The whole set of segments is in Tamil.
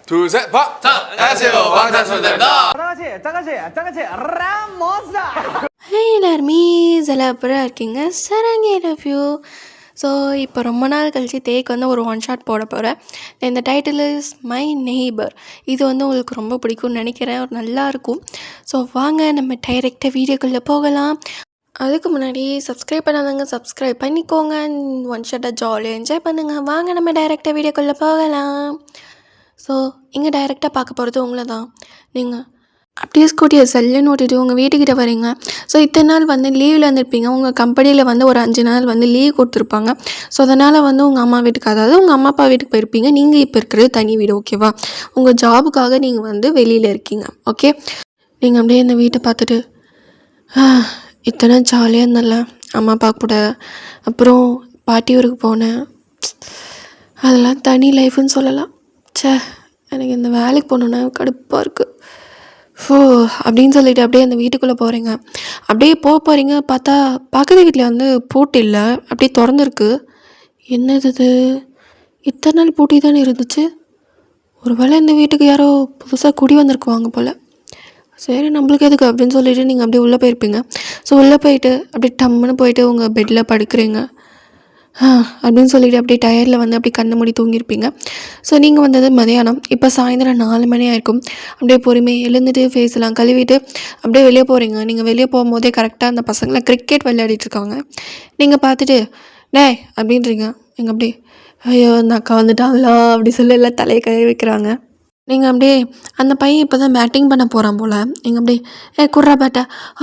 둘, 셋, 박! 자, 안녕하세요. 방탄소년단입니다. ஹே எல்லாருமே ஜலப்பராக இருக்கீங்க சரங்கே லவ் யூ. ஸோ இப்போ ரொம்ப நாள் கழிச்சு தேக்கு வந்து ஒரு ஒன் ஷாட் போட போகிறேன். இந்த டைட்டில் இஸ் மை நெய்பர். இது வந்து உங்களுக்கு ரொம்ப பிடிக்கும்னு நினைக்கிறேன், ஒரு நல்லாயிருக்கும். ஸோ வாங்க நம்ம டைரெக்டாக வீடியோக்குள்ளே போகலாம். அதுக்கு முன்னாடி சப்ஸ்கிரைப் பண்ணாதவங்க சப்ஸ்கிரைப் பண்ணிக்கோங்க. ஒன் ஷாட்டை ஜாலியாக என்ஜாய் பண்ணுங்கள். வாங்க நம்ம டைரெக்டாக வீடியோக்குள்ளே போகலாம். ஸோ இங்கே டைரெக்டாக பார்க்க போகிறது உங்களை தான். நீங்கள் அப்படியே ஸ்கூட்டியை செல்லுன்னு ஓட்டிட்டு உங்கள் வீட்டுக்கிட்ட வரீங்க. ஸோ இத்தனை நாள் வந்து லீவில் வந்துருப்பீங்க. உங்கள் கம்பெனியில் வந்து ஒரு 5 நாள் வந்து லீவ் கொடுத்துருப்பாங்க. ஸோ அதனால் வந்து உங்கள் அம்மா வீட்டுக்கு, அதாவது உங்கள் அம்மா அப்பா வீட்டுக்கு போயிருப்பீங்க. நீங்கள் இப்போ இருக்கிறது தனி வீடு, ஓகேவா? உங்கள் ஜாபுக்காக நீங்கள் வந்து வெளியில் இருக்கீங்க, ஓகே? நீங்கள் அப்படியே இந்த வீட்டை பார்த்துட்டு இத்தனை ஜாலியாக இருந்தல அம்மா அப்பா கூட, அப்புறம் பாட்டி ஊருக்கு போனேன், அதெல்லாம் தனி லைஃப்னு சொல்லலாம். சே, எனக்கு இந்த வேலைக்கு போகணுன்னா கடுப்பாக இருக்குது அப்படின்னு சொல்லிட்டு அப்படியே அந்த வீட்டுக்குள்ளே போகிறீங்க. அப்படியே போகிறீங்க, பார்த்தா பக்கத்து வீட்டில் வந்து பூட்டு இல்லை, அப்படியே திறந்துருக்கு. என்னது இது, இத்தனை நாள் பூட்டி தானே இருந்துச்சு. ஒரு வேளை இந்த வீட்டுக்கு யாரோ புதுசாக குடி வந்திருக்குவாங்க போல். சரி, நம்மளுக்கு எதுக்கு அப்படின்னு சொல்லிட்டு நீங்கள் அப்படியே உள்ளே போயிருப்பீங்க. ஸோ உள்ளே போயிட்டு அப்படியே டம்முன்னு போயிட்டு உங்கள் பெட்டில் படுக்கிறீங்க. அப்படின்னு சொல்லிட்டு அப்படியே டயரில் வந்து அப்படியே கண்ணு மூடி தூங்கியிருப்பீங்க. ஸோ நீங்கள் வந்தது மதியானம், இப்போ சாயந்தரம் 4 மணி ஆயிருக்கும். அப்படியே பொறுமையாக எழுந்துட்டு ஃபேஸ்லாம் கழுவிட்டு அப்படியே வெளியே போகிறீங்க. நீங்கள் வெளியே போகும்போதே கரெக்டாக அந்த பசங்களை கிரிக்கெட் விளையாடிட்டுருக்காங்க. நீங்கள் பார்த்துட்டு டேய் அப்படின்றீங்க. நீங்கள் அப்படியே ஐயோ அந்த அக்கா வந்துட்டாங்களா அப்படி சொல்லி எல்லாம் தலையை கழுவி வைக்கிறாங்க. நீங்கள் அப்படியே அந்த பையன் இப்போ தான் பேட்டிங் பண்ண போகிறான் போல். நீங்கள் அப்படியே குர்ரா பேட்டை,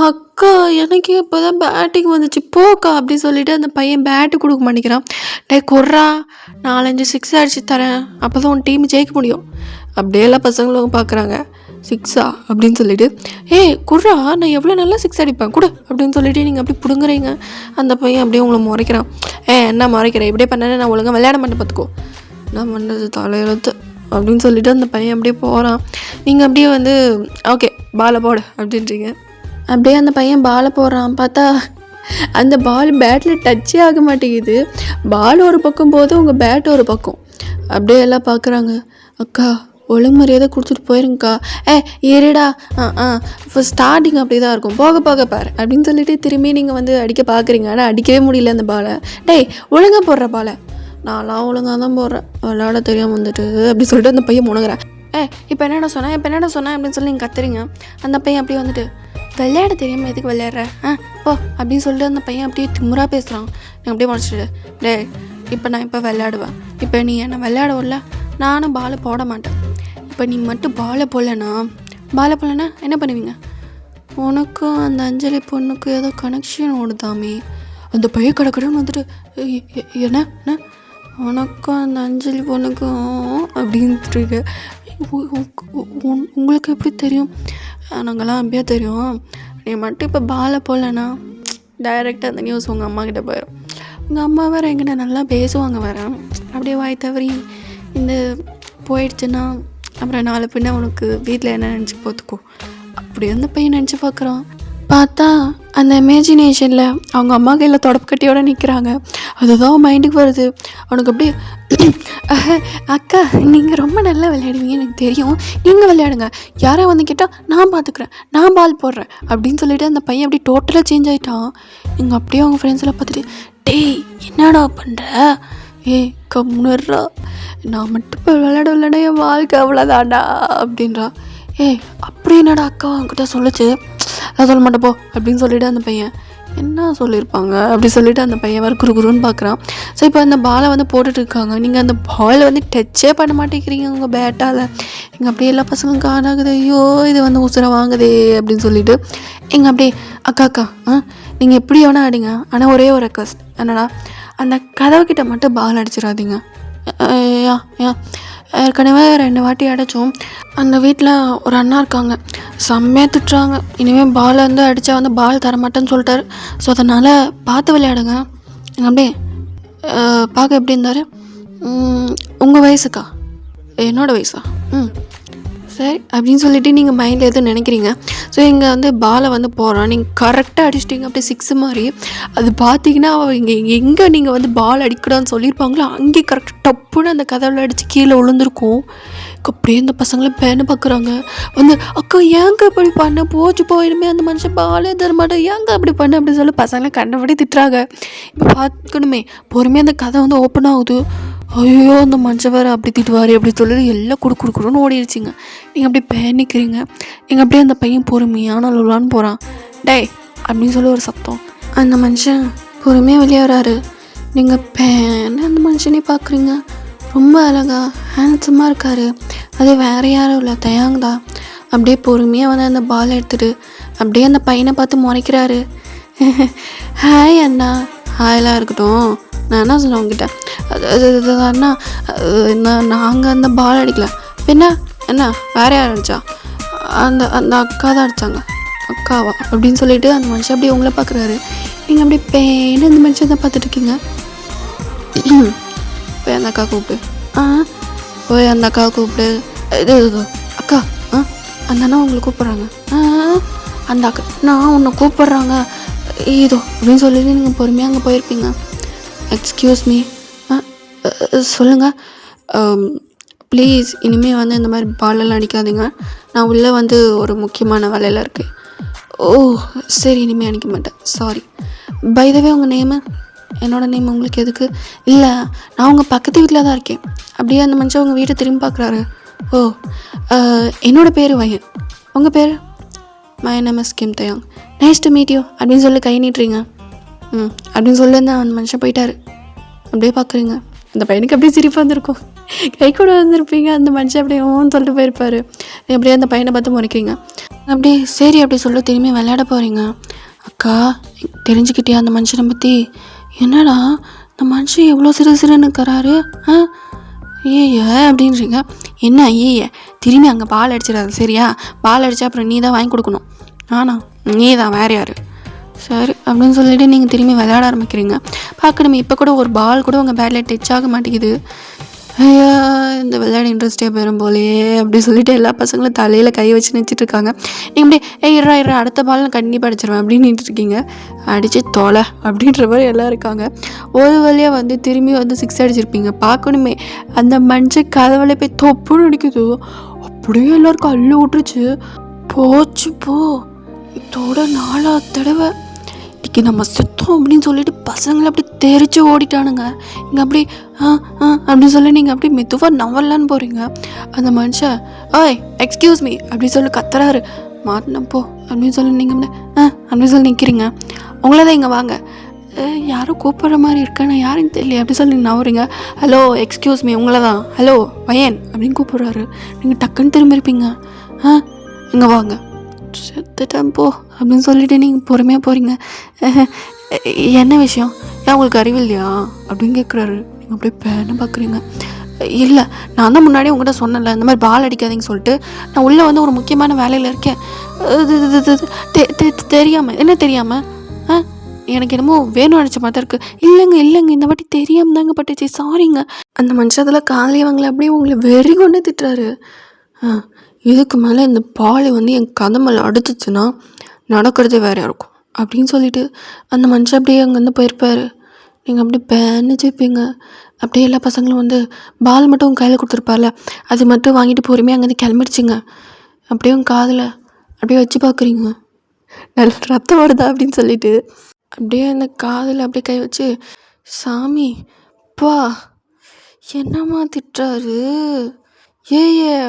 அக்கா எனக்கு இப்போ தான் பேட்டிங் வந்துச்சு போக்கா அப்படி சொல்லிவிட்டு அந்த பையன் பேட்டு கொடுக்க மாட்டேங்கிறான். குர்ரா 4-5 6 அடிச்சு தரேன், அப்போ தான் உன் டீம் ஜெயிக்க முடியும். அப்படியே எல்லாம் பசங்களும் பார்க்குறாங்க. 6 அப்படின்னு சொல்லிட்டு குர்ரா நான் எவ்வளோ நல்லா 6 அடிப்பேன் கொடு அப்படின்னு சொல்லிட்டு நீங்கள் அப்படி பிடுங்குறீங்க. அந்த பையன் அப்படியே உங்களை முறைக்கிறான். என்ன முறைக்கிறேன், இப்படியே பண்ணேன்னு நான் ஒழுங்காக விளையாட மாட்டேன் பார்த்துக்கோ, நான் பண்ணது தலையெழுத்து அப்படின்னு சொல்லிட்டு அந்த பையன் அப்படியே போகிறான். நீங்கள் அப்படியே வந்து ஓகே பாலை போடு அப்படின்றீங்க. அப்படியே அந்த பையன் பாலை போடுறான். பார்த்தா அந்த பால் பேட்டில் டச்சே ஆக மாட்டேங்குது. பால் ஒரு பக்கம் போது உங்கள் பேட் ஒரு பக்கம். அப்படியே எல்லாம் பார்க்குறாங்க. அக்கா ஒழுங்கு மரியாதை கொடுத்துட்டு போயிருங்கக்கா. இருடா இப்போ ஸ்டார்டிங் அப்படி தான் இருக்கும், போக போக பாரு அப்படின்னு சொல்லிட்டு திரும்பி நீங்கள் வந்து அடிக்க பார்க்குறீங்க. ஆனால் அடிக்கவே முடியல அந்த பாலை. ஒழுங்காக போடுற பாலை. நான்லாம் ஒழுங்காக தான் போடுறேன், விளையாட தெரியாமல் வந்துட்டு அப்படி சொல்லிட்டு அந்த பையன் முணுகிறேன். இப்போ என்னடா சொன்னேன் அப்படின்னு சொல்லி நீங்கள் கத்துறீங்க. அந்த பையன் அப்படியே வந்துட்டு விளையாட தெரியாமல் எதுக்கு விளையாடுற போ அப்படின்னு சொல்லிட்டு அந்த பையன் அப்படியே திமுறாக பேசுகிறான். நான் அப்படியே முடிச்சுட்டு இப்போ நான் இப்போ விளையாடுவேன், இப்போ நீ என்னை விளையாட விடல, நானும் பாலை போட மாட்டேன். இப்போ நீ மட்டும் பாலை போடலன்னா என்ன பண்ணுவீங்க? உனக்கும் அந்த அஞ்சலி பொண்ணுக்கும் ஏதோ கனெக்ஷன் ஓடுதாமே. அந்த பையன் கடக்கடன்னு வந்துட்டு என்ன உனக்கும் அந்த அஞ்சலி பொண்ணுக்கும் அப்படின்ட்டு உங்களுக்கு எப்படி தெரியும்? நாங்கள்லாம் அப்படியே தெரியும். நீ மட்டும் இப்போ பாலை போடலன்னா டைரெக்டாக அந்த நியூஸ் உங்கள் அம்மா கிட்டே போயிடும். உங்கள் அம்மா வேறு எங்கிட்ட நல்லா பேசுவாங்க வேறு. அப்படியே வாய் தவறி இந்த போயிடுச்சுன்னா அப்புறம் நாலு பின்ன உனக்கு வீட்டில் என்ன நினச்சி பார்த்துக்கோ அப்படி அந்த பையன் நினச்சி பார்க்குறான். பார்த்தா அந்த இமேஜினேஷனில் அவங்க அம்மா கையில் தொடப்பு கட்டியோடு நிற்கிறாங்க. அதுதான் மைண்டுக்கு வருது அவனுக்கு. அப்படியே அக்கா நீங்கள் ரொம்ப நல்லா விளையாடுவீங்க எனக்கு தெரியும், நீங்கள் விளையாடுங்க, யாராவது வந்து கேட்டால் நான் பார்த்துக்குறேன், நான் பால் போடுறேன் அப்படின்னு சொல்லிட்டு அந்த பையன் அப்படியே டோட்டலாக சேஞ்ச் ஆகிட்டான். இங்கே அப்படியே அவங்க ஃப்ரெண்ட்ஸெல்லாம் பார்த்துட்டு என்னடா பண்ணுற, கம்முன்னுறா, நான் மட்டும் இப்போ விளையாட என் வாழ்க்கை அவ்வளோதாண்டா அப்படின்றா. அப்படி என்னடா அக்கா அவங்ககிட்ட சொல்லிச்சு, அதான் சொல்ல மாட்டேப்போ அப்படின்னு சொல்லிவிட்டு அந்த பையன் என்ன சொல்லியிருப்பாங்க அப்படி சொல்லிவிட்டு அந்த பையன் வேறு குருன்னு பார்க்குறான். ஸோ இப்போ அந்த பாலை வந்து போட்டுட்ருக்காங்க. நீங்கள் அந்த பாலை வந்து டச்சே பண்ண மாட்டேங்கிறீங்க உங்கள் பேட்டால். எங்கள் அப்படியே எல்லா பசங்களும் காணாகுது, ஐயோ இது வந்து உசுரை வாங்குதே அப்படின்னு சொல்லிவிட்டு எங்கள் அப்படியே அக்கா நீங்கள் எப்படி வேணா ஆடிங்க, ஆனால் ஒரே ஒரு ரெக்வஸ்ட் என்னடா, அந்த கதவுக்கிட்ட மட்டும் பால் அடிச்சிடாதீங்க. ஏற்கனவே 2 வாட்டி அடைச்சோம். அந்த வீட்டில் ஒரு அண்ணா இருக்காங்க, செம்மையாக திட்டுறாங்க. இனிமேல் பால் வந்து அடித்தா வந்து பால் தரமாட்டேன்னு சொல்லிட்டாரு. ஸோ அதனால் பார்த்து விளையாடுங்க. அப்படியே பார்க்க எப்படி இருந்தார், உங்கள் வயசுக்கா என்னோடய வயசா சரி அப்படின்னு சொல்லிட்டு நீங்கள் மைண்டில் எதுவும் நினைக்கிறீங்க. ஸோ இங்கே வந்து பாலை வந்து போகிறோம், நீங்கள் கரெக்டாக அடிச்சிட்டிங்க அப்படியே 6 மாதிரி. அது பார்த்தீங்கன்னா இங்கே எங்கே நீங்கள் வந்து பால் அடிக்கூடாதுன்னு சொல்லியிருப்பாங்களோ அங்கே கரெக்டாக டப்புன்னு அந்த கதவில் அடித்து கீழே விழுந்திருக்கும். அப்படியே இந்த பசங்களை பேனை பார்க்குறாங்க வந்து, அக்கா ஏங்க அப்படி பண்ண, போச்சு போயிடுமே அந்த மனுஷன் பாலே தரமாட்டேன், ஏங்க அப்படி பண்ண அப்படின்னு சொல்லி பசங்களை கண்டபடி திட்டுறாங்க. இப்போ பார்த்துக்கணுமே பொறுமையாக அந்த கதை வந்து ஓப்பன் ஆகுது. ஐயோ அந்த மனுஷன் வேறு அப்படி திட்டுவார் அப்படி சொல்லி எல்லாம் குடுக்குன்னு ஓடிடுச்சிங்க. நீங்கள் அப்படியே பேனிக்கிறீங்க. நீங்கள் அப்படியே அந்த பையன் பொறுமையான விளான்னு போகிறான். டேய் அப்படின்னு சொல்லி ஒரு சத்தம். அந்த மனுஷன் பொறுமையாக வெளியே வராரு. நீங்கள் பேன அந்த மனுஷனே பார்க்குறீங்க. ரொம்ப அழகா ஹேண்ட்ஸமாக இருக்கார். அது வேறு யாரும் இல்லை, தயாங் தான். அப்படியே பொறுமையாக வந்து அந்த பால் எடுத்துகிட்டு அப்படியே அந்த பையனை பார்த்து முறைக்கிறாரு. ஹாய் அண்ணா. ஹாயெல்லாம் இருக்கட்டும், நான் என்ன சொன்னேன் உங்ககிட்ட, அது அண்ணா நாங்கள் அந்த பால் அடிக்கல. என்ன என்ன வேறு யார் அடித்தா? அந்த அந்த அக்கா தான் அடித்தாங்க. அக்காவா அப்படின்னு சொல்லிட்டு அந்த மனுஷன் அப்படியே உங்களை பார்க்குறாரு. நீங்கள் அப்படியே பேன்னு அந்த மனுஷன் தான் பார்த்துட்ருக்கீங்க. போய் அந்த அக்கா கூப்பிடு. போய் அந்த அக்கா கூப்பிடு. இது அக்கா அந்த அண்ணா உங்களை கூப்பிட்றாங்க. அந்த அக்கா நான் உன்னை கூப்பிட்றாங்க இதோ அப்படின்னு சொல்லிட்டு நீங்கள் பொறுமையாக அங்கே போயிருப்பீங்க. Excuse me. சொல்லுங்கள். ப்ளீஸ் இனிமேல் வந்து இந்த மாதிரி பாலெல்லாம் அடிக்காதீங்க. நான் உள்ளே வந்து ஒரு முக்கியமான வேலையில் இருக்கேன். ஓ சரி, இனிமேல் அடிக்க மாட்டேன், சாரி. பை த வே உங்கள் நேமு? என்னோடய நேம் உங்களுக்கு எதுக்கு? இல்லை, நான் உங்கள் பக்கத்து வீட்டில் தான் இருக்கேன். அப்படியே அந்த மனுஷன் உங்கள் வீட்டை திரும்பி பார்க்குறாரு. ஓ என்னோடய பேர் வயன். உங்கள் பேர்? My name is Kim Taeyang. Nice to meet you அப்படின்னு சொல்லி கை நீட்டுறீங்க. அப்படின்னு சொல்லி அந்த மனுஷன் போயிட்டாரு. அப்படியே பார்க்குறீங்க. அந்த பையனுக்கு அப்படியே சிரிப்பாக வந்திருக்கும். கை கூட வந்திருப்பீங்க. அந்த மனுஷன் அப்படியே ஓன்னு சொல்லிட்டு போயிருப்பார். அப்படியே அந்த பையனை பார்த்து முறைக்கிறீங்க. அப்படியே சரி அப்படி சொல்லி திரும்பி விளையாட போகிறீங்க. அக்கா தெரிஞ்சுக்கிட்டியா அந்த மனுஷனை பற்றி? என்னடா இந்த மனுஷன் எவ்வளோ சிறுன்னு இருக்கிறாரு ஏய அப்படின்றீங்க. என்ன ஏய திரும்பி அங்கே பால் அடிச்சிடாது சரியா? பால் அடித்தா அப்புறம் நீ தான் வாங்கி கொடுக்கணும். ஆனால் நீ தான் வேறு யார்? சரி அப்படின்னு சொல்லிவிட்டு நீங்கள் திரும்பி விளையாட ஆரம்பிக்கிறீங்க. பார்க்கணுமே இப்போ கூட ஒரு பால் கூட உங்கள் பேட்டில் டச் ஆக மாட்டேங்குது. ஐயா இந்த விளையாட இன்ட்ரெஸ்டே போயிடும் போலையே அப்படி சொல்லிட்டு எல்லா பசங்களும் தலையில் கை வச்சு நினச்சிட்ருக்காங்க. நீங்கள் அப்படியே இறா அடுத்த பால் நான் கண்டிப்பாக அடிச்சிருவேன் அப்படின்னு நின்றுட்டுருக்கீங்க. அடித்து தொலை அப்படின்ற மாதிரி எல்லாம் இருக்காங்க. ஒரு வழியாக வந்து திரும்பி வந்து 6 அடிச்சிருப்பீங்க. பார்க்கணுமே அந்த மனுஷன் கதவுல போய் தொப்புன்னு அடிக்குது. அப்படியே எல்லோருக்கும் அள்ளு விட்டுருச்சு. போச்சு போ, இதோட 4ஆவது தடவை இன்றைக்கி நம்ம சுத்தம் அப்படின்னு சொல்லிட்டு பசங்களை அப்படி தெரிச்சு ஓடிட்டானுங்க. இங்கே அப்படி அப்படின்னு சொல்லி நீங்கள் அப்படி மெதுவாக நவலான்னு போகிறீங்க. அந்த மனுஷன் ஓய் எக்ஸ்கியூஸ் மீ அப்படின்னு சொல்லி கத்துறாரு. மாட்டினப்போ அப்படின்னு சொல்லி நீங்கள் அப்படின்னு சொல்லி நிற்கிறீங்க. உங்களே தான் இங்கே வாங்க. யாரும் கூப்பிட்ற மாதிரி இருக்கேன், நான் யாருன்னு தெரியல அப்படி சொல்லி நீங்கள் நவறீங்க. ஹலோ எக்ஸ்கியூஸ் மீ உங்களை தான், ஹலோ வயன் அப்படின்னு கூப்பிட்றாரு. நீங்கள் டக்குன்னு திரும்பி இருப்பீங்க. இங்கே வாங்க. செத்துட்டேன் போ அப்படின்னு சொல்லிட்டு நீங்கள் பொறுமையாக போகிறீங்க. என்ன விஷயம், ஏன் உங்களுக்கு அறிவு இல்லையா அப்படின்னு கேட்குறாரு. நீங்கள் அப்படியே பேனை பார்க்குறீங்க. இல்லை நான் தான் முன்னாடியே உங்கள்கிட்ட சொன்னேன்ல இந்த மாதிரி பால் அடிக்காதீங்கன்னு சொல்லிட்டு. நான் உள்ளே வந்து ஒரு முக்கியமான வேலையில் இருக்கேன். தெரியாமல் என்ன தெரியாமல் எனக்கு என்னமோ வேணும் நினச்ச மாதிரி இருக்குது. இல்லைங்க இந்த வாட்டி தெரியாமல் தாங்க பட்டுச்சு, சாரிங்க. அந்த மனுஷத்தில் காலையவங்களை அப்படியே உங்களை வெறி கொண்டு திட்டுறாரு. இதுக்கு மேலே இந்த பால் வந்து என் கதை மேலே அடிச்சிச்சுன்னா நடக்கிறதே வேறையாக இருக்கும் அப்படின்னு சொல்லிட்டு அந்த மனுஷன் அப்படியே அங்கேருந்து போயிருப்பார். நீங்கள் அப்படியே பேனிச்சுப்பீங்க. அப்படியே எல்லா பசங்களும் வந்து பால் மட்டும் உங்கள் கையில் கொடுத்துருப்பார்ல அது மட்டும் வாங்கிட்டு பொறுமையாக அங்கேருந்து கிளம்பிடுச்சிங்க. அப்படியே உங்கள் காதில் அப்படியே வச்சு பார்க்குறீங்க. நல்ல ரத்தம் வருதா அப்படின்னு சொல்லிட்டு அப்படியே அந்த காதில் அப்படியே கை வச்சு சாமி பா என்னம்மா திட்டுறாரு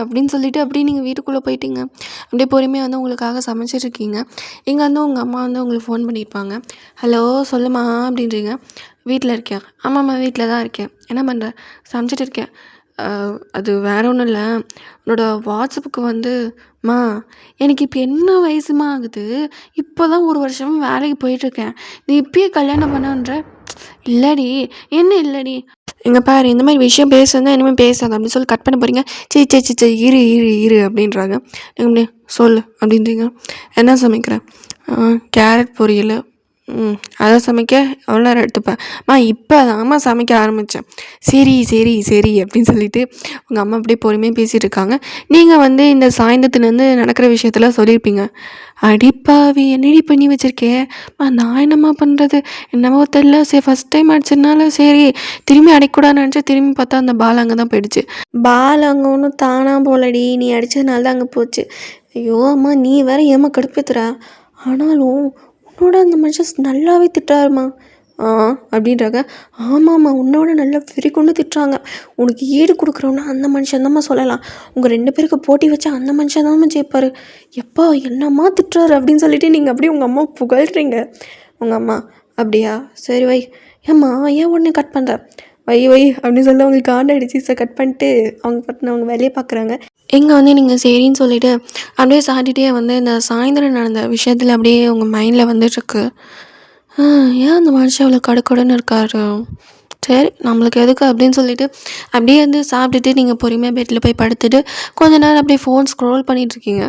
அப்படின்னு சொல்லிட்டு அப்படியே நீங்கள் வீட்டுக்குள்ளே போயிட்டீங்க. அப்படியே பொறுமையாக வந்து உங்களுக்காக சமைச்சிட்ருக்கீங்க. இங்கே வந்து உங்கள் அம்மா வந்து உங்களுக்கு ஃபோன் பண்ணியிருப்பாங்க. ஹலோ சொல்லுமா அப்படின்றீங்க. வீட்டில் இருக்கேன். ஆமாம்மா வீட்டில் தான் இருக்கேன். என்ன பண்ணுற? சமைச்சிட்டு இருக்கேன். அது வேற ஒன்றும் இல்லை, உன்னோட வாட்ஸ்அப்புக்கு வந்து மா எனக்கு இப்போ என்ன வயசுமா ஆகுது, இப்போ தான் 1 வருஷமாக வேலைக்கு போயிட்டுருக்கேன், நீ இப்பயே கல்யாணம் பண்ணன்ற. இல்லடி என்ன இல்லடி, எங்கள் பாரு இந்த மாதிரி விஷயம் பேசுறதா இனிமேல் பேசாத அப்படின்னு சொல்லி கட் பண்ண போகிறீங்க. சரி இரு அப்படின்றாங்க. நீங்கள் அப்படியே சொல்லு அப்படின்றீங்க. என்ன சமைக்கிறேன்? கேரட் பொரியல், அதை சமைக்க எவ்வளோ நேரம் எடுத்துப்பேன். இப்போ தாம்மா சமைக்க ஆரம்பித்தேன். சரி சரி சரி அப்படின்னு சொல்லிட்டு உங்கள் அம்மா அப்படியே பொறுமையாக பேசிகிட்டு இருக்காங்க. நீங்கள் வந்து இந்த சாயந்தரத்துலேருந்து நடக்கிற விஷயத்தெல்லாம் சொல்லியிருப்பீங்க. அடிப்பாவி என்னடி பண்ணி வச்சுருக்கேன். நான் என்னம்மா பண்ணுறது, என்னமோ தெரில. சரி ஃபஸ்ட் டைம் அடிச்சதுனால சரி திரும்பி அடிக்கூடாதுன்னு நினச்சா திரும்பி பார்த்தா அந்த பால் அங்கே தான் போயிடுச்சு. பால் அங்கே ஒன்றும் தானாக போலடி, நீ அடித்ததுனால தான் அங்கே போச்சு. ஐயோ அம்மா நீ வேற ஏம்மா கடுப்பேத்துறா. ஆனாலும் உன்னோட அந்த மனுஷன் நல்லாவே திட்டுறாருமா. அப்படின்றாங்க. ஆமாம்மா உன்னோட நல்லா வெறி கொண்டு திட்டுறாங்க. உனக்கு ஈடு கொடுக்குறோன்னா அந்த மனுஷன் தான்மா சொல்லலாம். உங்கள் 2 பேருக்கு போட்டி வச்சா அந்த மனுஷன் தான்மா ஜெயிப்பார். எப்பா என்னம்மா திட்டுறாரு அப்படின்னு சொல்லிட்டு நீங்கள் அப்படியே உங்கள் அம்மா புகழ்கிறீங்க. உங்கள் அம்மா அப்படியா சரி வை. ஏம்மா ஏன் உடனே கட் பண்ணுற, வை வை அப்படின்னு சொல்லி அவங்களுக்கு காண்டடிச்சு கட் பண்ணிட்டு அவங்க பட்டின அவங்க வேலையை பார்க்குறாங்க. இங்கே வந்து நீங்கள் சரின்னு சொல்லிவிட்டு அப்படியே சாட்டிகிட்டே வந்து இந்த சாயந்தரம் நடந்த விஷயத்தில் அப்படியே உங்கள் மைண்டில் வந்துட்டுருக்கு. ஏன் அந்த மனுஷன் அவ்வளோ கடுக்கடுன்னு இருக்காரு, சரி நம்மளுக்கு எதுக்கு அப்படின்னு சொல்லிட்டு அப்படியே வந்து சாப்பிட்டுட்டு நீங்கள் பொறுமையாக பெட்டில் போய் படுத்துட்டு கொஞ்ச நேரம் அப்படியே ஃபோன் ஸ்க்ரோல் பண்ணிகிட்ருக்கீங்க.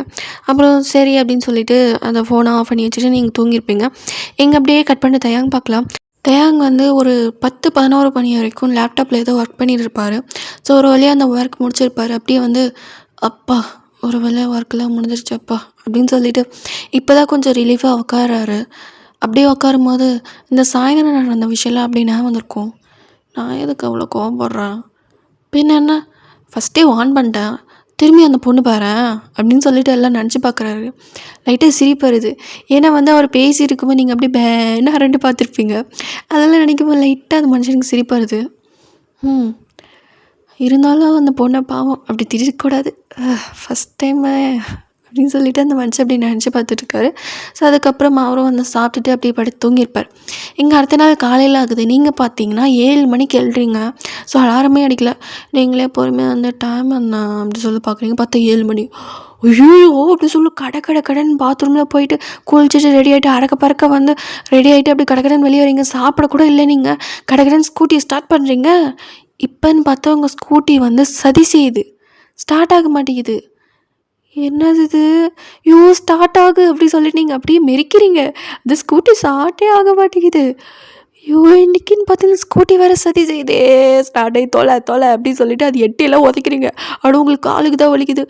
அப்புறம் சரி அப்படின்னு சொல்லிட்டு அந்த ஃபோனை ஆஃப் பண்ணி வச்சுட்டு நீங்கள் தூங்கியிருப்பீங்க. இங்கே அப்படியே கட் பண்ணி தயாங்க பார்க்கலாம். தயாங் வந்து ஒரு 10-11 மணி வரைக்கும் லேப்டாப்பில் ஏதோ ஒர்க் பண்ணிட்டு இருப்பார். ஸோ ஒரு வழியாக அந்த ஒர்க் முடிச்சிருப்பார். அப்படியே வந்து அப்பா ஒரு வேளை ஒர்க்கெலாம் முடிஞ்சிருச்சு அப்பா அப்படின்னு சொல்லிட்டு இப்போ தான் கொஞ்சம் ரிலீஃபாக உட்காராரு. அப்படியே உட்காரும் போது இந்த சாயந்தரம் நடந்த விஷயம்லாம் அப்படி ஞாபகம் வந்திருக்கும். நான் எதுக்கு அவ்வளோ கோவப்படுறேன், பின்ன என்ன ஃபஸ்ட்டே வார்ன் பண்ணிட்டேன், திரும்பி அந்த பொண்ணு பாரேன் அப்படின்னு சொல்லிட்டு எல்லாம் நினச்சி பார்க்குறாரு. லைட்டாக சிரிப்பு வருது. ஏன்னா வந்து அவர் பேசி இருக்கும்போது நீங்கள் அப்படியே பேன்னு அரண்டு பார்த்துருப்பீங்க. அதெல்லாம் நினைக்கும்போது லைட்டாக அந்த மனுஷனுக்கு சிரிப்பு வருது. இருந்தாலும் அந்த பொண்ணை பாவம் அப்படி திடக்கூடாது, ஃபஸ்ட் டைமு அப்படின்னு சொல்லிட்டு அந்த மனுஷன் அப்படி நினச்சி பார்த்துட்ருக்காரு. ஸோ அதுக்கப்புறம் அவரும் வந்து சாப்பிட்டுட்டு அப்படியே படுத்து தூங்கியிருப்பார். இங்கே அடுத்த நாள் காலையில் ஆகுது. நீங்கள் பார்த்தீங்கன்னா 7 மணிக்கு எழுறீங்க. ஸோ அலாரமே அடிக்கல. நீங்களே பொறுமையாக வந்து டைம் என்ன அப்படி சொல்லி பார்க்குறீங்க. பார்த்தா 7 மணி. ஐயோ அப்படி சொல்லி கடன் பாத்ரூமில் போயிட்டு குளிச்சுட்டு ரெடி ஆகிட்டு அறக்க பறக்க வந்து ரெடி ஆகிட்டு அப்படி கடன் வெளியே வரீங்க. சாப்பிடக்கூட இல்லை. நீங்கள் கடன் ஸ்கூட்டியை ஸ்டார்ட் பண்ணுறீங்க. இப்போன்னு பார்த்தா உங்கள் ஸ்கூட்டி வந்து சதி செய்யுது, ஸ்டார்ட் ஆக மாட்டேங்குது. என்னது இது, ஸ்டார்ட் ஆகு அப்படி சொல்லிட்டு நீங்கள் அப்படியே மெரிக்கிறீங்க. அது ஸ்கூட்டி ஸ்டார்ட்டே ஆக மாட்டேங்குது. இன்னைக்குன்னு பார்த்தீங்கன்னா ஸ்கூட்டி வேறு சதி செய்யுதே, ஸ்டார்ட் ஆகி தொலை அப்படின்னு சொல்லிட்டு அது எட்டியெல்லாம் உதைக்கிறீங்க. ஆனால் உங்களுக்கு காலுக்கு தான் வலிக்குது.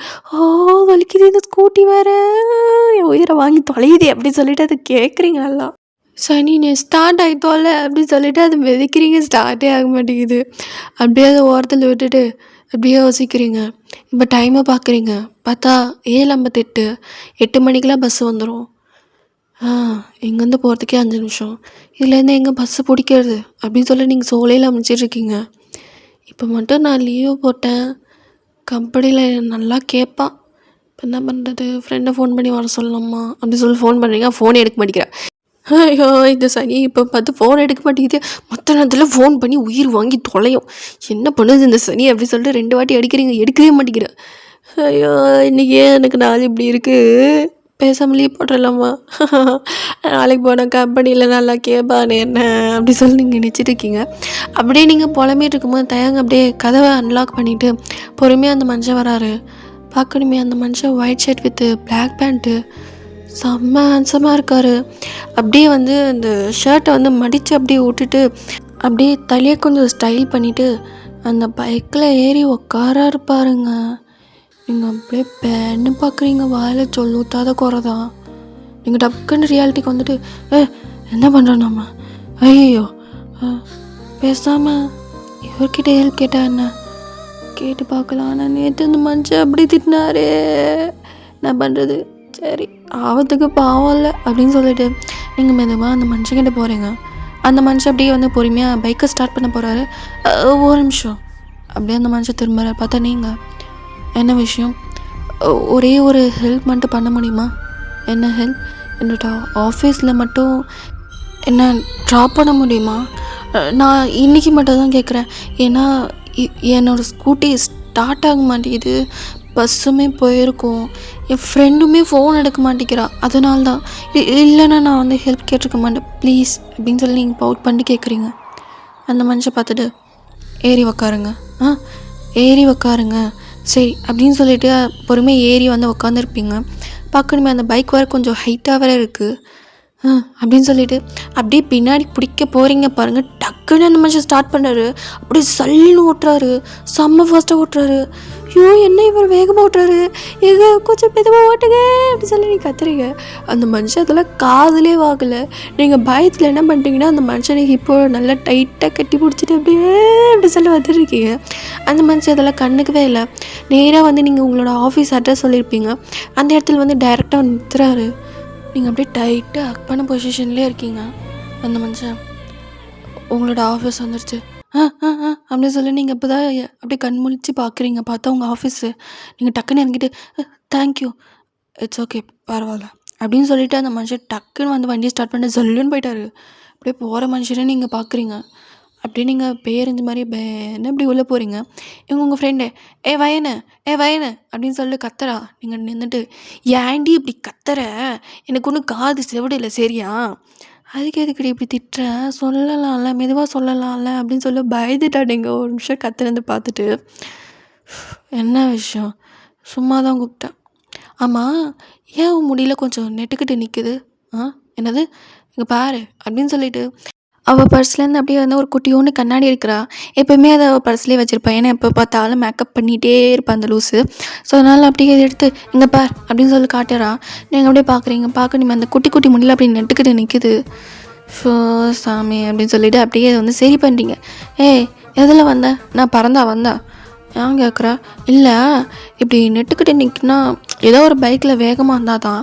வலிக்குது இந்த ஸ்கூட்டி வேறு என் உயிரை வாங்கி தொலையுது அப்படி சொல்லிட்டு அது கேட்குறீங்க நல்லா. சனினே ஸ்டார்ட் ஆகி தொலை அப்படின்னு சொல்லிட்டு அது மிதிக்கிறீங்க, ஸ்டார்ட்டே ஆக மாட்டேங்குது. அப்படியே அதை ஓரத்தில் விட்டுட்டு அப்படியே யோசிக்கிறீங்க. இப்போ டைமை பார்க்குறீங்க. பார்த்தா 7:58, 8 மணிக்கெலாம் பஸ்ஸு வந்துடும். இங்கேருந்து போகிறதுக்கே 5 நிமிஷம். இதுலேருந்து எங்கே பஸ்ஸு பிடிக்கிறது அப்படின்னு சொல்லி நீங்கள் சோலையில் அமைச்சிட்ருக்கீங்க. இப்போ மட்டும் நான் லீவு போட்டேன், கம்பெனியில் நல்லா கேட்பான். இப்போ என்ன பண்ணுறது, ஃப்ரெண்டை ஃபோன் பண்ணி வர சொல்லலாமா அப்படி சொல்லி ஃபோன் பண்ணுறீங்க, ஃபோனே எடுக்க மாட்டேங்கிறேன். ஐயோ இந்த சனி இப்போ பார்த்து ஃபோன் எடுக்க மாட்டேங்குது. மற்ற நேரத்தில் ஃபோன் பண்ணி உயிர் வாங்கி தொலையும். என்ன பண்ணுது இந்த சனி அப்படி சொல்லிட்டு 2 வாட்டி அடிக்கிறீங்க, எடுக்கவே மாட்டேங்கிறேன். ஐயோ இன்றைக்கி ஏன் எனக்கு நாள் இப்படி இருக்குது, பேசாமல் லீவ் போட்டுடலாமா, நாளைக்கு போனால் கம்பெனியில் நல்லா கேட்பானே என்ன அப்படி சொல்லி நீங்கள் நினச்சிட்டு இருக்கீங்க. அப்படியே நீங்கள் புலம்பிட்டு இருக்கும்போது தயங்க அப்படியே கதவை அன்லாக் பண்ணிவிட்டு பொறுமையாக அந்த மனுஷன் வராரு. பார்க்கணுமே அந்த மனுஷன் white shirt with black pant, செம்ம ஹேண்ட்ஸமாக இருக்கார். அப்படியே வந்து அந்த ஷர்ட்டை வந்து மடித்து அப்படியே விட்டுட்டு அப்படியே தலையை கொஞ்சம் ஸ்டைல் பண்ணிவிட்டு அந்த பைக்கில் ஏறி உக்காராரு பாருங்க. நீங்கள் அப்படியே பேன்னு பார்க்குறீங்க, வாயில் சொல்ல ஊற்றாத குறைதான். நீங்கள் டக்குன்னு ரியாலிட்டிக்கு வந்துட்டு என்ன பண்ணுறோம் நம்ம, ஐயோ பேசாமல் இவர்கிட்ட ஹெல்ப் கேட்டா என்ன, கேட்டு பார்க்கலாம். ஆனால் நேற்று அந்த மனுஷன் அப்படி திட்டினாரே, என்ன பண்ணுறது, சரி ஆபத்துக்கு பாவம் இல்லை அப்படின்னு சொல்லிட்டு நீங்கள் மெதுவாக அந்த மனுஷங்கிட்ட போகிறீங்க. அந்த மனுஷன் அப்படியே வந்து பொறுமையாக பைக்கை ஸ்டார்ட் பண்ண போகிறாரு. ஒரு நிமிஷம் அப்படியே அந்த மனுஷன் திரும்புகிறார். பார்த்தா நீங்கள் என்ன விஷயம், ஒரே ஒரு ஹெல்ப் மட்டும் பண்ண முடியுமா, என்ன ஹெல்ப், என்னோட ஆஃபீஸில் மட்டும் என்ன ட்ராப் பண்ண முடியுமா, நான் இன்றைக்கி மட்டும் தான் கேட்குறேன். ஏன்னா என்னோடய ஸ்கூட்டி ஸ்டார்ட் ஆக மாட்டேங்குது, பஸ்ஸுமே போயிருக்கோம், என் ஃப்ரெண்டுமே ஃபோன் எடுக்க மாட்டேங்கிறா, அதனால தான். இல்லைன்னா நான் வந்து ஹெல்ப் கேட்டிருக்க மாட்டேன் ப்ளீஸ் அப்படின்னு சொல்லி நீங்கள் பவுட் பண்ணி கேட்குறீங்க. அந்த மனுஷன் பார்த்துட்டு ஏறி உக்காருங்க, ஏறி உக்காருங்க சரி அப்படின்னு சொல்லிவிட்டு பொறுமையாக ஏறி வந்து உக்காந்துருப்பீங்க. பார்க்கணுமே அந்த பைக் வேறு கொஞ்சம் ஹைட்டாக வேறு இருக்குது. அப்படின்னு சொல்லிட்டு அப்படியே பின்னாடி பிடிக்க போகிறீங்க பாருங்கள், டக்குன்னு அந்த மனுஷன் ஸ்டார்ட் பண்ணுறாரு. அப்படியே சல்லுன்னு ஓட்டுறாரு, செம்ம ஃபாஸ்ட்டாக ஓட்டுறாரு. ஐயோ என்ன இவர் வேகமாக ஓட்டுறாரு, எங்க கொஞ்சம் மெதுவாக ஓட்டுங்க அப்படி சொல்லி நீங்கள் கத்துறீங்க. அந்த மனுஷன் அதெல்லாம் காதுலே வாங்கலை. நீங்கள் பயத்தில் என்ன பண்ணிட்டீங்கன்னா அந்த மனுஷனுக்கு இப்போ நல்லா டைட்டாக கட்டி பிடிச்சிட்டு அப்படியே அப்படி சொல்லி வந்துருக்கீங்க. அந்த மனுஷன் அதெல்லாம் கண்ணுக்கவே இல்லை. நேராக வந்து நீங்கள் உங்களோட ஆஃபீஸ் அட்ரஸ் சொல்லியிருப்பீங்க, அந்த இடத்துல வந்து டைரெக்டாக நிறுத்துறாரு. நீங்கள் அப்படியே டைட்டாக ஹக் பண்ண பொசிஷன்லேயே இருக்கீங்க. அந்த மனுஷன் உங்களோட ஆஃபீஸ் வந்துருச்சு அப்படின்னு சொல்லி நீங்கள் இப்போ தான் அப்படியே கண் முழிச்சு பார்க்குறீங்க. பார்த்தா உங்கள் ஆஃபீஸு. நீங்கள் டக்குன்னு இறங்கிட்டு தேங்க்யூ, இட்ஸ் ஓகே, பரவாயில்ல அப்படின்னு சொல்லிவிட்டு அந்த மனுஷன் டக்குன்னு வந்து வண்டியை ஸ்டார்ட் பண்ணி ஜல்லுன்னு போயிட்டாரு. அப்படியே போகிற மனுஷனே நீங்கள் பார்க்குறீங்க. அப்படியே நீங்கள் பேருந்து மாதிரி பேன்னு இப்படி உள்ளே போகிறீங்க. இவங்க உங்கள் ஃப்ரெண்டு வயனு அப்படின்னு சொல்லிட்டு கத்துறா. நீங்கள் நின்றுட்டு ஏன்டி இப்படி கத்துற, எனக்கு ஒன்றும் காது செவிடு இல்லை சரியா, அதுக்கு எதுக்கடி இப்படி திட்டுற, சொல்லலாம்ல மெதுவாக சொல்லலாம்ல அப்படின்னு சொல்லி பயந்துட்டா. நீங்கள் ஒரு நிமிஷம் கத்துலேருந்து பார்த்துட்டு என்ன விஷயம், சும்மா தான் கூப்பிட்டேன். ஆமாம், ஏன் உன் முடியல கொஞ்சம் நெட்டுக்கிட்டு நிற்குது, என்னது இங்கே பாரு அப்படின்னு சொல்லிட்டு அவள் பர்ஸ்லேருந்து அப்படியே வந்து ஒரு குட்டியோன்னு கண்ணாடி இருக்கிறா. எப்போயுமே அதை அவள் பர்ஸ்லேயே வச்சுருப்பா. ஏன்னா எப்போ பார்த்தாலும் மேக்கப் பண்ணிகிட்டே இருப்பாள் அந்த லூஸு. ஸோ அதனால் அப்படியே இதை எடுத்து இங்கே பார் அப்படின்னு சொல்லி காட்டுறா. நீங்கள் அப்படியே பார்க்க நீங்கள் அந்த குட்டி குட்டி முடியல அப்படி நெட்டுக்கிட்டு நிற்குது. ஸோ சாமி அப்படின்னு சொல்லிவிட்டு அப்படியே வந்து சரி பண்ணுறீங்க. எதில் வந்த, நான் பறந்தா வந்தா ஏன் கேட்குறா. இல்லை இப்படி நெட்டுக்கிட்டு நிற்குனா ஏதோ ஒரு பைக்கில் வேகமாக இருந்தால் தான்,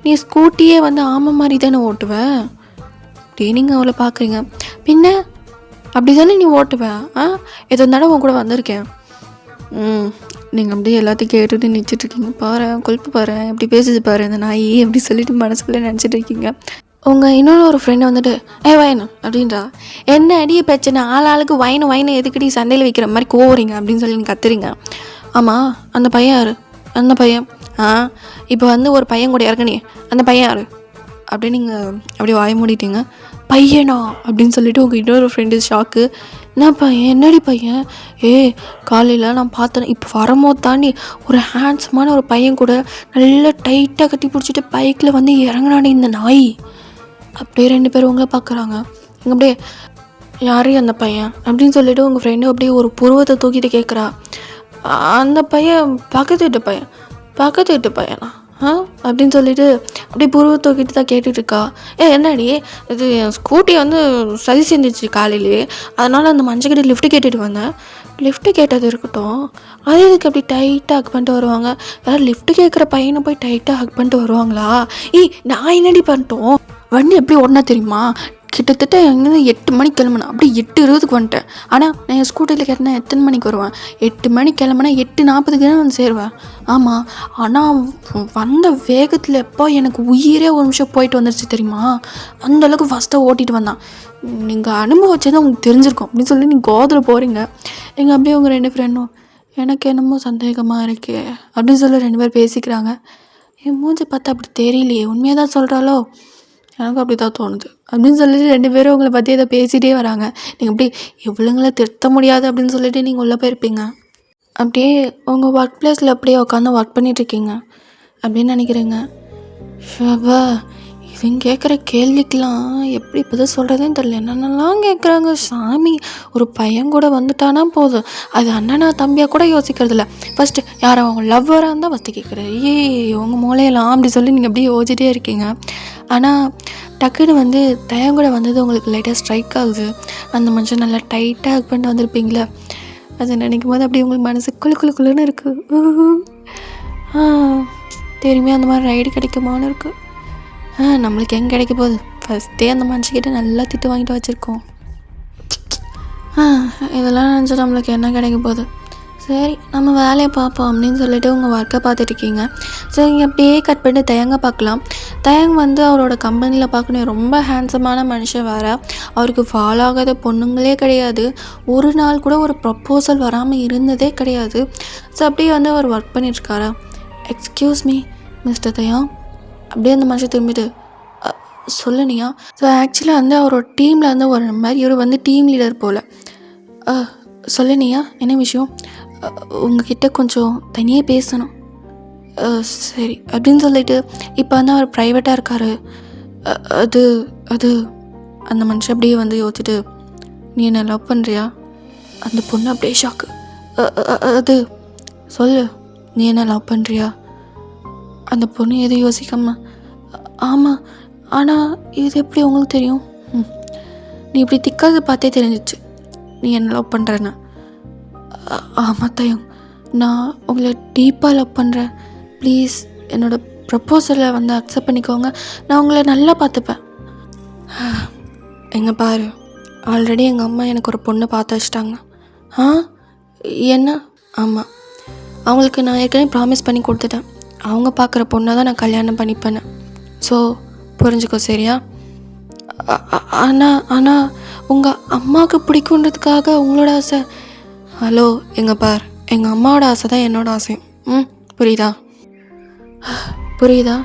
நீ ஸ்கூட்டியே வந்து ஆமை மாதிரி தானே ஓட்டுவேன் நீங்கள் அவளை பார்க்குறீங்க. பின்ன அப்படி தானே நீ ஓட்டுவேன், எதோ தடவை உன் கூட வந்திருக்கேன். நீங்கள் அப்படியே எல்லாத்தையும் கேட்டுட்டு நினச்சிட்ருக்கீங்க. பாரு கொழுப்பு பாரு எப்படி பேசுது பாரு இந்த நாய் அப்படி சொல்லிட்டு மனசுக்குள்ளே நினச்சிட்டு இருக்கீங்க. உங்கள் இன்னொரு ஒரு ஃப்ரெண்டை வந்துட்டு வயனு அப்படின்றா. என்ன அடியே பிரச்சனை, ஆளுக்கு வயனு எதுக்கடி சண்டையில் வைக்கிற மாதிரி கோவறீங்க அப்படின்னு சொல்லி நீங்கள் கத்துறீங்க. ஆமாம் அந்த பையன் யார், அந்த பையன் இப்போ வந்து ஒரு பையன் கூட இறங்கனே, அந்த பையன் யார் அப்படின்னு நீங்கள் அப்படியே வாய மூடிட்டீங்க. பையனா அப்படின்னு சொல்லிட்டு உங்கள் இன்னொரு ஃப்ரெண்டு ஷாக்கு. என்ன பையன், என்னடி பையன், காலையில் நான் பார்த்தேன், இப்போ வரும்போது தாண்டி ஒரு ஹேண்ட்ஸமான ஒரு பையன் கூட நல்லா டைட்டாக கட்டி பிடிச்சிட்டு பைக்கில் வந்து இறங்கினானே இந்த நாய். அப்படியே 2 பேரும் உங்களை பார்க்குறாங்க. இங்கே அப்படியே யாரே அந்த பையன் அப்படின்னு சொல்லிவிட்டு உங்கள் ஃப்ரெண்டு அப்படியே ஒரு புருவத்தை தூக்கிட்டு கேட்குறா. அந்த பையன் பக்கத்து வீட்டு பையனா அப்படின்னு சொல்லிட்டு அப்படியே புருவ தூக்கிட்டு தான் கேட்டுட்ருக்கா. என்னடி இது என் ஸ்கூட்டி வந்து சரி செஞ்சிச்சு காலையிலே, அதனால் அந்த மஞ்சக்கிட்ட லிஃப்ட்டு கேட்டுட்டு வந்தேன். லிஃப்ட்டு கேட்டது இருக்கட்டும், அது எதுக்கு அப்படி டைட்டாக ஹக் பண்ணிட்டு வருவாங்க, யாரும் லிஃப்ட்டு கேட்குற பையனை போய் டைட்டாக ஹக் பண்ணிட்டு வருவாங்களா? நான் என்னடி பண்ணிட்டோம், வண்டி எப்படி ஓடனா தெரியுமா, கிட்டத்தட்ட எங்கேருந்து 8 மணிக்கு கிளம்புனேன், அப்படியே 8:20 வந்துட்டேன். ஆனால் நான் என் ஸ்கூட்டியில் கேட்டேன் எத்தனை மணிக்கு வருவேன், 8 மணிக்கு கிளம்புனா 8:40 தான் வந்து சேருவேன். ஆமாம், ஆனால் வந்த வேகத்தில் எப்போ எனக்கு உயிரே ஒரு நிமிஷம் போயிட்டு வந்துருச்சு தெரியுமா, அந்தளவுக்கு ஃபஸ்ட்டாக ஓட்டிகிட்டு வந்தான். நீங்கள் அனுபவிச்சது உங்களுக்கு தெரிஞ்சிருக்கும் அப்படின்னு சொல்லி நீங்கள் கோதில் போகிறீங்க. நீங்கள் அப்படியே உங்கள் 2 ஃப்ரெண்டும் எனக்கு என்னமோ சந்தேகமாக இருக்கே அப்படின்னு சொல்லி 2 பேர் பேசிக்கிறாங்க. என் மூஞ்சி பார்த்தா அப்படி தெரியலையே, உண்மையாக தான் சொல்கிறாளோ, எனக்கு அப்படி தான் தோணுது அப்படின்னு சொல்லிட்டு 2 பேரும் உங்களை பற்றி அதை பேசிகிட்டே வராங்க. நீங்கள் அப்படி இவ்வளோங்களை திருத்த முடியாது அப்படின்னு சொல்லிட்டு நீங்கள் உள்ளே போயிருப்பீங்க. அப்படியே உங்கள் ஒர்க் பிளேஸில் அப்படியே உட்காந்து ஒர்க் பண்ணிகிட்ருக்கீங்க அப்படின்னு நினைக்கிறீங்க. ஷபா, இவங்க கேட்குற கேள்விக்கெலாம் எப்படி இப்போ தான் சொல்கிறதேன்னு தெரியல, என்னென்னலாம் கேட்குறாங்க சாமி. ஒரு பையன் கூட வந்துட்டானா போதும், அது அண்ணனா தம்பியாக கூட யோசிக்கிறதில்ல, ஃபஸ்ட்டு யாரும் அவங்க லவ்வராக இருந்தால் ஃபஸ்ட்டு கேட்குறாரு. உங்கள் மூளையெல்லாம் அப்படி சொல்லி நீங்கள் அப்படியே யோசிச்சிட்டே இருக்கீங்க. ஆனால் டக்குன்னு வந்து தயம் கூட வந்தது உங்களுக்கு லைட்டாக ஸ்ட்ரைக் ஆகுது. அந்த மனுஷன் நல்லா டைட்டாக ஹக் பண்ணிட்டு வந்திருப்பீங்களே, அதை நினைக்கும் போது அப்படியே உங்களுக்கு மனசு குழுன்னு இருக்குது. தெரியுமே அந்த மாதிரி ரைடு கிடைக்குமான்னு இருக்குது. நம்மளுக்கு எங்கே கிடைக்க போகுது, ஃபஸ்ட்டே அந்த மனுஷக்கிட்ட நல்லா திட்டு வாங்கிட்டு வச்சுருக்கோம். இதெல்லாம் நினச்சா நம்மளுக்கு என்ன கிடைக்க போகுது, சரி நம்ம வேலையை பார்ப்போம் அப்படின்னு சொல்லிட்டு உங்கள் ஒர்க்கை பார்த்துட்ருக்கீங்க. ஸோ இங்கே அப்படியே கட் பண்ணி தயங்க பார்க்கலாம். தயங் வந்து அவரோட கம்பெனியில் பார்க்கணும் ரொம்ப ஹேண்ட்ஸமான மனுஷன் வேறு, அவருக்கு ஃபாலோ ஆகாத பொண்ணுங்களே கிடையாது, ஒரு நாள் கூட ஒரு ப்ரப்போசல் வராமல் இருந்ததே கிடையாது. ஸோ அப்படியே வந்து அவர் ஒர்க் பண்ணிட்டுருக்காரா. எக்ஸ்கியூஸ் மீ மிஸ்டர் தயா அப்படியே அந்த மனுஷன் திரும்பிட்டு சொல்லுனியா. ஸோ ஆக்சுவலாக வந்து அவரோட டீமில் வந்து ஒரு மாதிரி இவர் வந்து டீம் லீடர் போல். சொல்லுனியா என்ன விஷயம், உங்ககிட்ட கொஞ்சம் தனியாக பேசணும். சரி அப்படின்னு சொல்லிட்டு இப்போ வந்து அவர் ப்ரைவேட்டாக இருக்கார், அது அது அந்த மனுஷன் அப்படியே வந்து யோசிச்சுட்டு, நீ என்ன லவ் பண்ணுறியா? அந்த பொண்ணு அப்படியே ஷாக்கு. அது சொல்லு, நீ என்ன லவ் பண்ணுறியா? அந்த பொண்ணு எதுவும் யோசிக்காம, ஆமாம், ஆனால் இது எப்படி உங்களுக்கு தெரியும்? நீ இப்படி திக்காத பார்த்தே தெரிஞ்சிச்சு நீ என்ன லவ் பண்ணுறேன்னு. ஆமாம் தயம், நான் உங்களை டீப்பாக லவ் பண்ணுறேன். ப்ளீஸ் என்னோடய ப்ரப்போசலை வந்து அக்செப்ட் பண்ணிக்கோங்க. நான் உங்களை நல்லா பார்த்துப்பேன். எங்கே பாரு, ஆல்ரெடி எங்கள் அம்மா எனக்கு ஒரு பொண்ணை பார்த்து வச்சிட்டாங்க. என்ன? ஆமாம், அவங்களுக்கு நான் ஏற்கனவே ப்ராமிஸ் பண்ணி கொடுத்துட்டேன். அவங்க பார்க்குற பொண்ணை தான் நான் கல்யாணம் பண்ணிப்பேன்னு. ஸோ புரிஞ்சுக்கோ, சரியா? ஆனால் உங்கள் அம்மாவுக்கு பிடிக்குன்றதுக்காக உங்களோட ஆசை. ஹலோ, எங்கே பார், எங்கள் அம்மாவோட ஆசை தான் என்னோட ஆசையும். புரியுதா? புரியுதா?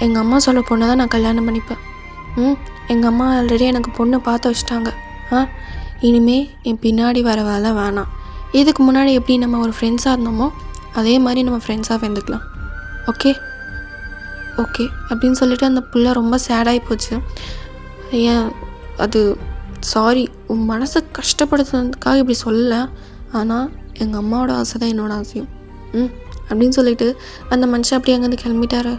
எங்கள் அம்மா சொல்ல பொண்ணை தான் நான் கல்யாணம் பண்ணிப்பேன். எங்கள் அம்மா ஆல்ரெடி எனக்கு பொண்ணு பார்த்து வச்சிட்டாங்க. இனிமே என் பின்னாடி வர வேலை வேணாம். இதுக்கு முன்னாடி எப்படி நம்ம ஒரு ஃப்ரெண்ட்ஸாக இருந்தோமோ அதே மாதிரி நம்ம ஃப்ரெண்ட்ஸாக வந்துக்கலாம். ஓகே ஓகே அப்படின்னு சொல்லிட்டு அந்த புள்ள ரொம்ப சேடாகி போச்சு. ஏன் அது சாரி, உன் மனசை கஷ்டப்படுத்துறதுக்காக இப்படி சொல்லலை. ஆனால் எங்கள் அம்மாவோட ஆசை தான் என்னோட ஆசையும். அப்படின்னு சொல்லிட்டு அந்த மனுஷன் அப்படி அங்கேருந்து கிளம்பிட்டாரு.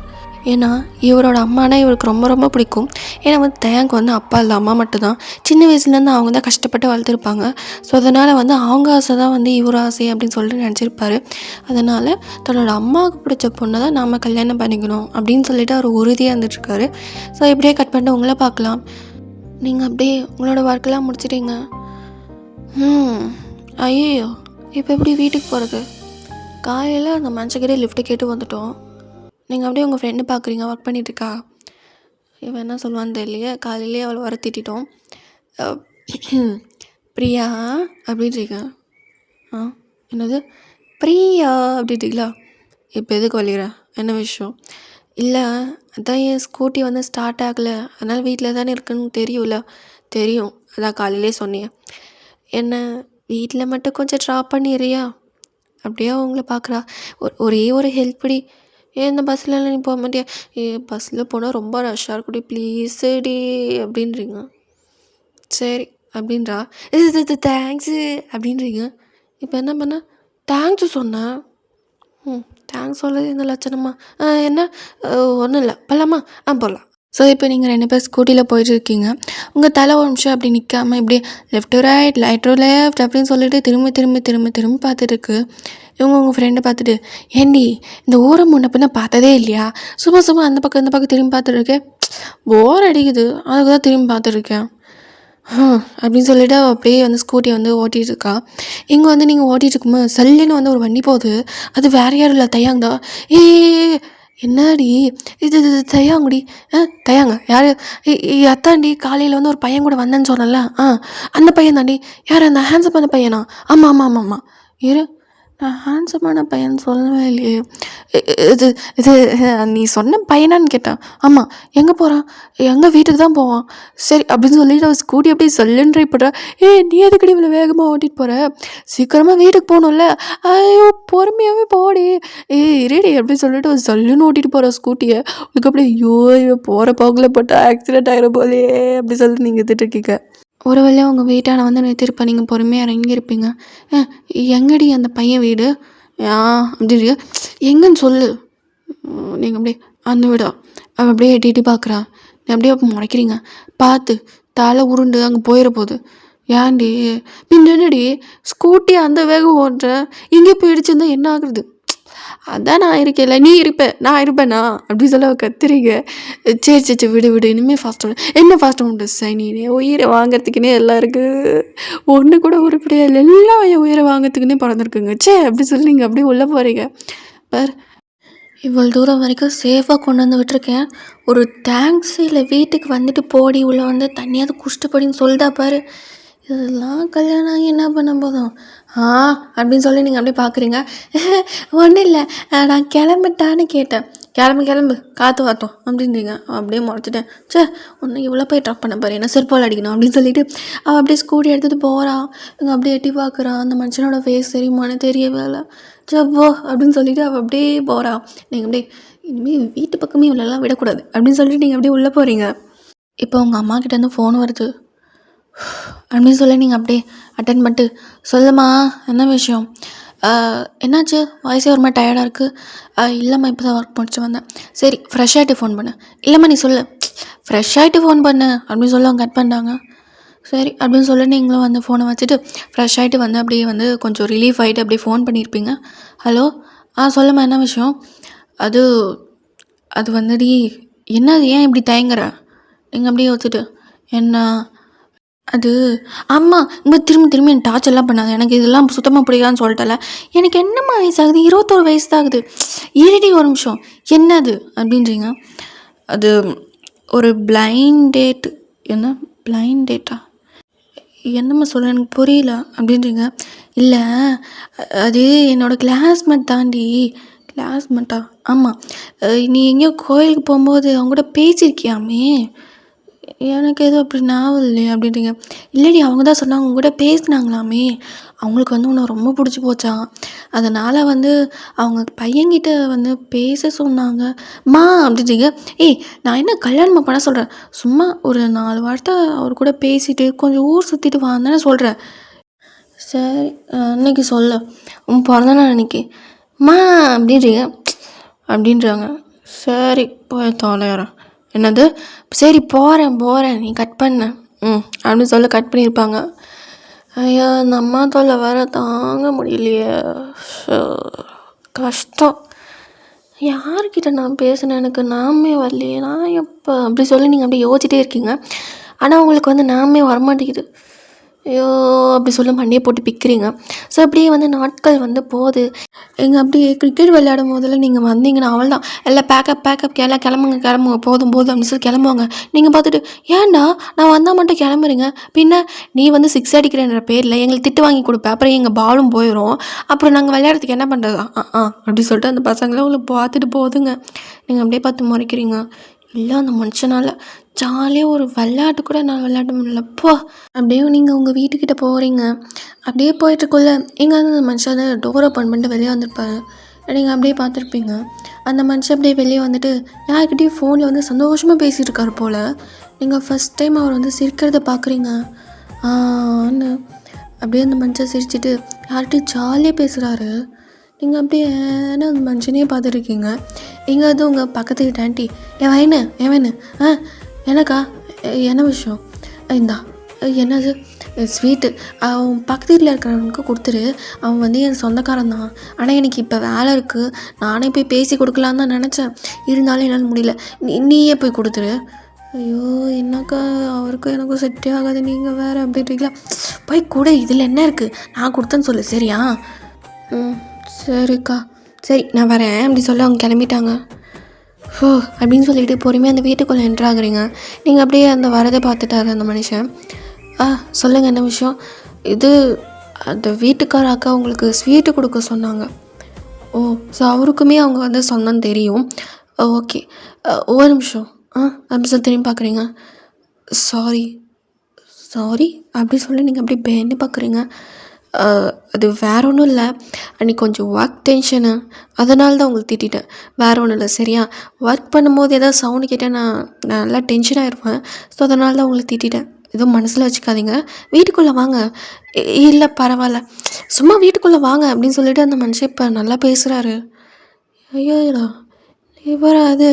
ஏன்னா இவரோட அம்மானா இவருக்கு ரொம்ப ரொம்ப பிடிக்கும். ஏன்னா வந்து தயாங்க வந்து அப்பா இல்லை, அம்மா மட்டும்தான். சின்ன வயசுலேருந்து அவங்க தான் கஷ்டப்பட்டு வளர்த்துருப்பாங்க. ஸோ அதனால் வந்து அவங்க ஆசை தான் வந்து இவர் ஆசை அப்படின்னு சொல்லிட்டு நினச்சிருப்பாரு. அதனால் தன்னோட அம்மாவுக்கு பிடிச்ச பொண்ணை தான் நாம் கல்யாணம் பண்ணிக்கணும் அப்படின்னு சொல்லிட்டு அவர் உறுதியாக இருந்துட்டுருக்காரு. ஸோ இப்படியே கட் பண்ணிட்டு உங்களை பார்க்கலாம். நீங்கள் அப்படியே உங்களோட ஒர்க்கெல்லாம் முடிச்சிட்டீங்க. ஐயோ, இப்போ எப்படி வீட்டுக்கு போகிறது? காலையில் அந்த மனுஷக்கிட்டே லிஃப்ட்டு கேட்டு வந்துட்டோம். நீங்கள் அப்படியே உங்கள் ஃப்ரெண்டு பார்க்குறீங்க, ஒர்க் பண்ணிகிட்ருக்கா. இவன் என்ன சொல்லுவான்னு தெரியலையே. காலையிலே அவளை வர திட்டிட்டோம். பிரியா அப்படின்றீங்க. என்னது பிரியா அப்படின்றீங்களா? இப்போ எதுக்கு வலிகிற? என்ன விஷயம்? இல்லை, அதான் என் ஸ்கூட்டி வந்து ஸ்டார்ட் ஆகலை, அதனால் வீட்டில் தானே இருக்குன்னு தெரியும்ல. தெரியும், அதான் காலையிலே சொன்னேன். என்ன வீட்டில் மட்டும் கொஞ்சம் ட்ராப் பண்ணிடுறியா? அப்படியே அவங்கள பார்க்குறா. ஒரே ஒரு ஹெல்ப் படி. இந்த பஸ்லலாம் நீ போக மாட்டியா? பஸ்ஸில் போனால் ரொம்ப ரஷ்ஷாக இருக்குடி, ப்ளீஸுடி அப்படின்றீங்க. சரி அப்படின்றா. இது தேங்க்ஸு அப்படின்றீங்க. இப்போ என்ன பண்ண? தேங்க்ஸு சொன்னேன். தேங்க்ஸ் சொல்லுது இந்த லட்சணமா? என்ன? ஒன்றும் இல்லை, போகலாமா? போகலாம். ஸோ இப்போ நீங்கள் 2 பேர் ஸ்கூட்டியில் போயிட்டுருக்கீங்க. உங்கள் தலை ஒரு நிமிஷம் அப்படி நிற்காமல் இப்படி left to right, right to left அப்படின்னு சொல்லிட்டு திரும்ப பார்த்துட்டுருக்கு. இவங்க உங்கள் ஃப்ரெண்டை பார்த்துட்டு, ஏண்டி இந்த ஊரை முன்ன பின்ன பார்த்ததே இல்லையா? சும்மா அந்த பக்கம் இந்த பக்கம் திரும்பி பார்த்துட்ருக்கேன், போர் அடிக்குது, அதுக்கு தான் திரும்பி பார்த்துட்ருக்கேன் அப்படின்னு சொல்லிவிட்டு அவள் அப்படியே வந்து ஸ்கூட்டியை வந்து ஓட்டிகிட்ருக்கா. இங்கே வந்து நீங்கள் ஓட்டிகிட்ருக்கும்போது சல்லுன்னு வந்து ஒரு வண்டி போகுது. அது வேறு யாரும் இல்லை, தயாங்கா. என்னடி இது தயாங்குடி? தயாங்க யார்? அத்தாண்டி காலையில் வந்து ஒரு பையன் கூட வந்தேன்னு சொன்னல, அந்த பையன் தாண்டி. யார் அந்த ஹேண்ட்ஸமான பையனா? ஆமாம் இரு, நான் ஹேண்ட்ஸமான பையன் சொல்லவே இல்லையே. இது இது நீ சொன்ன பையனான்னு கேட்டேன். ஆமாம். எங்கே போகிறான்? எங்கள் வீட்டுக்கு தான் போவான். சரி அப்படின்னு சொல்லிட்டு அவள் ஸ்கூட்டி அப்படியே சல்லுன்னு ட்ரை பண்ணுறா. நீ எதுக்கடி இவ்வளோ வேகமாக ஓட்டிகிட்டு போகிற? சீக்கிரமாக வீட்டுக்கு போகணும்ல. ஐயோ பொறுமையாகவே போடி. இருடி அப்படின்னு சொல்லிட்டு அவள் சல்லுன்னு ஓட்டிகிட்டு போகிற ஸ்கூட்டியை. உங்களுக்கு அப்படியே ஐயோ போகிற போக்கில் போட்டு ஆக்சிடென்ட் ஆகிற போலே அப்படி சொல்லிட்டு நீங்கள் திட்டுருக்கீங்க. ஒரு வழியாக உங்கள் வீட்டான வந்து நிறுத்திருப்பேன், நீங்கள் பொறுமையாக இறங்கியிருப்பீங்க. எங்கடி அந்த பையன் வீடு? அப்படி எங்கன்னு சொல்லு. நீங்கள் அப்படியே அந்த வீடா? அவள் அப்படியே எட்டி பார்க்குறா. நீ அப்படியே முறைக்கிறீங்க. பார்த்து தலை உருண்டு அங்கே போயிட போகுது. ஏன்டி பின்னாடி ஸ்கூட்டி அந்த வேகம் ஓட்டுற, இங்கே போயிடுச்சுருந்தா என்ன ஆகுறது? அதான் நான் இருக்கேன்ல, நீ இருப்பேன், நான் இருப்பேனா அப்படி சொல்ல கத்துறீங்க. சரி விடு, இனிமேல் ஃபாஸ்ட்டாக என்ன ஃபாஸ்ட்டாக உண்டு சனினே. உயிரை வாங்கிறதுக்குன்னே எல்லாம் இருக்குது, ஒன்று கூட உருப்படியாக இல்லை, எல்லாம் என் உயிரை வாங்கிறதுக்குன்னே பிறந்திருக்குங்க. அப்படி சொல்லி நீங்கள் அப்படியே உள்ளே போகிறீங்க. பார், இவ்வளோ தூரம் வரைக்கும் சேஃபாக கொண்டு வந்து விட்டுருக்கேன். ஒரு தேங்க்ஸ் இல்லை, வீட்டுக்கு வந்துட்டு போடி உள்ளே வந்து தண்ணியாவது குடிச்சிட்டு போடின்னு சொல்லிட்டா பாரு. இதெல்லாம் கல்யாணம் ஆகி என்ன பண்ண போதும் அப்படின்னு சொல்லி நீங்கள் அப்படியே பார்க்குறீங்க. ஒன்றும் இல்லை, நான் கிளம்பிட்டான்னு கேட்டேன். கிளம்பு காற்று வாத்தோம் அப்படின்றீங்க. அப்படியே முறைச்சிட்டேன். ஒன்று இவ்வளோ போய் ட்ராப் பண்ண பாரு, என்ன செருப்பால் அடிக்கணும் அப்படின்னு சொல்லிட்டு அவள் அப்படியே ஸ்கூட்டி எடுத்துகிட்டு போகிறான். இங்கே அப்படியே எட்டி பார்க்குறான். அந்த மனுஷனோட ஃபேஸ் தெரியுமான்னு தெரியவே இல்லை. போ அப்படின்னு சொல்லிட்டு அவள் அப்படியே போகிறான். நீங்கள் அப்படியே இனிமேல் வீட்டு பக்கமே இவ்வளோலாம் விடக்கூடாது அப்படின்னு சொல்லிட்டு நீங்கள் அப்படியே உள்ளே போகிறீங்க. இப்போ உங்கள் அம்மா கிட்டேருந்து ஃபோன் வருது அப்படின்னு சொல்லி நீங்கள் அப்படியே அட்டன் பண்ணிட்டு, சொல்லுமா என்ன விஷயம்? என்னாச்சு? வாய்ஸே ஒரு மாதிரி டயர்டாக இருக்குது. இல்லைம்மா இப்போ தான் ஒர்க் முடிச்சு வந்தேன். சரி ஃப்ரெஷ் ஆகிட்டு ஃபோன் பண்ணு. இல்லைம்மா நீ சொல்லு. ஃப்ரெஷ் ஆகிட்டு ஃபோன் பண்ணு அப்படின்னு சொல்லி அவங்க கட் பண்ணிட்டாங்க. சரி அப்படின்னு சொல்லி நீங்களும் வந்து ஃபோனை வச்சுட்டு ஃப்ரெஷ் ஆகிட்டு வந்து அப்படியே வந்து கொஞ்சம் ரிலீஃப் ஆகிட்டு அப்படியே ஃபோன் பண்ணியிருப்பீங்க. ஹலோ சொல்லும்மா என்ன விஷயம்? அது அது வந்துடி என்னது, ஏன் இப்படி தயங்குற? நீங்கள் அப்படியே வச்சுட்டு என்ன அது அம்மா இங்கே திரும்பி திரும்பி என் டார்ச்சர்லாம் பண்ணாது, எனக்கு இதெல்லாம் சுத்தமாக பிடிக்காதுன்னு சொல்லிட்டல. எனக்கு என்னம்மா வயசாகுது? 21 வயசு தான் ஆகுது. இருடி ஒரு நிமிஷம், என்னது அப்படின்றீங்க. அது ஒரு பிளைண்ட் டேட். என்ன பிளைண்ட் டேட்டா? என்னம்மா சொல்ல, எனக்கு புரியல அப்படின்றீங்க. இல்லை அது என்னோடய கிளாஸ்மேட் தாண்டி. கிளாஸ்மேட்டா? ஆமாம். நீ எங்கேயோ கோயிலுக்கு போகும்போது அவங்க கூட பேசியிருக்கியாமே, எனக்கு எதுவும் அப்படி ஞாபகம் இல்லையே அப்படின்றீங்க. இல்லடி அவங்க தான் சொன்னாங்க உங்க கூட பேசினாங்களாமே, அவங்களுக்கு வந்து உன்னை ரொம்ப பிடிச்சி போச்சான், அதனால் வந்து அவங்க பையன்கிட்ட வந்து பேச சொன்னாங்க மா அப்படின்றீங்க. ஏய் நான் என்ன கல்யாணமாக பண்ண சொல்கிறேன், சும்மா ஒரு 4 வார்த்தை அவர் கூட பேசிட்டு கொஞ்சம் ஊர் சுற்றிட்டு வான்னு சொல்கிறேன். சரி அன்னைக்கு சொல்ல, உன் பிறந்த நாள் அன்னைக்கு மா அப்படின்றாங்க. சரி போய் தொலைகிறேன். என்னது? சரி போகிறேன் நீ கட் பண்ண அப்படின்னு சொல்ல கட் பண்ணியிருப்பாங்க. ஐயா அந்த அம்மா தொல்லை வேற தாங்க முடியலையே, கஷ்டம். யார்கிட்ட நான் பேசினேன், எனக்கு நாமே வரலையே, நான் எப்போ அப்படி சொல்லி நீங்கள் அப்படியே யோசிச்சிட்டே இருக்கீங்க. ஆனால் உங்களுக்கு வந்து நாமே வரமாட்டேங்குது. ஐயோ அப்படி சொல்ல மண்டையை போட்டு பிக்கிறீங்க. ஸோ அப்படியே வந்து நாட்கள் வந்து போகுது. எங்கள் அப்படியே கிரிக்கெட் விளையாடும் போதில் நீங்கள் வந்தீங்கன்னா அவள் தான் எல்லாம் பேக்கப் எல்லாம் கிளம்புங்க போதும் அப்படின்னு சொல்லி கிளம்புவாங்க. நீங்கள் பார்த்துட்டு ஏன்டா நான் வந்தால் மட்டும் கிளம்புறீங்க, பின்ன நீ வந்து 6 அடிக்கிறேன்ற பேரில் எங்களுக்கு திட்டு வாங்கி கொடுப்பேன், அப்புறம் எங்கள் பாலும் போயிடும், அப்புறம் நாங்கள் விளையாடுறதுக்கு என்ன பண்ணுறதா அப்படி சொல்லிட்டு அந்த பசங்களும் உங்களை பார்த்துட்டு போகுதுங்க. நீங்கள் அப்படியே பார்த்து முறைக்கிறீங்க. இல்லை அந்த மனுஷனால் ஜாலியாக ஒரு விளையாட்டு கூட நான் விளையாட முடியலப்போ. அப்படியே நீங்கள் உங்கள் வீட்டுக்கிட்ட போகிறீங்க. அப்படியே போயிட்டுருக்குள்ள எங்கேயாவது அந்த மனுஷன் வந்து டோர் ஓப்பன் பண்ணிட்டு வெளியே வந்திருப்பாரு. நீங்கள் அப்படியே பார்த்துருப்பீங்க. அந்த மனுஷன் அப்படியே வெளியே வந்துட்டு யார்கிட்டையும் ஃபோனில் வந்து சந்தோஷமாக பேசிகிட்டு இருக்காரு போல். நீங்கள் ஃபஸ்ட் டைம் அவர் வந்து சிரிக்கிறத பார்க்குறீங்க. ஆன்னு அப்படியே அந்த மனுஷன் சிரிச்சிட்டு யார்கிட்டையும் ஜாலியாக பேசுகிறாரு. நீங்கள் அப்படியே அந்த மனுஷனையே பார்த்துருக்கீங்க. எங்கேயாவது உங்கள் பக்கத்து வீட்டு ஆண்டி என் வயனு எனக்கா என்ன விஷயம், இந்தா என்னது ஸ்வீட்டு, அவன் பக்கத்து வீட்டில் இருக்கிறவனுக்கு கொடுத்துரு, அவன் வந்து என் சொந்தக்காரன் தான், ஆனால் எனக்கு இப்போ வேலை இருக்குது, நானே போய் பேசி கொடுக்கலான்னு தான் நினச்சேன், இருந்தாலும் என்னால் முடியல, நீயே போய் கொடுத்துரு. ஐயோ என்னக்கா அவருக்கும் எனக்கும் செட்டே ஆகாது, நீங்கள் வேறு அப்படின்றீங்களா, போய் கூட இதில் என்ன இருக்குது, நான் கொடுத்தேன்னு சொல்லு சரியா? சரிக்கா சரி நான் வரேன் அப்படி சொல்ல அவங்க கிளம்பிட்டாங்க. அப்படின்னு சொல்லிட்டு பொறுமையாக அந்த வீட்டுக்குள்ளே என்ட்ராகுறீங்க. நீங்கள் அப்படியே அந்த வரதை பார்த்துட்டாரு அந்த மனுஷன். சொல்லுங்கள் என்ன விஷயம்? இது அந்த வீட்டுக்கார அக்கா உங்களுக்கு ஸ்வீட்டு கொடுக்க சொன்னாங்க. ஸோ அவருக்குமே அவங்க வந்து சொன்னன்னு தெரியும். ஓகே ஒரு நிமிஷம் அப்படி சொல்லி திரும்பி பார்க்குறீங்க. சாரி அப்படி சொல்லி நீங்கள் அப்படியே பேன்னு பார்க்குறீங்க. அது வேறு ஒன்றும் இல்லை, அன்றைக்கி கொஞ்சம் ஒர்க் டென்ஷனு, அதனால தான் உங்களுக்கு திட்டேன், வேறு ஒன்றும் இல்லை சரியா? ஒர்க் பண்ணும்போது எதாவது சவுண்டு கேட்டால் நான் நல்லா டென்ஷன் ஆகிருப்பேன், ஸோ அதனால தான் உங்களுக்கு திட்டேன், எதுவும் மனசில் வச்சுக்காதீங்க, வீட்டுக்குள்ளே வாங்க. இல்லை பரவாயில்ல சும்மா வீட்டுக்குள்ளே வாங்க அப்படின்னு சொல்லிட்டு அந்த மனுஷன் இப்போ நல்லா பேசுகிறாரு. ஐயோடா இவரா அது,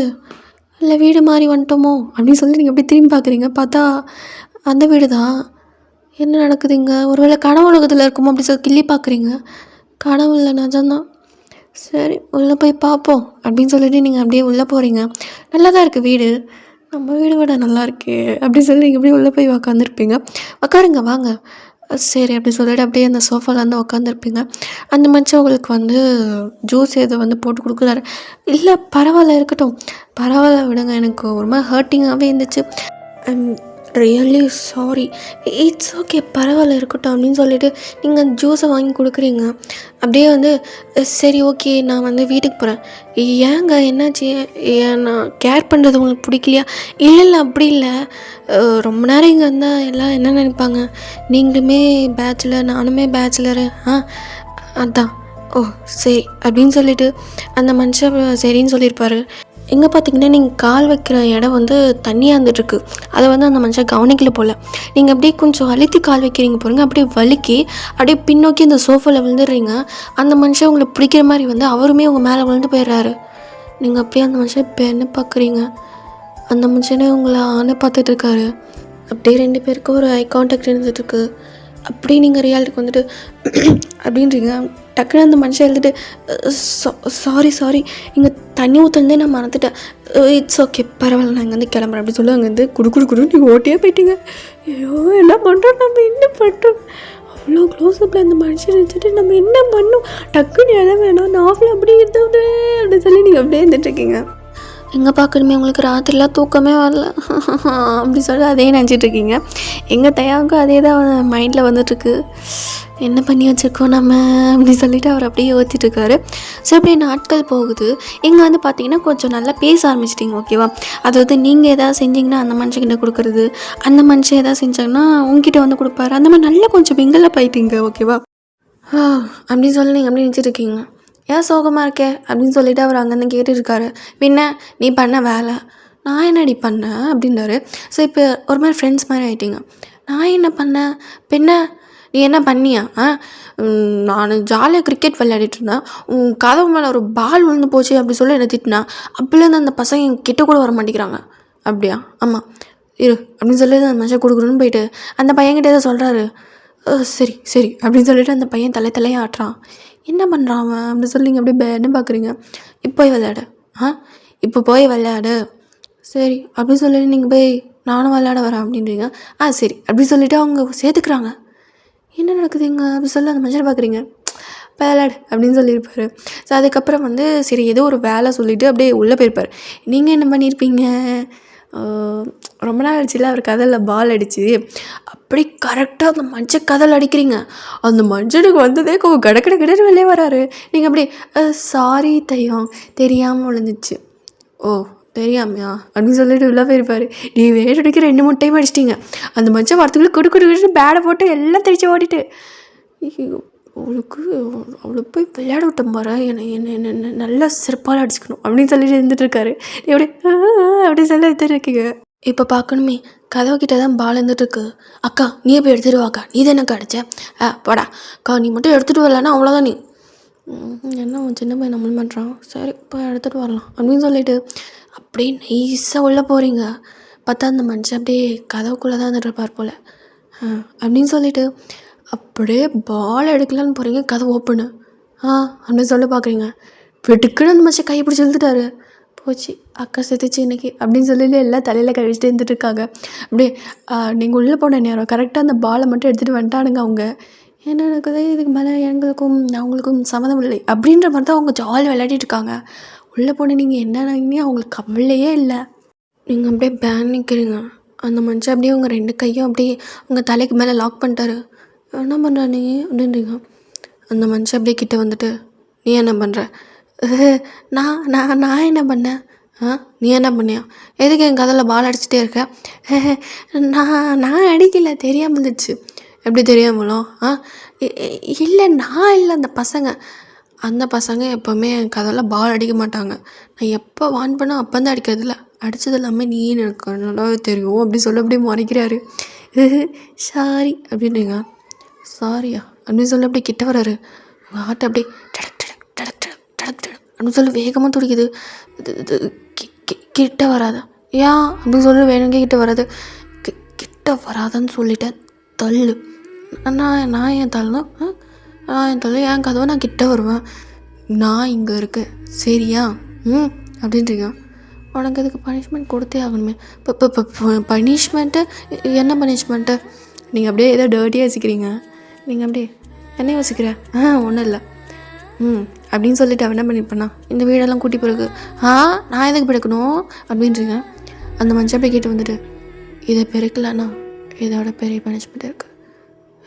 இல்லை வீடு மாறி வந்துட்டோமோ அப்படின்னு சொல்லி நீங்கள் எப்படி திரும்பி பார்க்குறீங்க, பார்த்தா அந்த வீடு தான். என்ன நடக்குதுங்க, ஒருவேளை கனவு உலகத்தில் இருக்குமோ அப்படி சொல்லி கிள்ளி பார்க்குறீங்க. கனவு இல்லை நிஜம்தான். சரி உள்ளே போய் பார்ப்போம் அப்படின்னு சொல்லிட்டு நீங்கள் அப்படியே உள்ளே போகிறீங்க. நல்லா தான் இருக்குது வீடு, நம்ம வீடு விட நல்லா இருக்கே அப்படின்னு சொல்லி நீங்கள் அப்படியே உள்ளே போய் உக்காந்துருப்பீங்க. உக்காருங்க வாங்க. சரி அப்படி சொல்லிட்டு அப்படியே அந்த சோஃபாவில் வந்து உக்காந்துருப்பீங்க. அந்த மனுஷன் உங்களுக்கு வந்து ஜூஸ் எதை வந்து போட்டு கொடுக்குறாரு. இல்லை பரவாயில்ல இருக்கட்டும், பரவாயில்ல விடுங்க, எனக்கு ஒரு மாதிரி ஹர்ட்டிங்காகவே இருந்துச்சு, ரியலி சாரி, இட்ஸ் ஓகே பரவாயில்ல இருக்கட்டும் அப்படின்னு சொல்லிட்டு நீங்கள் ஜூஸை வாங்கி கொடுக்குறீங்க. அப்படியே வந்து சரி ஓகே நான் வந்து வீட்டுக்கு போகிறேன். ஏங்க என்னாச்சு, நான் கேர் பண்ணுறது உங்களுக்கு பிடிக்கலையா? இல்லை அப்படி இல்லை, ரொம்ப நேரம் இங்கே வந்தால் எல்லாம் என்ன நினைப்பாங்க, நீங்களுமே பேச்சுலர் நானுமே பேச்சுலரு, அதான் சரி அப்படின்னு சொல்லிட்டு அந்த மனுஷன் சரின்னு சொல்லியிருப்பாரு. எங்கே பார்த்தீங்கன்னா நீங்கள் கால் வைக்கிற இடம் வந்து தண்ணியாக இருந்துகிட்ருக்கு. அதை வந்து அந்த மனுஷன் கவனிக்கல போல். நீங்கள் அப்படியே கொஞ்சம் அழுத்தி கால் வைக்கிறீங்க பாருங்க, அப்படியே வலிக்கி அப்படியே பின்னோக்கி அந்த சோஃபாவில் விழுந்துடுறீங்க. அந்த மனுஷன் உங்களை பிடிக்கிற மாதிரி வந்து அவருமே உங்கள் மேலே விழுந்து போயிடுறாரு. நீங்கள் அப்படியே அந்த மனுஷன் இப்போ என்ன பார்க்குறீங்க, அந்த மனுஷனே உங்களை ஆனை பார்த்துட்ருக்காரு. அப்படியே 2 பேருக்கும் ஒரு ஐ கான்டாக்ட் இருந்துகிட்ருக்கு. அப்படியே நீங்கள் ரியாலிட்டிக்கு வந்துட்டு அப்படின்றீங்க. டக்குன்னு அந்த மனுஷன் எழுதிட்டு சாரி இங்கே தண்ணி ஊற்றுனதே நான் மறந்துட்டேன், இட்ஸ் ஓகே பரவாயில்ல நான் இங்கேருந்து கிளம்புறேன் அப்படி சொல்லி அங்கேருந்து குடு நீங்கள் ஓட்டியே போயிட்டீங்க. ஐயோ என்ன பண்ணுறோம், நம்ம என்ன பண்ணுறோம், அவ்வளோ க்ளோஸ்அப்பில் அந்த மனுஷன் வச்சுட்டு நம்ம என்ன பண்ணோம், டக்குன்னு எதை வேணும் நாவல் அப்படி இருந்தது அப்படின்னு சொல்லி நீங்கள் அப்படியே இருந்துட்டுருக்கீங்க. எங்கே பார்க்கணுமே உங்களுக்கு ராத்திரிலாம் தூக்கமே வரல அப்படி சொல்லி அதே நினச்சிட்ருக்கீங்க. எங்கள் தயாவுக்கும் அதே தான் மைண்டில் வந்துட்டுருக்கு. என்ன பண்ணி வச்சுருக்கோம் நம்ம அப்படி சொல்லிவிட்டு அவர் அப்படியே யோசிச்சுட்ருக்காரு. ஸோ அப்படியே நாட்கள் போகுது. இங்கே வந்து பார்த்தீங்கன்னா கொஞ்சம் நல்லா பேச ஆரம்பிச்சிட்டிங்க, ஓகேவா? அதாவது நீங்கள் எதாவது செஞ்சிங்கன்னா அந்த மனுஷங்கிட்ட கொடுக்குறது, அந்த மனுஷன் எதாவது செஞ்சாங்கன்னா உங்ககிட்ட வந்து கொடுப்பாரு, அந்த மாதிரி நல்லா கொஞ்சம் மிங்கலாக போயிட்டீங்க, ஓகேவா? அப்படின்னு சொல்லி நீங்கள் அப்படி நினச்சிட்ருக்கீங்க. ஏன் சோகமாக இருக்கே அப்படின்னு சொல்லிவிட்டு அவர் அங்கேருந்து கேட்டுருக்காரு. பின்ன நீ பண்ண வேலை நான் என்னடி பண்ணேன் அப்படின்றாரு. ஸோ இப்போ ஒரு மாதிரி ஃப்ரெண்ட்ஸ் மாதிரி ஆகிட்டிங்க. நான் என்ன பண்ணேன், பின்ன நீ என்ன பண்ணியா? நான் ஜாலியாக கிரிக்கெட் விளையாடிட்டு இருந்தேன், உன் கதவு மேலே ஒரு பால் விழுந்து போச்சு அப்படி சொல்லி என்னை திட்டினா, அப்போலேருந்து அந்த பசங்க என் கிட்ட கூட வர மாட்டேங்கிறாங்க. அப்படியா? ஆமாம் இரு அப்படின்னு சொல்லி அந்த மனுஷன் கொடுக்குறோன்னு போயிட்டு அந்த பையன்கிட்ட ஏதோ சொல்கிறாரு. சரி அப்படின்னு சொல்லிட்டு அந்த பையன் தலையாக ஆட்டுறான். என்ன பண்ணுறான் அவன் அப்படின்னு சொல்லி நீங்கள் அப்படியே என்ன பார்க்குறீங்க. இப்போ போய் விளையாடு, இப்போ போய் விளையாடு, சரி அப்படின்னு சொல்லிட்டு நீங்கள் போய் நானும் விளையாட வரேன் அப்படின்றீங்க. சரி அப்படி சொல்லிவிட்டு அவங்க சேர்த்துக்கிறாங்க. என்ன நடக்குதுங்க அப்படி சொல்லி அந்த மனுஷனை பார்க்குறீங்க. விளையாடு அப்படின்னு சொல்லியிருப்பார். ஸோ அதுக்கப்புறம் வந்து சரி ஏதோ ஒரு வேலை சொல்லிவிட்டு அப்படியே உள்ளே போயிருப்பார். நீங்கள் என்ன பண்ணியிருப்பீங்க, ரொம்ப நாள் அடிச்சுல அவர் கதலில் பால் அடிச்சு அப்படி கரெக்டாக அந்த மனுஷன் கதல் அடிக்கிறீங்க. அந்த மனுஷனுக்கு வந்ததே கடன்னு வெளியே வராரு. நீங்கள் அப்படி சாரி தையம் தெரியாமல் விழுந்துச்சு. ஓ தெரியாமையா அப்படின்னு சொல்லிட்டு உள்ளே போயிருப்பார். நீ வேடிக்கை 2-3 டைம் அடிச்சிட்டிங்க. அந்த மனுஷன் வரத்துக்குள்ளே குடு பேடை போட்டு எல்லாம் தெரிச்சு ஓடிட்டு அவளுக்கு போய் விளையாட விட்டோம் பாரு, என்ன நல்லா சிறப்பால் அடிச்சுக்கணும் அப்படின்னு சொல்லிட்டு இருந்துகிட்ருக்காரு. எப்படி அப்படின்னு சொல்லி எடுத்துருக்கீங்க. இப்போ பார்க்கணுமே கதவு கிட்ட தான் பால் இருந்துகிட்ருக்கு. அக்கா நீ போய் எடுத்துகிட்டு வாக்கா, நீ தான் எனக்கு அடிச்ச, வாடா அக்கா நீ மட்டும் எடுத்துகிட்டு வரலன்னா அவ்வளோதான். நீ என்ன சின்ன பையன் நம்மளும் பண்ணுறான், சரி இப்போ எடுத்துகிட்டு வரலாம் அப்படின்னு சொல்லிட்டு அப்படியே நைஸாக உள்ளே போகிறீங்க. பார்த்தா அந்த மனுஷன் அப்படியே கதவுக்குள்ளே தான் வந்துட்டு இருப்பார் போல். அப்படின்னு சொல்லிட்டு அப்படியே பால் எடுக்கலான்னு போகிறீங்க, கதை ஓப்பனு அப்படின்னு சொல்லி பார்க்குறீங்க. வெட்டுக்குன்னு அந்த மனுஷன் கையை பிடிச்சி இழுத்துட்டாரு. போச்சு அக்கா செத்துச்சு இன்னைக்கு அப்படின்னு சொல்லிட்டு எல்லாம் தலையில் கழிச்சிட்டு இருந்துட்டுருக்காங்க. அப்படியே நீங்கள் உள்ளே போன நேரம் கரெக்டாக அந்த பாலை மட்டும் எடுத்துகிட்டு வந்துட்டானுங்க அவங்க. என்ன நடக்குது, இதுக்கு மேலே எங்களுக்கும் அவங்களுக்கும் சம்மந்தம் இல்லை அப்படின்ற மாதிரி தான் அவங்க ஜாலியாக விளையாடிட்டு இருக்காங்க. உள்ளே போன நீங்கள் என்னன்னு அவங்களுக்கு கவலையே இல்லை. நீங்கள் அப்படியே பேன் நிற்கிறீங்க. அந்த மனுஷன் அப்படியே உங்கள் 2 கையும் அப்படியே உங்கள் தலைக்கு மேலே லாக் பண்ணிட்டாரு. என்ன பண்ணுற நீ அப்படின்றீங்க. அந்த மனுஷன் அப்படியே கிட்ட வந்துட்டு நீ என்ன பண்ணுற, நான் என்ன பண்ணேன், நீ என்ன பண்ணியா, எதுக்கு என் கதையில் பால் அடிச்சுட்டே இருக்க, நான் அடிக்கலை தெரியாமல் இருந்துச்சு. எப்படி தெரியாமலும் இல்லை நான் இல்லை அந்த பசங்க எப்போவுமே என் கதையில் பால் அடிக்க மாட்டாங்க. நான் எப்போ வான் பண்ண அப்போ தான் அடிக்கிறதில்ல, அடித்தது எல்லாமே நீ எனக்கு நல்லாவே தெரியும் அப்படி சொல்ல அப்படியே முறைக்கிறாரு. சாரி அப்படின்றீங்க. சாரியா அப்படின்னு சொல்லி அப்படியே கிட்ட வராரு. ஹார்ட் அப்படியே டடக் டடக் டடக் டடக் டடக் டடக் அப்படின்னு சொல்லி வேகமாக துடிக்குது. கிட்ட வராத ஏன் அப்படின்னு சொல்லி வேணுங்க கிட்ட வராது. கிட்ட வராதன்னு சொல்லிட்டேன், தள்ளு. நான் ஏன் தள்ளணும், நான் என் தள்ளு, என் கதவை நான் கிட்ட வருவேன், நான் இங்கே இருக்கேன் சரியா அப்படின்றீங்க. உனக்கு அதுக்கு பனிஷ்மெண்ட் கொடுத்தே ஆகணுமே. இப்போ பனிஷ்மெண்ட்டு என்ன பனிஷ்மெண்ட்டு, நீங்கள் அப்படியே ஏதோ டர்ட்டியாக யோசிக்கிறீங்க. நீங்கள் அப்படியே என்ன யோசிக்கிற, ஒன்றும் இல்லை அப்படின்னு சொல்லிட்டு அவன் என்ன பண்ணியிருப்பேண்ணா இந்த வீடெல்லாம் கூட்டி பிறகு நான் எதுக்கு பிறக்கணும் அப்படின்றீங்க. அந்த மனுஷன் அப்படியே கேட்டு வந்துட்டு இதை பிறக்கலண்ணா இதோட பெரிய பனிஷ்மெண்ட் இருக்குது.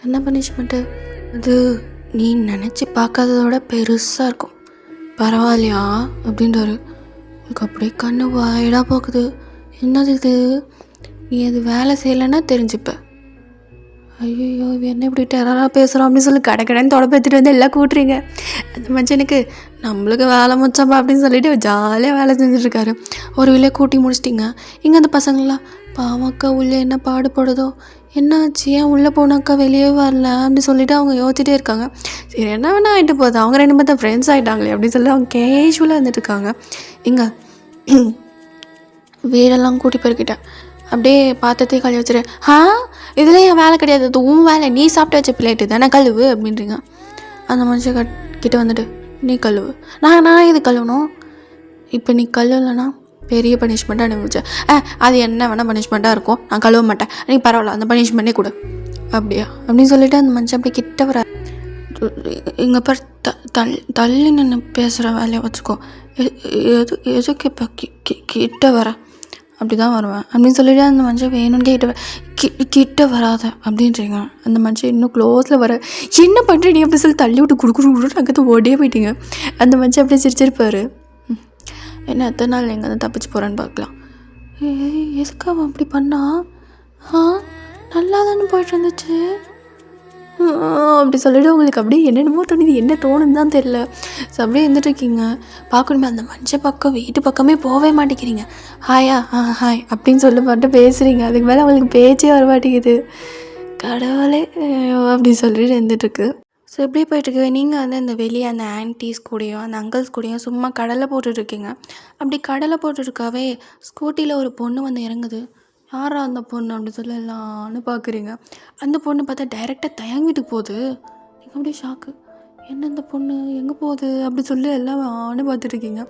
என்ன பனிஷ்மெண்ட்டு, அது நீ நினச்சி பார்க்காததோட பெருசாக இருக்கும், பரவாயில்லையா அப்படின்றாரு. எனக்கு அப்படியே கண்ணு வாயிடாக போகுது. என்னது இது, நீ அது வேலை செய்யலைன்னா தெரிஞ்சுப்ப, ஐயோ இவன் என்ன இப்படி டெரராக பேசுகிறோம் அப்படின்னு சொல்லி கடைன்னு தொடப்பேற்றிட்டு வந்து எல்லாம் கூட்டுறீங்க. அந்த மனுஷனுக்கு நம்மளுக்கு வேலை முச்சப்பா அப்படின்னு சொல்லிட்டு ஜாலியாக வேலை செஞ்சுட்ருக்காரு. ஒரு வேலையை கூட்டி முடிச்சிட்டிங்க. இங்கே அந்த பசங்களாம் பாவக்கா உள்ளே என்ன பாடுபடுதோ, என்னாச்சு ஏன் உள்ளே போனாக்கா வெளியே வரல அப்படின்னு சொல்லிட்டு அவங்க யோசிச்சுட்டே இருக்காங்க. சரி என்ன வேணா ஆகிட்டு போகுது, அவங்க 2 பேர் தான் ஃப்ரெண்ட்ஸ் ஆகிட்டாங்களே அப்படின்னு சொல்லி அவங்க கேஷுவலாக இருந்துட்டு இருக்காங்க. இங்கே வீடெல்லாம் கூட்டி போய்கிட்டேன், அப்படியே பாத்திரத்தையும் கழுவி வச்சுரு. இதில் என் வேலை கிடையாது, அது உன் வேலை, நீ சாப்பிட்டு வச்ச பிளேட்டு தானே கழுவு அப்படின்றீங்க. அந்த மனுஷன் கிட்ட வந்துட்டு நீ கழுவு. நான் இது கழுவணும், இப்போ நீ கழுவலைன்னா பெரிய பனிஷ்மெண்ட்டாக அனுபவிச்சேன். அது என்ன வேணால் பனிஷ்மெண்ட்டாக இருக்கும், நான் கழுவ மாட்டேன், நீ பரவாயில்ல அந்த பனிஷ்மெண்ட்டே கொடு. அப்படியா அப்படின்னு சொல்லிட்டு அந்த மனுஷன் அப்படி கிட்ட வர. இங்கே பார் தள்ளி நின்று பேசுகிற வேலையை வச்சுக்கோ, எதுக்கு இப்போ கிட்ட வர, அப்படி தான் வருவேன் அப்படின்னு சொல்லிட்டு அந்த மனுஷன் வேணும்னே கிட்ட வராத அப்படின்றீங்க. அந்த மனுஷன் இன்னும் க்ளோஸில் வர, என்ன பண்ணுற நீ அப்படி சொல்லி தள்ளி விட்டு குடுக்குற அங்கே ஓடியே போயிட்டீங்க. அந்த மனுஷன் அப்படியே சிரிச்சிருப்பார். என்ன எத்தனை நாள் எங்கே வந்து தப்பிச்சு போகிறான்னு பார்க்கலாம். எதுக்கு அவன் அப்படி பண்ணா, நல்லா தானே போயிட்டு இருந்துச்சு அப்படி சொல்லிவிட்டு உங்களுக்கு அப்படியே என்னென்னமோ தோணுது, என்ன தோணுன்னு தான் தெரில. ஸோ அப்படியே இருந்துட்டுருக்கீங்க. பார்க்கணுமே அந்த மனுஷன் பக்கம் வீட்டு பக்கமே போகவே மாட்டேங்கிறீங்க. ஹாயா ஹாய் அப்படின்னு சொல்லி மட்டும் பேசுகிறீங்க, அதுக்கு மேலே அவங்களுக்கு பேச்சே வர மாட்டேங்குது. கடவுளே அப்படி சொல்லிட்டு இருந்துட்டுருக்கு. ஸோ இப்படியே போயிட்டுருக்கு. நீங்கள் வந்து இந்த வெளியே அந்த ஆன்டிஸ் கூடயும் அந்த அங்கிள்ஸ் கூடயும் சும்மா கடலை போட்டுட்ருக்கீங்க. அப்படி கடலை போட்டுருக்காவே ஸ்கூட்டியில் ஒரு பொண்ணு வந்து இறங்குது. யாரா அந்த பொண்ணு அப்படி சொல்லி எல்லாம்னு பார்க்குறீங்க. அந்த பொண்ணு பார்த்தா டைரெக்டாக தயங்க வீட்டுக்கு போகுது. நீங்கள் அப்படியே ஷாக்கு, என்ன இந்த பொண்ணு எங்கே போகுது அப்படி சொல்லி எல்லாம் ஆன்னு பார்த்துட்ருக்கீங்க.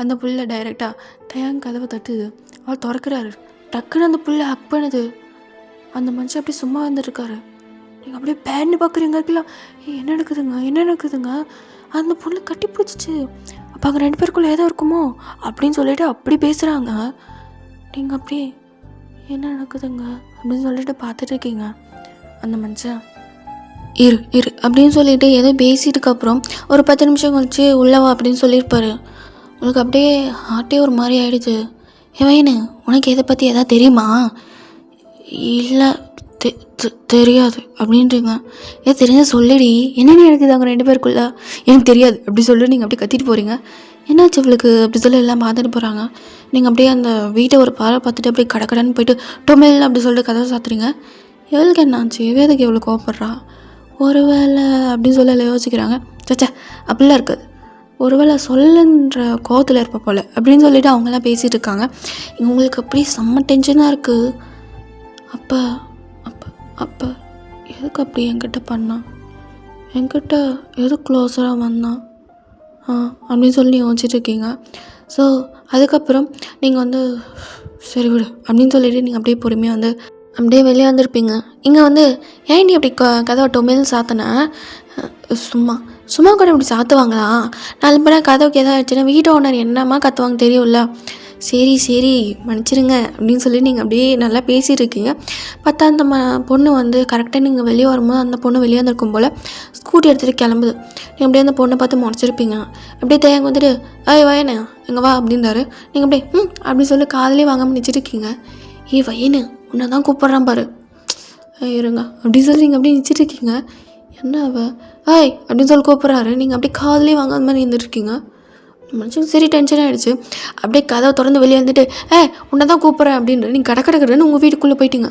அந்த புள்ள டைரெக்டாக தயங்க கதவை தட்டுது. அவள் திறக்கிறாரு. டக்குன்னு அந்த புள்ள ஹக் பண்ணுது. அந்த மனுஷன் அப்படியே சும்மா வந்துட்டுருக்காரு. நீங்கள் அப்படியே பேன்னு பார்க்குறீங்க. இருக்கலாம் என்ன நடக்குதுங்க. அந்த பொண்ணு கட்டி பிடிச்சிச்சு. அப்போ அங்கே 2 பேருக்குள்ளே ஏதோ இருக்குமோ அப்படின்னு சொல்லிட்டு அப்படி பேசுகிறாங்க. நீங்கள் அப்படியே என்ன நடக்குதுங்க அப்படின்னு சொல்லிட்டு பார்த்துட்டு இருக்கீங்க. அந்த மனுஷன் இரு அப்படின்னு சொல்லிட்டு ஏதோ பேசிட்டுக்கப்புறம் ஒரு 10 நிமிஷம் கழிச்சு உள்ளவா அப்படின்னு சொல்லியிருப்பாரு. உங்களுக்கு அப்படியே ஹார்ட்டே ஒரு மாதிரி ஆகிடுச்சு. ஏன் உனக்கு எதை பற்றி எதாவது தெரியுமா? இல்லை தெரியாது அப்படின்றீங்க. ஏன் தெரிஞ்ச சொல்லிடி, என்னென்ன நடக்குது அவங்க 2 பேருக்குள்ள, எனக்கு தெரியாது அப்படி சொல்லி நீங்கள் அப்படியே கத்திட்டு போகிறீங்க. என்னாச்சு இவளுக்கு அப்படி சொல்லி எல்லாம் பார்த்துட்டு போகிறாங்க. நீங்கள் அப்படியே அந்த வீட்டை ஒரு பார்வை பார்த்துட்டு அப்படியே கடன்னு போயிட்டு டொமேல் அப்படி சொல்லிட்டு கதவை சாத்துறீங்க. எவளுக்கு என்னாச்சு, வேதக்கு எவ்வளோ கோவப்படுறா, ஒரு வேளை அப்படின்னு சொல்லி எல்லாம் யோசிக்கிறாங்க. சச்சா அப்படிலாம் இருக்காது, ஒரு வேளை சொல்லுன்ற கோவத்தில் இருப்ப போல் அப்படின்னு சொல்லிட்டு அவங்கெல்லாம் பேசிகிட்டு இருக்காங்க. உங்களுக்கு அப்படியே செம்ம டென்ஷனாக இருக்குது. அப்போ எதுக்கு அப்படி என்கிட்ட பண்ணான், என்கிட்ட எது க்ளோஸராக வந்தான் அப்படின்னு சொல்லி யோசிச்சுட்ருக்கீங்க. ஸோ அதுக்கப்புறம் நீங்கள் வந்து சரி விடு அப்படின்னு சொல்லிவிட்டு நீங்கள் அப்படியே பொறுமையாக வந்து அப்படியே வெளியே வந்திருப்பீங்க. இங்கே வந்து ஏன் நீ அப்படி கதவை டொமேல் சாத்தின, சும்மா கூட இப்படி சாத்துவாங்களா, நாலு கதவுக்கு எதாவது ஆச்சுன்னா வீட்டு ஓனர் என்னம்மா கத்துவாங்க தெரியும்ல, சரி மன்னிச்சிருங்க அப்படின்னு சொல்லி நீங்கள் அப்படியே நல்லா பேசிகிட்டு இருக்கீங்க. பார்த்தா அந்த பொண்ணு வந்து கரெக்டாக நீங்கள் வெளியே வரும்போது அந்த பொண்ணு வெளியே வந்திருக்கும் போல் ஸ்கூட்டி எடுத்துகிட்டு கிளம்புது. நீங்கள் அப்படியே அந்த பொண்ணை பார்த்து முறைச்சிருப்பீங்க. அப்படியே தேங்க வந்துட்டு வயனு எங்கே வா அப்படின்றாரு. நீங்கள் அப்படியே அப்படின்னு சொல்லி காதலே வாங்காமல் நிச்சிட்ருக்கீங்க. வயனு உன்னை தான் கூப்பிட்றான் பாரு, இருங்க அப்படின்னு சொல்லி நீங்கள் அப்படியே நிச்சிட்ருக்கீங்க. என்ன அப்படின்னு சொல்லி கூப்பிட்றாரு. நீங்கள் அப்படியே காதலே வாங்காத மாதிரி இருந்துட்டுருக்கீங்க. மனுஷன் சரி டென்ஷன் ஆகிடுச்சு. அப்படியே கதவை திறந்து வெளியே வந்துட்டு உன்னை தான் கூப்பிட்றேன் அப்படின்ற நீங்கள் கடன்னு உங்கள் வீட்டுக்குள்ளே போயிட்டீங்க.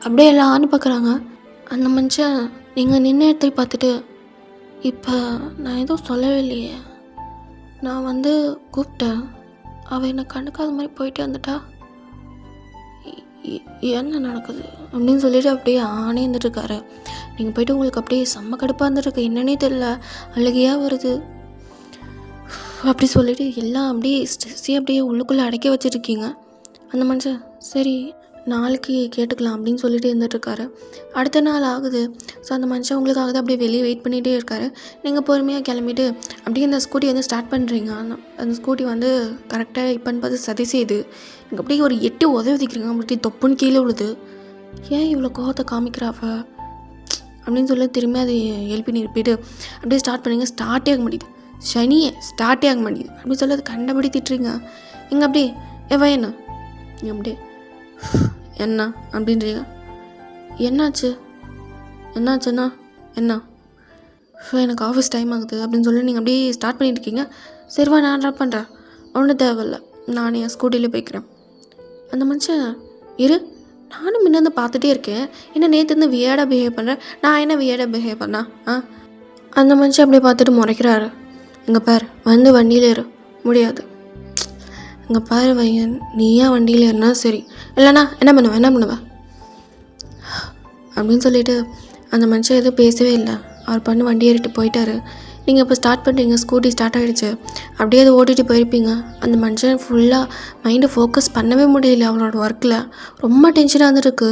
அப்படியே எல்லாம்னு பார்க்குறாங்க. அந்த மனுஷன் நீங்கள் நின்று இடத்துல பார்த்துட்டு, இப்போ நான் எதுவும் சொல்லவே இல்லையே, நான் வந்து கூப்பிட்டேன், அவள் என்னை கண்டுக்காத மாதிரி போயிட்டே வந்துட்டா, என்ன நடக்குது அப்படின்னு சொல்லிட்டு அப்படியே ஆனே இருந்துட்டுருக்காரு. நீங்கள் போய்ட்டு உங்களுக்கு அப்படியே செம்ம கடுப்பாக இருந்துருக்கு, என்னன்னே தெரியல, அழுகையாக வருது அப்படி சொல்லிவிட்டு எல்லாம் அப்படியே ஸ்ட்ரெஸ்ஸே அப்படியே உள்ளுக்குள்ளே அடக்கி வச்சுருக்கீங்க. அந்த மனுஷன் சரி நாளைக்கு கேட்டுக்கலாம் அப்படின்னு சொல்லிட்டு இருந்துகிட்ருக்காரு. அடுத்த நாள் ஆகுது. ஸோ அந்த மனுஷன் உங்களுக்காக அப்படியே வெளியே வெயிட் பண்ணிகிட்டே இருக்காரு. நீங்கள் பொறுமையாக கிளம்பிட்டு அப்படியே அந்த ஸ்கூட்டி வந்து ஸ்டார்ட் பண்ணுறீங்க. அந்த ஸ்கூட்டி வந்து கரெக்டாக இப்போன்னு பார்த்து சதி செய்யுது. நீங்கள் அப்படியே ஒரு 8 உதவிக்கிறீங்க, அப்படியே தொப்புன்னு கீழே விழுது. ஏன் இவ்வளோ கோவத்தை காமிக்கிறாவ அப்படின்னு சொல்லி திரும்பி அதை எழுப்பி நிறுப்பிட்டு அப்படியே ஸ்டார்ட் பண்ணிங்க. ஸ்டார்ட்டே ஆக முடியுது, சனியே ஸ்டார்ட்டே ஆக மாட்டேங்குது அப்படின்னு சொல்லி அதை கண்டபடி திட்டுறீங்க. இங்கே அப்படியே என்ன நீங்கள் அப்படியே என்ன அப்படின்றீங்க. என்னாச்சு என்னாச்சுன்னா என்ன எனக்கு ஆஃபீஸ் டைம் ஆகுது அப்படின்னு சொல்லி நீங்கள் அப்படியே ஸ்டார்ட் பண்ணிட்டுருக்கீங்க. சரிவா நான் ட்ராப் பண்ணுறேன், ஒன்றும் தேவையில்ல, நான் என் ஸ்கூட்டியில் போய்க்கிறேன். அந்த மனுஷன் இரு, நானும் முன்னேருந்து பார்த்துட்டே இருக்கேன், என்ன நேற்றுருந்து வியர்டாக பிஹேவ் பண்ணுறேன், நான் என்ன வியர்டாக பிஹேவ் பண்ணா? அந்த மனுஷன் அப்படியே பார்த்துட்டு முறைக்கிறாரு. இங்கே பார், வந்து வண்டியில் ஏறு. முடியாது. இங்கே பாரு வையன், நீ ஏன் வண்டியில் ஏறினா சரி, இல்லைனா என்ன பண்ணுவேன் அப்படின்னு சொல்லிட்டு அந்த மனுஷன் எதுவும் பேசவே இல்லை. அவர் பண்ணு வண்டி ஏறிட்டு போயிட்டாரு. நீங்கள் இப்போ ஸ்டார்ட் பண்ணுறீங்க, ஸ்கூட்டி ஸ்டார்ட் ஆகிடுச்சு, அப்படியே அதை ஓட்டிகிட்டு போயிருப்பீங்க. அந்த மனுஷன் ஃபுல்லாக மைண்டை ஃபோக்கஸ் பண்ணவே முடியல அவளோட ஒர்க்கில். ரொம்ப டென்ஷனாக இருந்துருக்கு.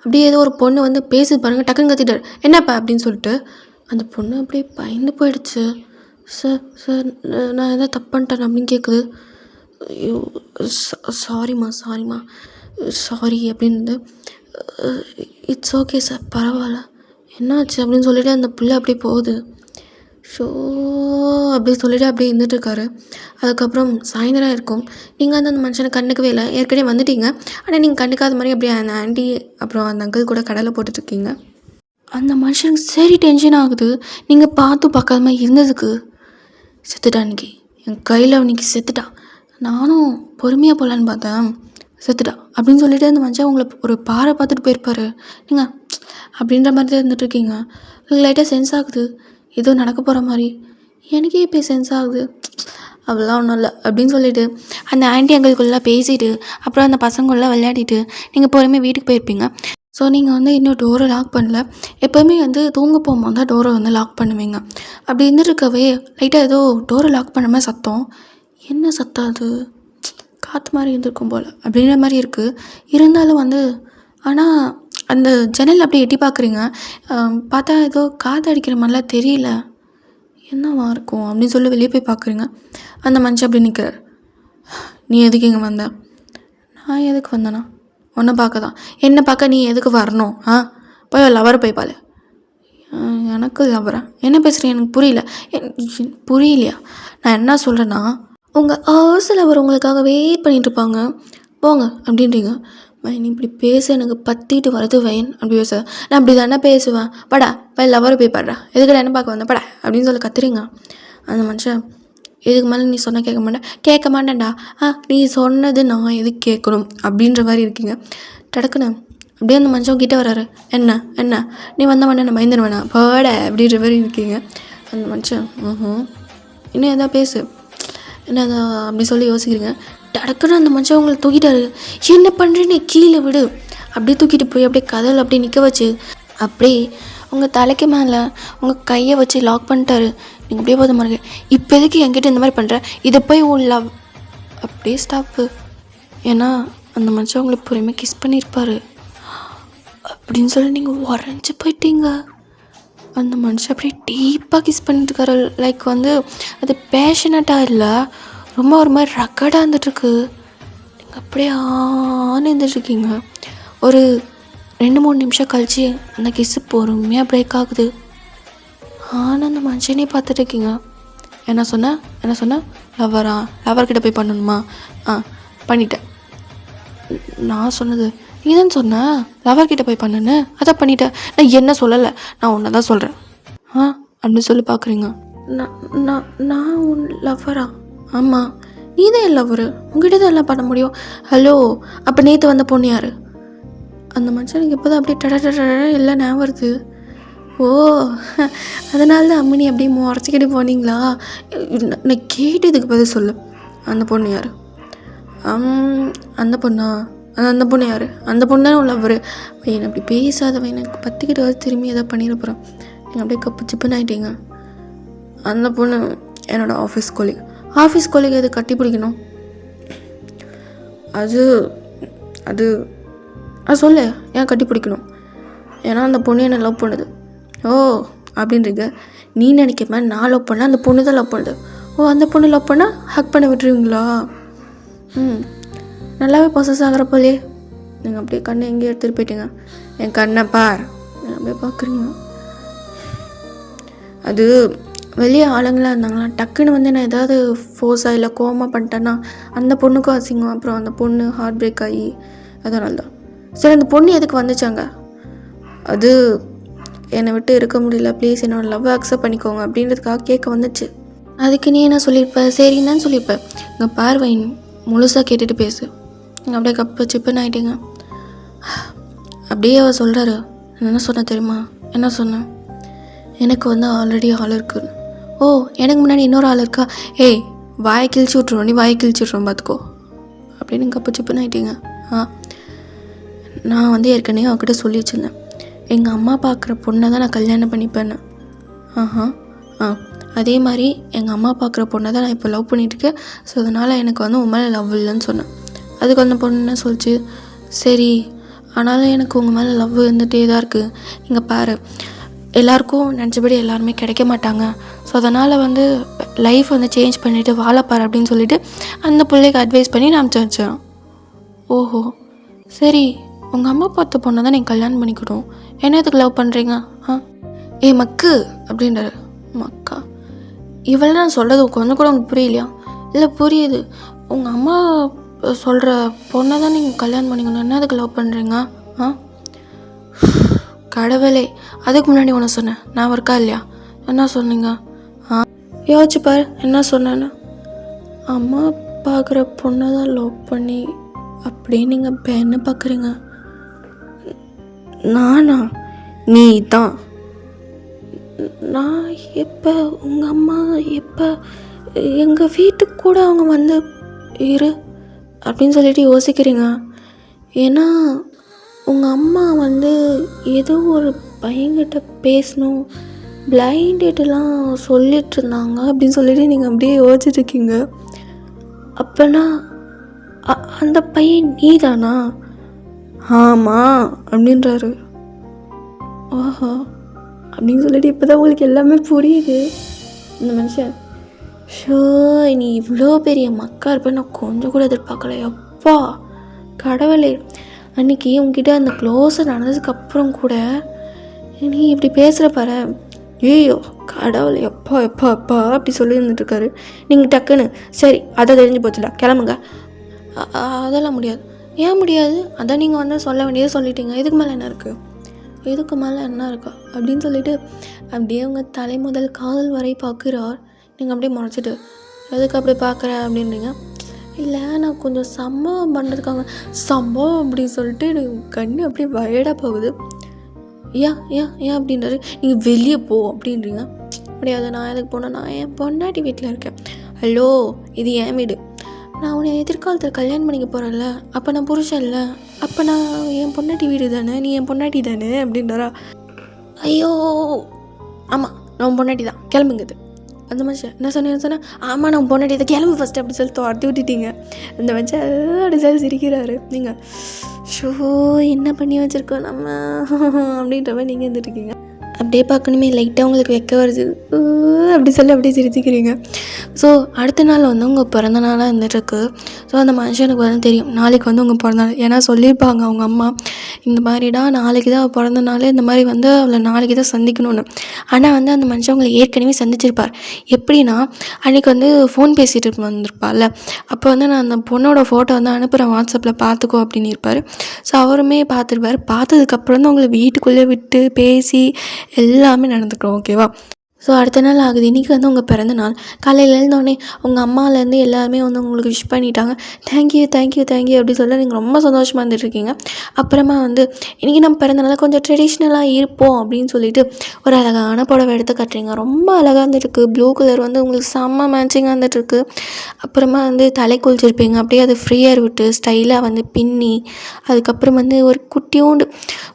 அப்படியே ஏதோ ஒரு பொண்ணு வந்து பேசுது பாருங்கள், டக்குன்னு கத்திட்டார், என்னப்பா அப்படின்னு சொல்லிட்டு. அந்த பொண்ணு அப்படியே பயந்து போயிடுச்சு. சார் நான் எதாவது தப்பு பண்ணிட்டேன் அப்படின்னு கேட்குது. ஐயோ சாரிம்மா சாரி அப்படின்னு. இட்ஸ் ஓகே சார், பரவாயில்ல, என்னாச்சு அப்படின்னு சொல்லிவிட்டு அந்த பிள்ளை அப்படியே போகுது. ஷோ அப்படி சொல்லிவிட்டு அப்படியே இருந்துகிட்ருக்காரு. அதுக்கப்புறம் சாயந்தரம் இருக்கும். நீங்கள் வந்து அந்த மனுஷனை கண்டுக்கவே இல்லை, ஏற்கனவே வந்துட்டீங்க. ஆனால் நீங்கள் கண்டுக்காத மாதிரி அப்படியே அந்த ஆண்டி அப்புறம் அந்த அங்கிள் கூட கடலை போட்டுட்ருக்கீங்க. அந்த மனுஷனுக்கு சரி டென்ஷன் ஆகுது. நீங்கள் பார்க்காத மாதிரி இருந்ததுக்கு செத்துட்டா அன்றைக்கி, என் கையில் அன்றைக்கி செத்துட்டா. நானும் பொறுமையாக போகலான்னு பார்த்தேன், செத்துட்டா அப்படின்னு சொல்லிட்டு அந்த மனுஷன் உங்களை ஒரு பாறை பார்த்துட்டு போயிருப்பார். நீங்கள் அப்படின்ற மாதிரி தான் இருந்துகிட்ருக்கீங்க. உங்களுக்கு லைட்டாக சென்ஸ் ஆகுது ஏதோ நடக்க போகிற மாதிரி. எனக்கே இப்போ சென்ஸ் ஆகுது, அதெல்லாம் ஒன்றும் இல்லை அப்படின்னு சொல்லிவிட்டு அந்த ஆண்டி அங்கிள்குள்ளெலாம் பேசிவிட்டு அப்புறம் அந்த பசங்களெலாம் விளையாடிட்டு நீங்கள் பொறுமையாக வீட்டுக்கு போயிருப்பீங்க. ஸோ நீங்கள் வந்து இன்னும் டோரை லாக் பண்ணல. எப்போவுமே வந்து தூங்க போகும்போது தான் டோரை வந்து லாக் பண்ணுவீங்க. அப்படி இருந்துருக்கவே லைட்டாக ஏதோ டோரை லாக் பண்ண மாதிரி சத்தம். என்ன சத்தம் அது, காற்று மாதிரி இருந்திருக்கும் போல் அப்படின்ற மாதிரி இருக்குது. இருந்தாலும் வந்து ஆனால் அந்த ஜன்னல் அப்படியே எட்டி பார்க்குறீங்க. பார்த்தா ஏதோ காற்று அடிக்கிற மாதிரிலாம் தெரியல, என்னவா இருக்கும் அப்படின்னு சொல்லி வெளியே போய் பார்க்குறீங்க. அந்த மனுஷன் அப்படி நிற்கிறார். நீ எதுக்கு இங்கே வந்த? நான் எதுக்கு வந்தேனா, உன்னை பார்க்க தான். என்னை பார்க்க நீ எதுக்கு வரணும்? போய் லவரை போய் பாரு. எனக்கு லவரா? என்ன பேசுகிறேன், எனக்கு புரியல. புரியலையா? நான் என்ன சொல்கிறேன்னா, உங்கள் ஹவுஸ் லவர் உங்களுக்காக வெயிட் பண்ணிகிட்ருப்பாங்க, போங்க அப்படின்றீங்க. வைன் இப்படி பேச எனக்கு பற்றிட்டு வருது வைன். அப்படி பேச நான் அப்படி தானே பேசுவேன். படா போய் லவரை போய் பாடுறா, எதுக்கடா என்ன பார்க்க வந்தேன் படா அப்படின்னு சொல்லி கத்துறீங்க. அந்த மனுஷன் இதுக்கு மேலே நீ சொன்னால் கேட்க மாட்டேன்டா. நீ சொன்னது நான் எதுக்கு கேட்கணும் அப்படின்ற மாதிரி இருக்கீங்க. டடக்குன்னு அப்படியே அந்த மனுஷன் கிட்டே வர்றாரு. என்ன நீ வந்த மாட்டே நான் பயந்துருவேண்ணா போட அப்படின்ற மாதிரி இருக்கீங்க. அந்த மனுஷன் இன்னும் எதா பேசு என்ன அப்படி சொல்லி யோசிக்கிறீங்க. டடக்குன்னு அந்த மனுஷன் உங்களை தூக்கிட்டாரு. என்ன பண்ணுறேன்னு கீழே விடு அப்படியே தூக்கிட்டு போய் அப்படியே கதல் அப்படியே நிற்க வச்சு அப்படியே உங்கள் தலைக்கு மேலே உங்கள் கையை வச்சு லாக் பண்ணிட்டாரு. நீங்கள் அப்படியே போத மாதிரி இப்போ எதுக்கு என்கிட்ட இந்த மாதிரி பண்ணுற, இதை போய் உன் லவ் அப்படியே ஸ்டாப்பு. ஏன்னா அந்த மனுஷன் உங்களை பொறுமையாக கிஸ் பண்ணியிருப்பார் அப்படின்னு சொல்லி நீங்கள் உறைஞ்சி போயிட்டீங்க. அந்த மனுஷன் அப்படியே டீப்பாக கிஸ் பண்ணிட்டுருக்காரு. லைக் வந்து அது பேஷனட்டாக இல்லை, ரொம்ப ஒரு மாதிரி ரக்கடாக இருந்துகிட்ருக்கு. நீங்கள் அப்படியே இருந்துட்டுருக்கீங்க. ஒரு 2-3 நிமிஷம் கழிச்சு அந்த கிஸ்ஸு பொறுமையாக பிரேக் ஆகுது. ஆனால் அந்த மனுஷனே பார்த்துட்ருக்கீங்க. என்ன சொன்ன லவர்கிட்ட போய் பண்ணணுமா? பண்ணிட்டேன். நான் சொன்னது நீ தான் சொன்ன லவர்கிட்ட போய் பண்ணுன்னு, அதான் பண்ணிட்டேன். நான் என்ன சொல்லலை, நான் ஒன்றை தான் சொல்கிறேன் அப்படின்னு சொல்லி பார்க்குறீங்க. நான் உன் லவ்வரா? ஆமாம், நீ தான் என் லவ்வரு, உங்ககிட்ட தான் எல்லாம் பண்ண முடியும். ஹலோ, அப்போ நேற்று வந்த பொண்ணு யார்? அந்த மனுஷனுக்கு இப்போ தான் அப்படியே டட எல்லாம் ஞாபகம் வருது. ஓ, அதனால தான் அம்மினி அப்படியே முறைச்சிக்கிட்டு போனீங்களா? நான் கேட்டதுக்கு பதில் சொல்லு. அந்த பொண்ணு யார்? அந்த பொண்ணா? அந்த பொண்ணு யார்? அந்த பொண்ணு தானே லவ்வரு. என்னை அப்படி பேசாதவன், எனக்கு 10 கிட்ட வந்து திரும்பி எதாவது பண்ணிட போகிறேன். நீங்கள் அப்படியே கப்பு சிப்புன்னு ஆகிட்டீங்க. அந்த பொண்ணு என்னோடய ஆஃபீஸ் கொலிக் அது கட்டி பிடிக்கணும். அது சொல்லு, ஏன் கட்டி பிடிக்கணும்? ஏன்னா அந்த பொண்ணு என்னை லவ் பண்ணுது. ஓ அப்படின்றீங்க. நீ நினைக்க மாதிரி நான் லவ் பண்ணேன், அந்த பொண்ணு தான் லவ் பண்ணுது. ஓ, அந்த பொண்ணு லவ் பண்ணால் ஹக் பண்ண விட்டுருவீங்களா? நல்லாவே ப்ராசஸ் ஆகிற போலே. நீங்கள் அப்படியே கண்ணை எங்கேயும் எடுத்துகிட்டு போயிட்டீங்க. என் கண்ணை பார், அப்படியே பார்க்குறீங்க. அது வெளியே ஆளுங்களாக இருந்தாங்களா, டக்குன்னு வந்து நான் ஏதாவது ஃபோர்ஸாக இல்லை கோவமாக பண்ணிட்டேன்னா அந்த பொண்ணுக்கும் அசிங்கம், அப்புறம் அந்த பொண்ணு ஹார்ட் பிரேக் ஆகி அதனால தான். சரி, அந்த பொண்ணு எதுக்கு வந்துச்சாங்க? அது என்னை விட்டு இருக்க முடியல, ப்ளீஸ் என்னோடய லவ் அக்செப்ட் பண்ணிக்கோங்க அப்படின்றதுக்காக கேட்க வந்துச்சு. அதுக்கு நீ என்ன சொல்லியிருப்ப? சரின்னு தான் சொல்லியிருப்ப. இங்கே பார்வை முழுசாக கேட்டுட்டு பேசு. அப்படியே கப்பு சிப்புன்னு ஆகிட்டீங்க. அப்படியே அவர் சொல்கிறாரு, என்ன சொன்ன தெரியுமா? என்ன சொன்னேன்? எனக்கு வந்து ஆல்ரெடி ஆள் இருக்குன்னு. ஓ, எனக்கு முன்னாடி இன்னொரு ஆள் இருக்கா? ஏய், வாயை கிழிச்சு விட்ருவோம், நீ வாயை கிழிச்சு விட்ருவோம் பார்த்துக்கோ அப்படின்னு கப்பு சிப்புன்னு ஆகிட்டீங்க. நான் வந்து ஏற்கனவே அவகிட்ட சொல்லி வச்சுருந்தேன், எங்கள் அம்மா பார்க்குற பொண்ணை தான் நான் கல்யாணம் பண்ணிப்பேன்னு. அதே மாதிரி எங்கள் அம்மா பார்க்குற பொண்ணை தான் நான் இப்போ லவ் பண்ணிகிட்ருக்கேன். ஸோ அதனால் எனக்கு வந்து உன் மேலே லவ் இல்லைன்னு சொன்னேன். அதுக்கு அந்த பொண்ணு என்ன சொல்லிச்சு, சரி ஆனாலும் எனக்கு உங்கள் மேலே லவ் இருந்துகிட்டே தான் இருக்குது. இங்கே பாரு, எல்லாருக்கும் நினச்சபடி எல்லாருமே கிடைக்க மாட்டாங்க. ஸோ அதனால் வந்து லைஃப் வந்து சேஞ்ச் பண்ணிவிட்டு வாழப்பாரு அப்படின்னு சொல்லிவிட்டு அந்த பிள்ளைக்கு அட்வைஸ் பண்ணி நான் அனுப்பிச்சேன். ஓஹோ, சரி, உங்கள் அம்மா பார்த்த பொண்ணை தான் நீங்கள் கல்யாணம் பண்ணிக்கணும், என்னத்துக்கு லவ் பண்ணுறீங்க? ஏ மக்கு அப்படின்றாரு. மக்கா, இவளை நான் சொல்கிறது கொஞ்சம் கூட உங்களுக்கு புரியலையா? இல்லை புரியுது, உங்கள் அம்மா சொல்கிற பொண்ணை தான் நீங்கள் கல்யாணம் பண்ணிக்கணும், என்னதுக்கு லவ் பண்ணுறீங்க? கடவுளே, அதுக்கு முன்னாடி ஒன்று சொன்னேன், நான் இருக்கா இல்லையா? என்ன சொன்னீங்க? யோசிச்சுப்பார் என்ன சொன்னேன்னு. அம்மா பார்க்குற பொண்ணை தான் லவ் பண்ணி அப்படியே நீங்கள் இப்போ என்ன பார்க்குறீங்க? நானா? நீ தான். நான் எப்போ? உங்கள் அம்மா எப்போ? எங்கள் வீட்டுக்கு கூட அவங்க வந்து இரு அப்படின்னு சொல்லிட்டு யோசிக்கிறீங்க. ஏன்னா உங்கள் அம்மா வந்து ஏதோ ஒரு பையன்கிட்ட பேசணும், பிளைண்ட் டேட்டெல்லாம் சொல்லிட்டு இருந்தாங்க அப்படின்னு சொல்லிட்டு நீங்கள் அப்படியே யோசிச்சுட்ருக்கீங்க. அப்போனா அந்த பையன் நீ தானா? ஆமாம் அப்படின்றாரு. ஆஹா அப்படின்னு சொல்லிட்டு இப்போ தான் உங்களுக்கு எல்லாமே புரியுது. இந்த மனுஷன், ஷோ நீ இவ்வளோ பெரிய மக்கா இருப்பேன் நான் கொஞ்சம் கூட எதிர்பார்க்கல. எப்பா கடவுளே, அன்றைக்கி உங்ககிட்ட அந்த க்ளோஸாக நடந்ததுக்கப்புறம் கூட நீ இப்படி பேசுகிற பாரு. ஐயோ கடவுளே, எப்பா எப்பா அப்பா அப்படி சொல்லி இருந்துட்டுருக்காரு. நீங்கள் டக்குன்னு சரி அதை தெரிஞ்சு போச்சுல கிளம்புங்க. அதெல்லாம் முடியாது. ஏன் முடியாது? அதான் நீங்கள் வந்து சொல்ல வேண்டியது சொல்லிட்டீங்க, இதுக்கு மேலே என்ன இருக்குது? இதுக்கு மேலே என்ன இருக்கா அப்படின்னு சொல்லிட்டு அப்படியே உங்கள் தலை முதல் காதல் வரை பார்க்குறார். நீங்கள் அப்படியே முறைச்சிட்டு எதுக்கு அப்படி பார்க்குற அப்படின்றீங்க. இல்லை நான் கொஞ்சம் சம்பவம் பண்ணுறதுக்காக. சம்பவம் அப்படின்னு சொல்லிட்டு எனக்கு கண்ணு அப்படியே வயடாக போகுது. ஏன் ஏன் ஏன் அப்படின்றாரு. நீங்கள் வெளியே போ அப்படின்றீங்க. அப்படியாது, நான் எதுக்கு போனேன்? நான் என் பொண்டாட்டி வீட்டில் இருக்கேன். ஹலோ, இது என் வீடு. நான் உன்னை எதிர்காலத்தில் கல்யாணம் பண்ணிக்க போகிறேன்ல, அப்போ நான் புருஷன் இல்லை, அப்போ நான் என் பொண்டாட்டி வீடு தானே, நீ என் பொண்டாட்டி தானே அப்படின்றாரா. ஐயோ ஆமாம் நான் பொண்டாட்டி தான், கிளம்புங்குது. அந்த மனுஷன் என்ன சொன்னேன்? ஆமாம் நான் பொண்டாட்டி தான், கிளம்பு ஃபஸ்ட்டு அப்படி சொல்லி துரத்தி விட்டுட்டீங்க. அந்த மனுஷன் அப்படி சொல்லி சிரிக்கிறாரு. நீங்கள் ஷோ என்ன பண்ணி வச்சுருக்கோம் நம்ம அப்படின்ற மாதிரி நீங்கள் இருந்துட்டுருக்கீங்க. அப்படியே பார்க்கணுமே லைட்டாக உங்களுக்கு வைக்க வருது அப்படி சொல்லி அப்படியே சிரிச்சுக்கிறீங்க. ஸோ அடுத்த நாள் வந்து உங்கள் பிறந்த நாளாக இருந்துகிட்ருக்கு. ஸோ அந்த மனுஷனுக்கு வந்து தெரியும் நாளைக்கு வந்து உங்கள் பிறந்த நாள். ஏன்னா சொல்லியிருப்பாங்க அவங்க அம்மா, இந்த மாதிரிடா நாளைக்கு தான் அவள் பிறந்த நாள், இந்த மாதிரி வந்து அவளை நாளைக்கு தான் சந்திக்கணும்னு. ஆனால் வந்து அந்த மனுஷன் அவங்களை ஏற்கனவே சந்திச்சிருப்பார். எப்படின்னா அன்றைக்கி வந்து ஃபோன் பேசிகிட்டு வந்திருப்பார்ல, அப்போ வந்து நான் அந்த பொண்ணோட ஃபோட்டோ வந்து அனுப்புகிறேன் வாட்ஸ்அப்பில் பார்த்துக்கோ அப்படின்னு இருப்பார். ஸோ அவருமே பார்த்துருப்பார். பார்த்ததுக்கப்புறம் தான் அவங்கள வீட்டுக்குள்ளே விட்டு பேசி எல்லாமே நடந்துக்கிறோம். ஓகேவா? ஸோ அடுத்த நாள் ஆகுது. இன்றைக்கி வந்து உங்கள் பிறந்த நாள். காலையில் எழுந்தோடனே உங்கள் அம்மாலேருந்து எல்லாருமே வந்து உங்களுக்கு விஷ் பண்ணிட்டாங்க. தேங்க்யூ தேங்க்யூ தேங்க்யூ அப்படி சொல்ல நீங்கள் ரொம்ப சந்தோஷமாக இருந்துட்டுருக்கீங்க. அப்புறமா வந்து இன்றைக்கி நம்ம பிறந்த நாள் கொஞ்சம் ட்ரெடிஷ்னலாக இருப்போம் அப்படின்னு சொல்லிட்டு ஒரு அழகான புடவை எடுத்து கட்டுறீங்க. ரொம்ப அழகாக இருந்துட்டுருக்கு. ப்ளூ கலர் வந்து உங்களுக்கு செம்ம மேட்சிங்காக இருந்துகிட்ருக்கு. அப்புறமா வந்து தலை குளிச்சிருப்பீங்க. அப்படியே அது ஃப்ரீயாக விட்டு ஸ்டைலாக வந்து பின்னி, அதுக்கப்புறம் வந்து ஒரு குட்டியோண்டு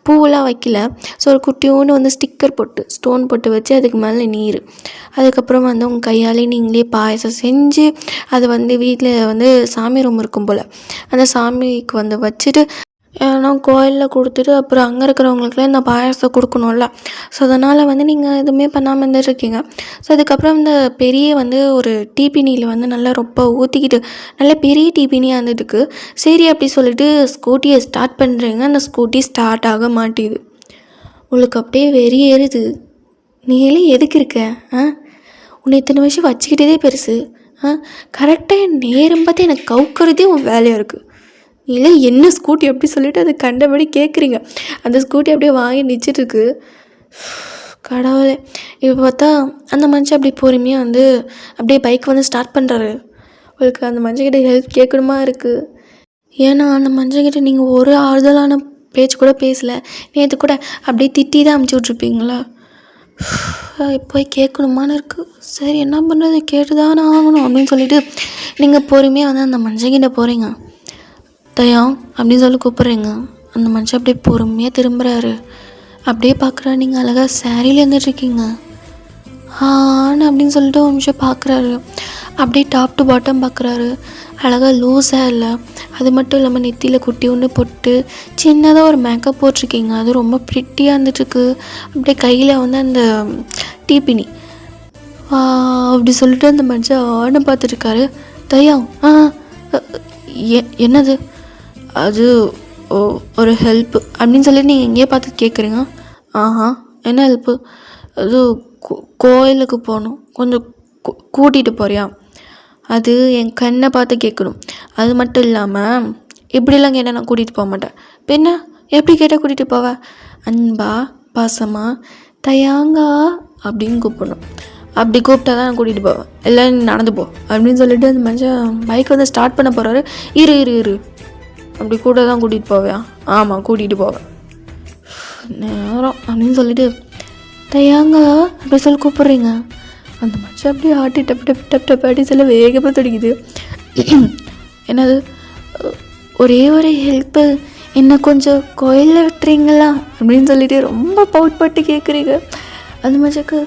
பூவெல்லாம் வைக்கல, ஸோ ஒரு குட்டியோண்டு வந்து ஸ்டிக்கர் போட்டு ஸ்டோன் போட்டு வச்சு அதுக்கு மேலே நீர், அதுக்கப்புறம் வந்து உங்கள் கையாலே நீங்களே பாயசம் செஞ்சு அதை வந்து வீட்டில் வந்து சாமி ரூம் இருக்கும் போல் அந்த சாமிக்கு வந்து வச்சுட்டு ஏன்னா கோயிலில் கொடுத்துட்டு அப்புறம் அங்கே இருக்கிறவங்களுக்குலாம் இந்த பாயசம் கொடுக்கணும்ல. ஸோ அதனால் வந்து நீங்கள் எதுவுமே பண்ணாமல் இருந்துட்டுருக்கீங்க. ஸோ அதுக்கப்புறம் இந்த பெரிய வந்து ஒரு டீபினியில் வந்து நல்லா ரொம்ப ஊற்றிக்கிட்டு நல்ல பெரிய டீபினியாக இருந்துட்டுருக்கு. சரி அப்படி சொல்லிட்டு ஸ்கூட்டியை ஸ்டார்ட் பண்ணுறீங்க. அந்த ஸ்கூட்டி ஸ்டார்ட் ஆக மாட்டேது. உங்களுக்கு அப்படியே வெறி ஏறுது. நீங்களே எதுக்கு இருக்க? உன்னை இத்தனை வருஷம் வச்சுக்கிட்டதே பெருசு. கரெக்டாக நேரம் பார்த்து எனக்கு கவுக்கிறதே உன் வேலையாக இருக்குது. நீங்களே என்ன ஸ்கூட்டி அப்படி சொல்லிவிட்டு அதை கண்டபடி கேட்குறீங்க. அந்த ஸ்கூட்டி அப்படியே வாங்கி நிச்சிட்ருக்கு. கடவுளே! இப்போ பார்த்தா அந்த மனுஷன் அப்படியே பொறுமையாக வந்து அப்படியே பைக் வந்து ஸ்டார்ட் பண்ணுறாரு. உங்களுக்கு அந்த மனுஷன்கிட்ட ஹெல்ப் கேட்கணுமா இருக்குது. ஏன்னா அந்த மனுஷன்கிட்ட நீங்கள் ஒரு ஆறுதலான பேச்சு கூட பேசலை. நேற்று கூட அப்படியே திட்டி தான் அமுச்சு விட்ருப்பீங்களா? போய் கேட்கணுமான்னு இருக்குது. சரி என்ன பண்ணுறது, கேட்டு தானே ஆகணும் அப்படின்னு சொல்லிட்டு நீங்கள் பொறுமையாக வந்து அந்த மனுஷன்கிட்ட போகிறீங்க. தயா அப்படின்னு சொல்லி கூப்பிட்றீங்க. அந்த மனுஷன் அப்படியே பொறுமையாக திரும்புகிறாரு. அப்படியே பார்க்குறா நீங்கள் அழகாக சாரியில் இருந்துட்டுருக்கீங்க. அப்படின்னு சொல்லிட்டு ஒரு நிமிஷம் பார்க்குறாரு. அப்படியே டாப் டு பாட்டம் பார்க்குறாரு. அழகாக லூஸாக இல்லை, அது மட்டும் இல்லாமல் நெத்தியில் குட்டி ஒன்று போட்டு சின்னதாக ஒரு மேக்கப் போட்டிருக்கீங்க. அது ரொம்ப ப்ரிட்டியாக இருந்துட்டுருக்கு. அப்படியே கையில் வந்து அந்த டீப்பினி அப்படி சொல்லிட்டு அந்த மனுஷன் ஆன பார்த்துருக்காரு. தயா என்னது அது ஒரு ஹெல்ப்பு அப்படின்னு சொல்லி நீங்கள் எங்கேயே பார்த்து கேட்குறீங்க. என்ன ஹெல்ப்பு? அது கோயிலுக்கு போகணும், கொஞ்சம் கூட்டிகிட்டு போறியா? அது என் கண்ணை பார்த்து கேட்கணும். அது மட்டும் இல்லாமல் இப்படிலாம் கேட்டால் நான் கூட்டிகிட்டு போக மாட்டேன். பின்ன எப்படி கேட்டால் கூட்டிகிட்டு போவேன்? அன்பா பாசமா தயாங்கா அப்படின்னு கூப்பிடணும். அப்படி கூப்பிட்டா தான் நான் கூட்டிகிட்டு போவேன். எல்லாம் நடந்து போ அப்படின்னு சொல்லிட்டு அந்த மனுஷன் பைக் வந்து ஸ்டார்ட் பண்ண போகிறாரு. இரு அப்படி கூட தான் கூட்டிகிட்டு போவேன். ஆமாம் கூட்டிகிட்டு போவேன் நேரம் அப்படின்னு சொல்லிட்டு தயாங்க அப்படி சொல்லி கூப்பிட்றீங்க. அந்த மனுஷன் அப்படியே ஆட்டி டப் டப் டப் டப் ஆட்டி சொல்ல வேகமாக துடிக்குது. என்னது ஒரே ஒரு ஹெல்ப்பு, என்ன கொஞ்சம் கோயிலில் விட்டுறீங்களா அப்படின்னு சொல்லிட்டு ரொம்ப பவுட் பட்டு கேட்குறீங்க. அந்த மனுஷக்கு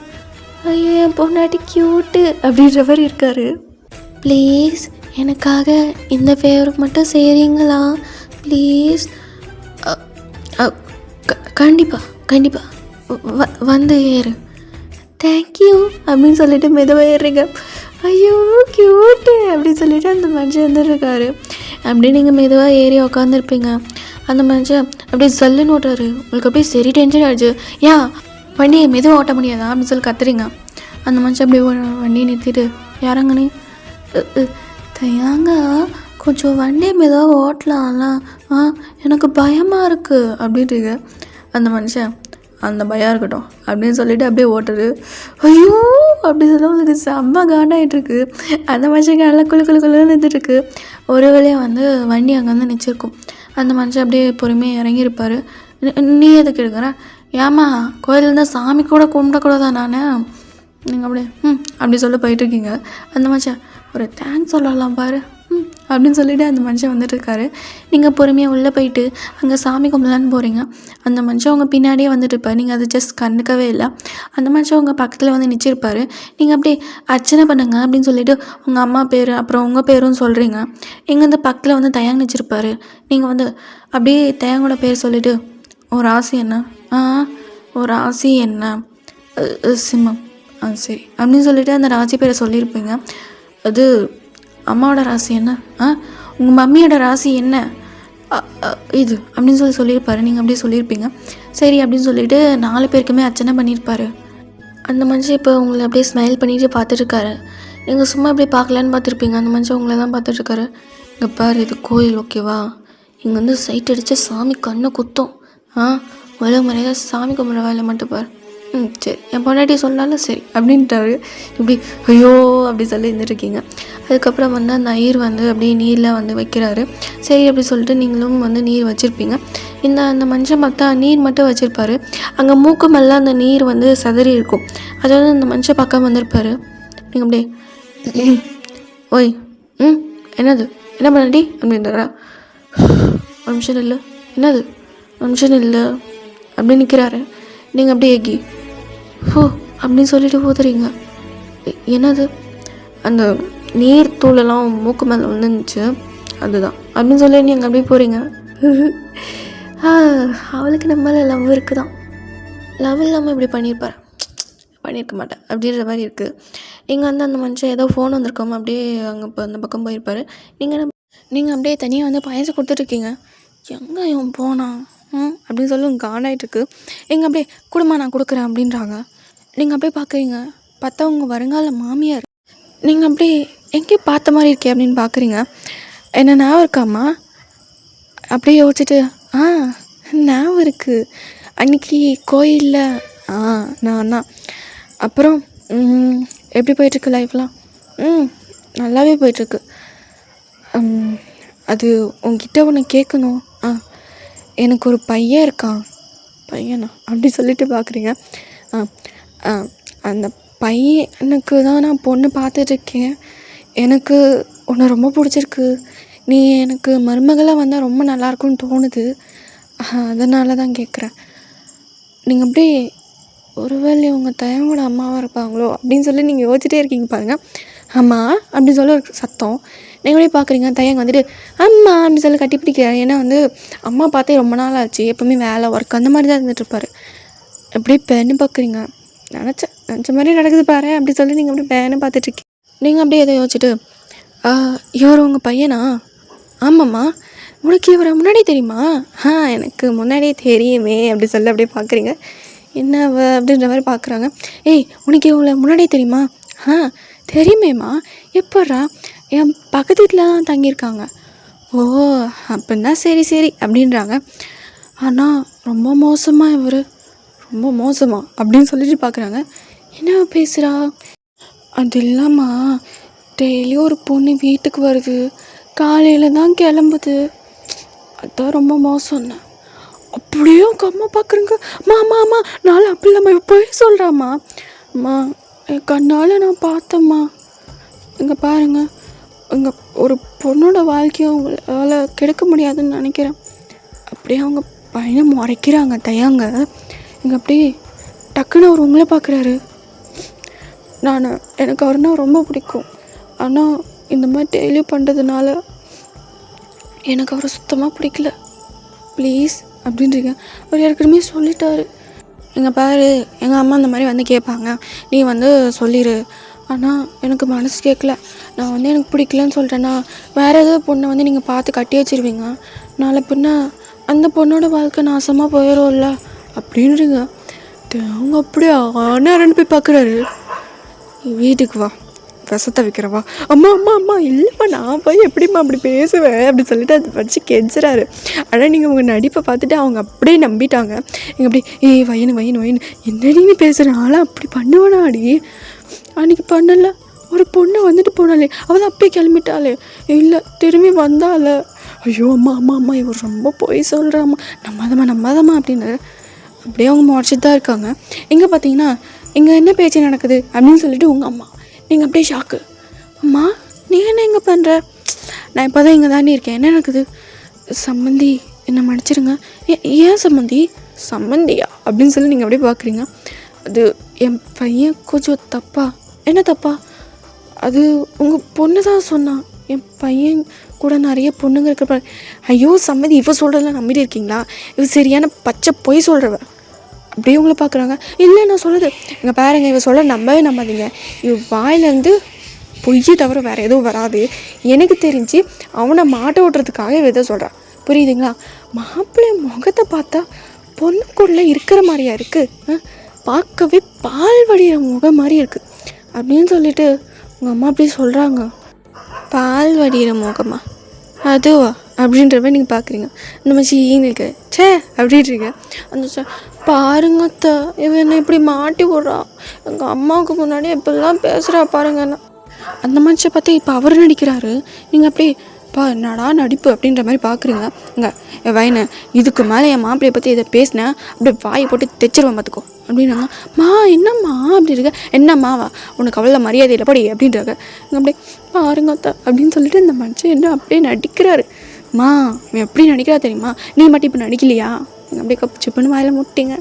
ஐயோ என் பொண்ணாட்டி க்யூட்டு அப்படின்ற மாதிரி இருக்காரு. ப்ளீஸ் எனக்காக இந்த ஃபேவருக்கு மட்டும் செய்கிறீங்களா ப்ளீஸ்? கண்டிப்பாக வந்து ஏறு. தேங்க்யூ அப்படின்னு சொல்லிட்டு மெதுவாக ஏறுறீங்க. ஐயோ க்யூட்டு அப்படின்னு சொல்லிட்டு அந்த மனுஷன் வந்துருக்காரு. அப்படியே நீங்கள் மெதுவாக ஏறி உக்காந்துருப்பீங்க. அந்த மனுஷன் அப்படியே ஜல்லுன்னு ஓட்டுறாரு. உங்களுக்கு அப்படியே சரி டென்ஷன் ஆகிடுச்சு. வண்டியை மெதுவாக ஓட்ட முடியாதா அப்படின்னு சொல்லி கத்துறீங்க. அந்த மனுஷன் அப்படியே வண்டியை நிறுத்திட்டு யாரங்கண்ணே தயாங்க கொஞ்சம் வண்டியை மெதுவாக ஓட்டலாம்ல, எனக்கு பயமாக இருக்குது அப்படின்றீங்க. அந்த மனுஷன் அந்த பயம் இருக்கட்டும் அப்படின்னு சொல்லிட்டு அப்படியே ஓட்டுறது. ஐயோ அப்படி சொல்ல உங்களுக்கு செம்ம காண்டாகிட்டுருக்கு. அந்த மனுஷங்க நல்லா குழுன்னு இருந்துட்டுருக்கு. ஒரு வேளையாக வந்து வண்டி அங்கே வந்து நினச்சிருக்கும். அந்த மனுஷன் அப்படியே பொறுமையாக இறங்கியிருப்பார். நீ எதுக்கு எடுக்கிற? ஏமா கோயிலேருந்து சாமி கூட கும்பிடக்கூடாதா நான்? நீங்கள் அப்படியே அப்படி சொல்ல போயிட்டுருக்கீங்க. அந்த மனுஷன் ஒரு தேங்க்ஸ் சொல்லலாம் பாரு அப்படின்னு சொல்லிவிட்டு அந்த மனுஷன் வந்துட்டுருக்காரு. நீங்கள் பொறுமையாக உள்ளே போயிட்டு அங்கே சாமி கும்பிடலான்னு போகிறீங்க. அந்த மனுஷன் உங்கள் பின்னாடியே வந்துட்டுருப்பார். நீங்கள் அது ஜஸ்ட் கண்டுக்கவே இல்லை. அந்த மனுஷன் உங்கள் பக்கத்தில் வந்து நினச்சிருப்பார். நீங்கள் அப்படியே அர்ச்சனை பண்ணுங்க அப்படின்னு சொல்லிவிட்டு உங்கள் அம்மா பேர் அப்புறம் உங்கள் பேரும் சொல்கிறீங்க. இங்கே வந்து பக்கத்தில் வந்து தயாங் நினச்சிருப்பார். நீங்கள் வந்து அப்படியே தயாங்கோட பேர் சொல்லிவிட்டு ஒரு ராசி என்ன? ஒரு ராசி என்ன? சிம்மம். சரி அப்படின்னு சொல்லிவிட்டு அந்த ராசி பேரை சொல்லியிருப்பீங்க. அது அம்மாவோட ராசி என்ன? உங்கள் மம்மியோட ராசி என்ன? இது அப்படின்னு சொல்லியிருப்பாரு. நீங்கள் அப்படியே சொல்லியிருப்பீங்க. சரி அப்படின்னு சொல்லிட்டு 4 பேருக்குமே அர்ச்சனை பண்ணியிருப்பாரு. அந்த மனுஷன் இப்போ உங்களை அப்படியே ஸ்மைல் பண்ணிட்டு பார்த்துட்ருக்காரு. நீங்கள் சும்மா அப்படியே பார்க்கலான்னு பார்த்துருப்பீங்க. அந்த மனுஷன் உங்களை தான் பார்த்துட்ருக்காரு. இங்கே பாரு, இது கோயில் ஓகேவா? இங்கே வந்து சைட் அடித்து சாமி கண்ணை குத்தும். ஒழுங்கு முறையாக சாமி கும்பிட்ற வேலை மட்டும் பாரு. சரி என் பொண்டாட்டி சொன்னாலும் சரி அப்படின்ட்டாரு. இப்படி ஐயோ அப்படி சொல்லி இருந்துருக்கீங்க. அதுக்கப்புறம் வந்து அந்த ஐயர் வந்து அப்படியே நீரில் வந்து வைக்கிறாரு. சரி அப்படி சொல்லிட்டு நீங்களும் வந்து நீர் வச்சுருப்பீங்க. அந்த மனுஷன் பார்த்தா நீர் மட்டும் வச்சுருப்பாரு. அங்கே மூக்கு மேலே அந்த நீர் வந்து சதறி இருக்கும். அதாவது அந்த மனுஷன் பக்கம் வந்திருப்பார். நீங்கள் அப்படியே ஓய் என்னது என்ன பண்ணாடி அப்படின்றாரா? ஒரு நிமிஷம் இல்லை. என்னது ஒரு நிமிஷம் இல்லை அப்படி நிற்கிறாரு. நீங்கள் அப்படியே ஏகி அப்படின்னு சொல்லிட்டு ஊதுறீங்க. என்னது அந்த நீர் தூளெல்லாம் மூக்கு மேலே வந்துருந்துச்சு அதுதான் அப்படின்னு சொல்லி நீங்கள் அப்படியே போகிறீங்க. அவளுக்கு நம்மள லவ் இருக்குதான். லவ் இல்லாமல் இப்படி பண்ணியிருக்க மாட்டேன் அப்படின்ற மாதிரி இருக்குது. இங்கே வந்து அந்த மனுஷன் ஏதோ ஃபோன் வந்திருக்கோம் அப்படியே அங்கே இப்போ அந்த பக்கம் போயிருப்பார். நீங்கள் அப்படியே தனியாக வந்து பாயசம் கொடுத்துட்ருக்கீங்க. எங்கே இவன் போனான் அப்படின்னு சொல்லி காண்டாயிட்ருக்கு. எங்கே அப்படியே குடும்பம் நான் கொடுக்குறேன் அப்படின்றாங்க. நீங்கள் அப்படியே பார்க்குறீங்க. பார்த்தா உங்கள் வருங்கால மாமியார். நீங்கள் அப்படியே எங்கேயோ பார்த்த மாதிரி இருக்கே அப்படின்னு பார்க்குறீங்க. என்ன ஞாபகம் இருக்காம்மா அப்படியே யோசிச்சுட்டு ஞாபகம் இருக்குது. அன்றைக்கி கோயிலில் நான் தான். அப்புறம் எப்படி போயிட்டுருக்கு லைஃப்லாம்? நல்லாவே போயிட்டுருக்கு. அது உங்ககிட்ட ஒன்று கேட்கணும். எனக்கு ஒரு பையன் இருக்கான். பையனா அப்படி சொல்லிட்டு பார்க்குறீங்க. அந்த பையனுக்கு தான் நான் பொண்ணு பார்த்துட்ருக்கேன். எனக்கு உன்னை ரொம்ப பிடிச்சிருக்கு. நீ எனக்கு மருமகளாக வந்தால் ரொம்ப நல்லாயிருக்கும்னு தோணுது. அதனால தான் கேட்குறேன். நீங்கள் அப்படியே ஒருவேளை உங்கள் தயவோட அம்மாவாக இருப்பாங்களோ அப்படின்னு சொல்லி நீங்கள் யோசிச்சிட்டே இருக்கீங்க பாருங்கள். ஆமாம் அப்படின்னு சொல்ல ஒரு சத்தம். நீங்கள் அப்படியே பார்க்குறீங்க. தயங்க வந்துட்டு அம்மா அப்படின்னு சொல்லி கட்டி பிடிக்கிறாரு. ஏன்னா அம்மா பார்த்தே ரொம்ப நாள் ஆச்சு. எப்போவுமே வேலை ஒர்க் அந்த மாதிரி தான் இருந்துகிட்ருப்பாரு. அப்படியே பேன்னு பார்க்குறீங்க. நினச்ச மாதிரி நடக்குது பாரு அப்படி சொல்லி நீங்கள் அப்படியே பேன்னு பார்த்துட்ருக்கீங்க. நீங்கள் அப்படியே எதை யோசிச்சுட்டு இவர் உங்கள் பையனா? ஆமாம்மா. உனக்கு இவரை முன்னாடி தெரியுமா? எனக்கு முன்னாடியே தெரியுமே அப்படி சொல்லி அப்படியே பார்க்குறீங்க. என்ன அப்படின்ற மாதிரி பார்க்குறாங்க. ஏய் உனக்கு இவங்களை முன்னாடியே தெரியுமா? தெரியுமேம்மா. எப்பட்றா? என் பக்கத்து வீட்டில் தான் தங்கியிருக்காங்க. ஓ அப்படின்னா சரி அப்படின்றாங்க. ஆனால் ரொம்ப மோசமாக இவர். ரொம்ப மோசமா அப்படின்னு சொல்லிட்டு பார்க்குறாங்க. என்ன பேசுகிறா? அது இல்லாமல் டெய்லியும் ஒரு பொண்ணு வீட்டுக்கு வருது. காலையில் தான் கிளம்புது. அதுதான் ரொம்ப மோசம்னு. அப்படியே உங்கள் அம்மா பார்க்குறேங்க. அம்மா நாளை அப்படி இல்லாமல் போய் சொல்கிறாம்மா. அம்மா என் கண்ணால் நான் பார்த்தம்மா. இங்கே பாருங்கள், இங்கே ஒரு பொண்ணோட வாழ்க்கையை அவங்களால் கெடுக்க முடியாதுன்னு நினைக்கிறேன். அப்படியே அவங்க பையனை முறைக்கிறாங்க. தயாங்க இங்கே அப்படியே டக்குன்னு அவர் உங்களை பார்க்குறாரு. எனக்கு அவர்னா ரொம்ப பிடிக்கும். ஆனால் இந்த மாதிரி டெய்லி பண்ணுறதுனால எனக்கு அவரை சுத்தமாக பிடிக்கல. ப்ளீஸ் அப்படின்றீங்க. அவர் ஏற்கனவே சொல்லிட்டாரு. எங்கள் பாரு எங்கள் அம்மா அந்த மாதிரி வந்து கேட்பாங்க, நீ சொல்லிடு. ஆனால் எனக்கு மனசு கேட்கல. நான் எனக்கு பிடிக்கலன்னு சொல்லிட்டேன்னா வேறு ஏதாவது பொண்ணை நீங்கள் பார்த்து கட்டி வச்சுருவீங்க. நாளை பின்ன அந்த பொண்ணோட வாழ்க்கை நாசமாக போயிடும்ல அப்படின்றீங்க. அவங்க அப்படியே ஆனாரன்னு போய் பார்க்குறாரு. வீட்டுக்கு வா, விஷத்தை வைக்கிறவா. அம்மா இல்லைம்மா, நான் போய் எப்படிம்மா அப்படி பேசுவேன் அப்படி சொல்லிட்டு அதை படித்து கெஞ்சுறாரு. ஆனால் நீங்கள் உங்கள் நடிப்பை பார்த்துட்டு அவங்க அப்படியே நம்பிட்டாங்க. நீங்கள் அப்படி வயனு என்னடி நீ பேசுகிற ஆளாக அப்படி பண்ணுவானாடி? அன்றைக்கி பண்ணல. ஒரு பொண்ணை போனாலே அவள் அப்படியே கிளம்பிட்டாளே. இல்லை திரும்பி வந்தால. ஐயோ அம்மா இவர் ரொம்ப போய் சொல்கிறாம்மா. நம்மாதம்மா அப்படின்னு அப்படியே அவங்க முறைச்சிட்டு தான் இருக்காங்க. எங்கே பார்த்தீங்கன்னா இங்கே என்ன பேச்சு நடக்குது அப்படின்னு சொல்லிட்டு உங்கள் அம்மா. நீங்கள் அப்படியே ஷாக்கு. அம்மா நீ என்ன எங்கே பண்ணுற? நான் இப்போ தான் இங்கே தானே இருக்கேன். என்ன நடக்குது? சம்மந்தி என்னை மன்னிச்சிருங்க. ஏன் சம்மந்தியா அப்படின்னு சொல்லி நீங்கள் அப்படியே பார்க்குறீங்க. அது என் பையன் கொஞ்சம் தப்பா. என்ன தப்பா? அது உங்கள் பொண்ணு தான் சொன்னான். என் பையன் கூட நிறைய பொண்ணுங்க இருக்கிற. ஐயோ சம்மதி, இவ சொல்கிறதெல்லாம் நம்பிட்டு இருக்கீங்களா? இவ சரியான பச்சை பொய் சொல்கிறவ. அப்படியே உங்களை பார்க்குறாங்க. இல்லை நான் சொல்லுது எங்கள் பாருங்க, இவ சொல்ல நம்பாதீங்க. இவ வாயிலேருந்து பொய்யை தவிர வேறு எதுவும் வராது. எனக்கு தெரிஞ்சு அவனை மாட்ட ஓட்டுறதுக்காக இவ எதை சொல்கிறான். புரியுதுங்களா? மாப்பிள்ளை முகத்தை பார்த்தா பொண்ணுக்குள்ளே இருக்கிற மாதிரியா இருக்குது. பார்க்கவே பால் வடிகிற முகம் மாதிரி இருக்குது அப்படின்னு சொல்லிட்டு உங்கள் அம்மா அப்படியே சொல்கிறாங்க. பால் வடிகிற முகமா? அதுவா அப்படின்றப்ப நீங்கள் பார்க்குறீங்க. இந்த மாதிரி ஈங்களுக்கு அப்படின்றீங்க. அந்த பாருங்கத்த இவன் என்ன இப்படி மாட்டி விட்றா. எங்கள் அம்மாவுக்கு முன்னாடி இப்படிலாம் பேசுகிறா பாருங்கண்ணா. அந்த மனுஷன் பார்த்து இப்போ அவர் நடிக்கிறாரு. நீங்கள் அப்படியே என்னடா நடிப்பு அப்படின்ற மாதிரி பார்க்குறீங்க. இங்கே வயனு இதுக்கு மேலே என் மாப்பிள்ளையை பற்றி இதை பேசினேன் அப்படியே வாயை போட்டு தைச்சிருவேன் பார்த்துக்கோ அப்படின்னாங்க. என்னம்மா அப்படி இருக்க? என்னம்மாவா உனக்கு அவ்வளோ மரியாதை இல்லை படி அப்படின்றாங்க. அப்படியே பாருங்கத்த அப்படின்னு சொல்லிட்டு இந்த மனுஷன் என்ன அப்படியே நடிக்கிறாரு. இவன் எப்படி நடிக்கிறா தெரியுமா? நீ மட்டும் இப்போ நடிக்கலையா? நீங்கள் அப்படியே கப்பு சிப்புன்னு வாயில் முட்டிங்க.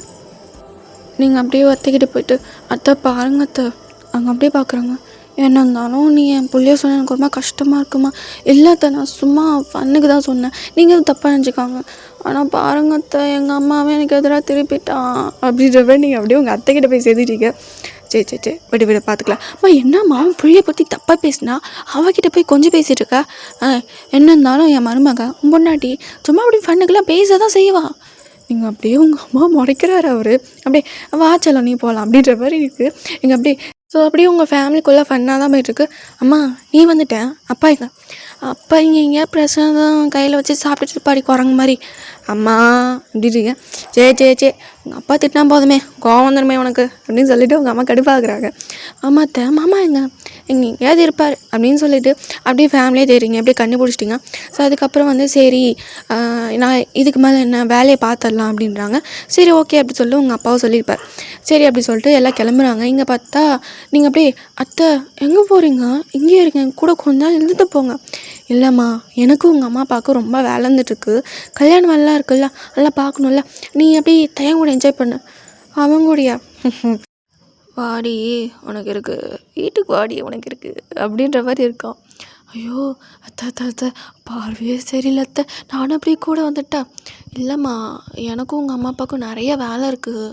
நீங்கள் அப்படியே அத்தைக்கிட்ட போயிட்டு அத்தை பாருங்க அத்தை. அங்கே அப்படியே பார்க்குறாங்க. என்ன இருந்தாலும் நீ என் பிள்ளைய சொன்ன எனக்கு ரொம்ப கஷ்டமாக இருக்குமா? இல்லை அத்தை, நான் சும்மா ஃபன்னுக்கு தான் சொன்னேன், நீங்கள் தப்பாக நினச்சிக்காங்க. ஆனால் பாருங்க அத்தை, எங்கள் அம்மாவே எனக்கு எதிராக திருப்பிட்டான் அப்படின்றப்ப நீங்கள் அப்படியே உங்கள் அத்தைக்கிட்ட போய் சேர்த்துட்டீங்க. சரி விட பார்த்துக்கலாம். என்னம்மா பிள்ளைய பற்றி தப்பாக பேசினா அவகிட்ட போய் கொஞ்சம் பேசிகிட்டு இருக்கா? என்ன இருந்தாலும் என் மருமக பொண்டாட்டி சும்மா அப்படி ஃபன்னுக்கெல்லாம் பேச தான் செய்வா. நீங்கள் அப்படியே உங்கள் அம்மா முறைக்கிறாரு அவர். அப்படியே வாச்சலம் நீ போகலாம் அப்படின்ற மாதிரி இருக்குது. நீங்கள் அப்படியே அப்படியே உங்கள் ஃபேமிலிக்குள்ளே ஃபன்னாக தான் போயிட்டுருக்கு. அம்மா நீ வந்துட்டேன், அப்பா இங்கே எங்கேயா பிரச்சனை தான் கையில் வச்சு சாப்பிட்டுட்டு பாடி குரங்கு மாதிரி அம்மா அப்படின்றீங்க. சே உங்கள் அப்பா திட்டினா போதுமே கோவம் வந்துடுமே உனக்கு அப்படின்னு சொல்லிட்டு உங்கள் அம்மா கடுப்பாக்குறாங்க. ஆமாத்த மாமா எங்கே எங்கேயாவது இருப்பார் அப்படின்னு சொல்லிட்டு அப்படியே ஃபேமிலியே தெரியுங்க அப்படியே கண்டுபிடிச்சிட்டிங்க. ஸோ அதுக்கப்புறம் வந்து சரி நான் இதுக்கு மேலே என்ன வேலையை பார்த்துடலாம் அப்படின்றாங்க. சரி ஓகே அப்படி சொல்லிட்டு உங்கள் அப்பாவும் சொல்லியிருப்பார். சரி அப்படி சொல்லிட்டு எல்லாம் கிளம்புறாங்க. இங்கே பார்த்தா நீங்கள் அப்படியே அத்தை எங்கே போகிறீங்க, இங்கேயே இருங்க, கூட கொஞ்ச நாள் இருந்துட்டு போங்க. இல்லைம்மா எனக்கும் உங்கள் அம்மா அப்பாவுக்கும் ரொம்ப வேலை இருந்துட்டுருக்கு, கல்யாணம் வேலைலாம் இருக்குல்ல நல்லா பார்க்கணும்ல, நீ அப்படி டைம் கூட என்ஜாய் பண்ணு. அவங்க கூடயா வாடி உனக்கு இருக்குது, வீட்டுக்கு வாடி உனக்கு இருக்குது அப்படின்ற மாதிரி இருக்கான். ஐயோ அத்தை பார்வையே சரியில்லை அத்தை, நானும் அப்படியே கூட வந்துட்டேன். இல்லைம்மா எனக்கும் உங்கள் அம்மா அப்பாவுக்கும் நிறைய வேலை இருக்குது.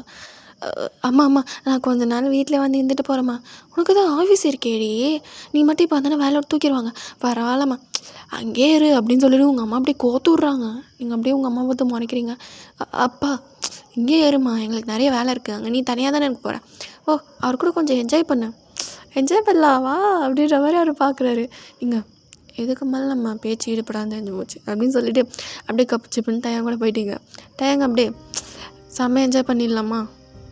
அம்மா நான் கொஞ்ச நாள் வீட்டில் வந்து இருந்துட்டு போகிறேம்மா. உனக்கு தான் ஆஃபீஸ் இருக்கேடி, நீ மட்டும் இப்போ வந்தானே வேலை தூக்கிடுவாங்க, பரவாயில்லம்மா அங்கேயே இரு அப்படின்னு சொல்லிட்டு உங்கள் அம்மா அப்படியே கோத்து விட்றாங்க. நீங்கள் அப்படியே உங்கள் அம்மா பார்த்து முறைக்கிறீங்க. அப்பா இங்கேயே இருமா, எங்களுக்கு நிறைய வேலை இருக்குது, அங்கே நீ தனியாக தானே எனக்கு போகிறேன். ஓ அவர் கூட கொஞ்சம் என்ஜாய் பண்ணலாவா அப்படின்ற மாதிரி அவர் பார்க்குறாரு. நீங்கள் இதுக்கு மேலே நம்ம பேச்சு ஈடுபடாமல் தெரிஞ்சு போச்சு அப்படின்னு சொல்லிட்டு அப்படியே கப்பிச்சுப்பின்னு தயங்க கூட போயிட்டீங்க. தயங்க அப்படியே செம்ம என்ஜாய் பண்ணிடலாமா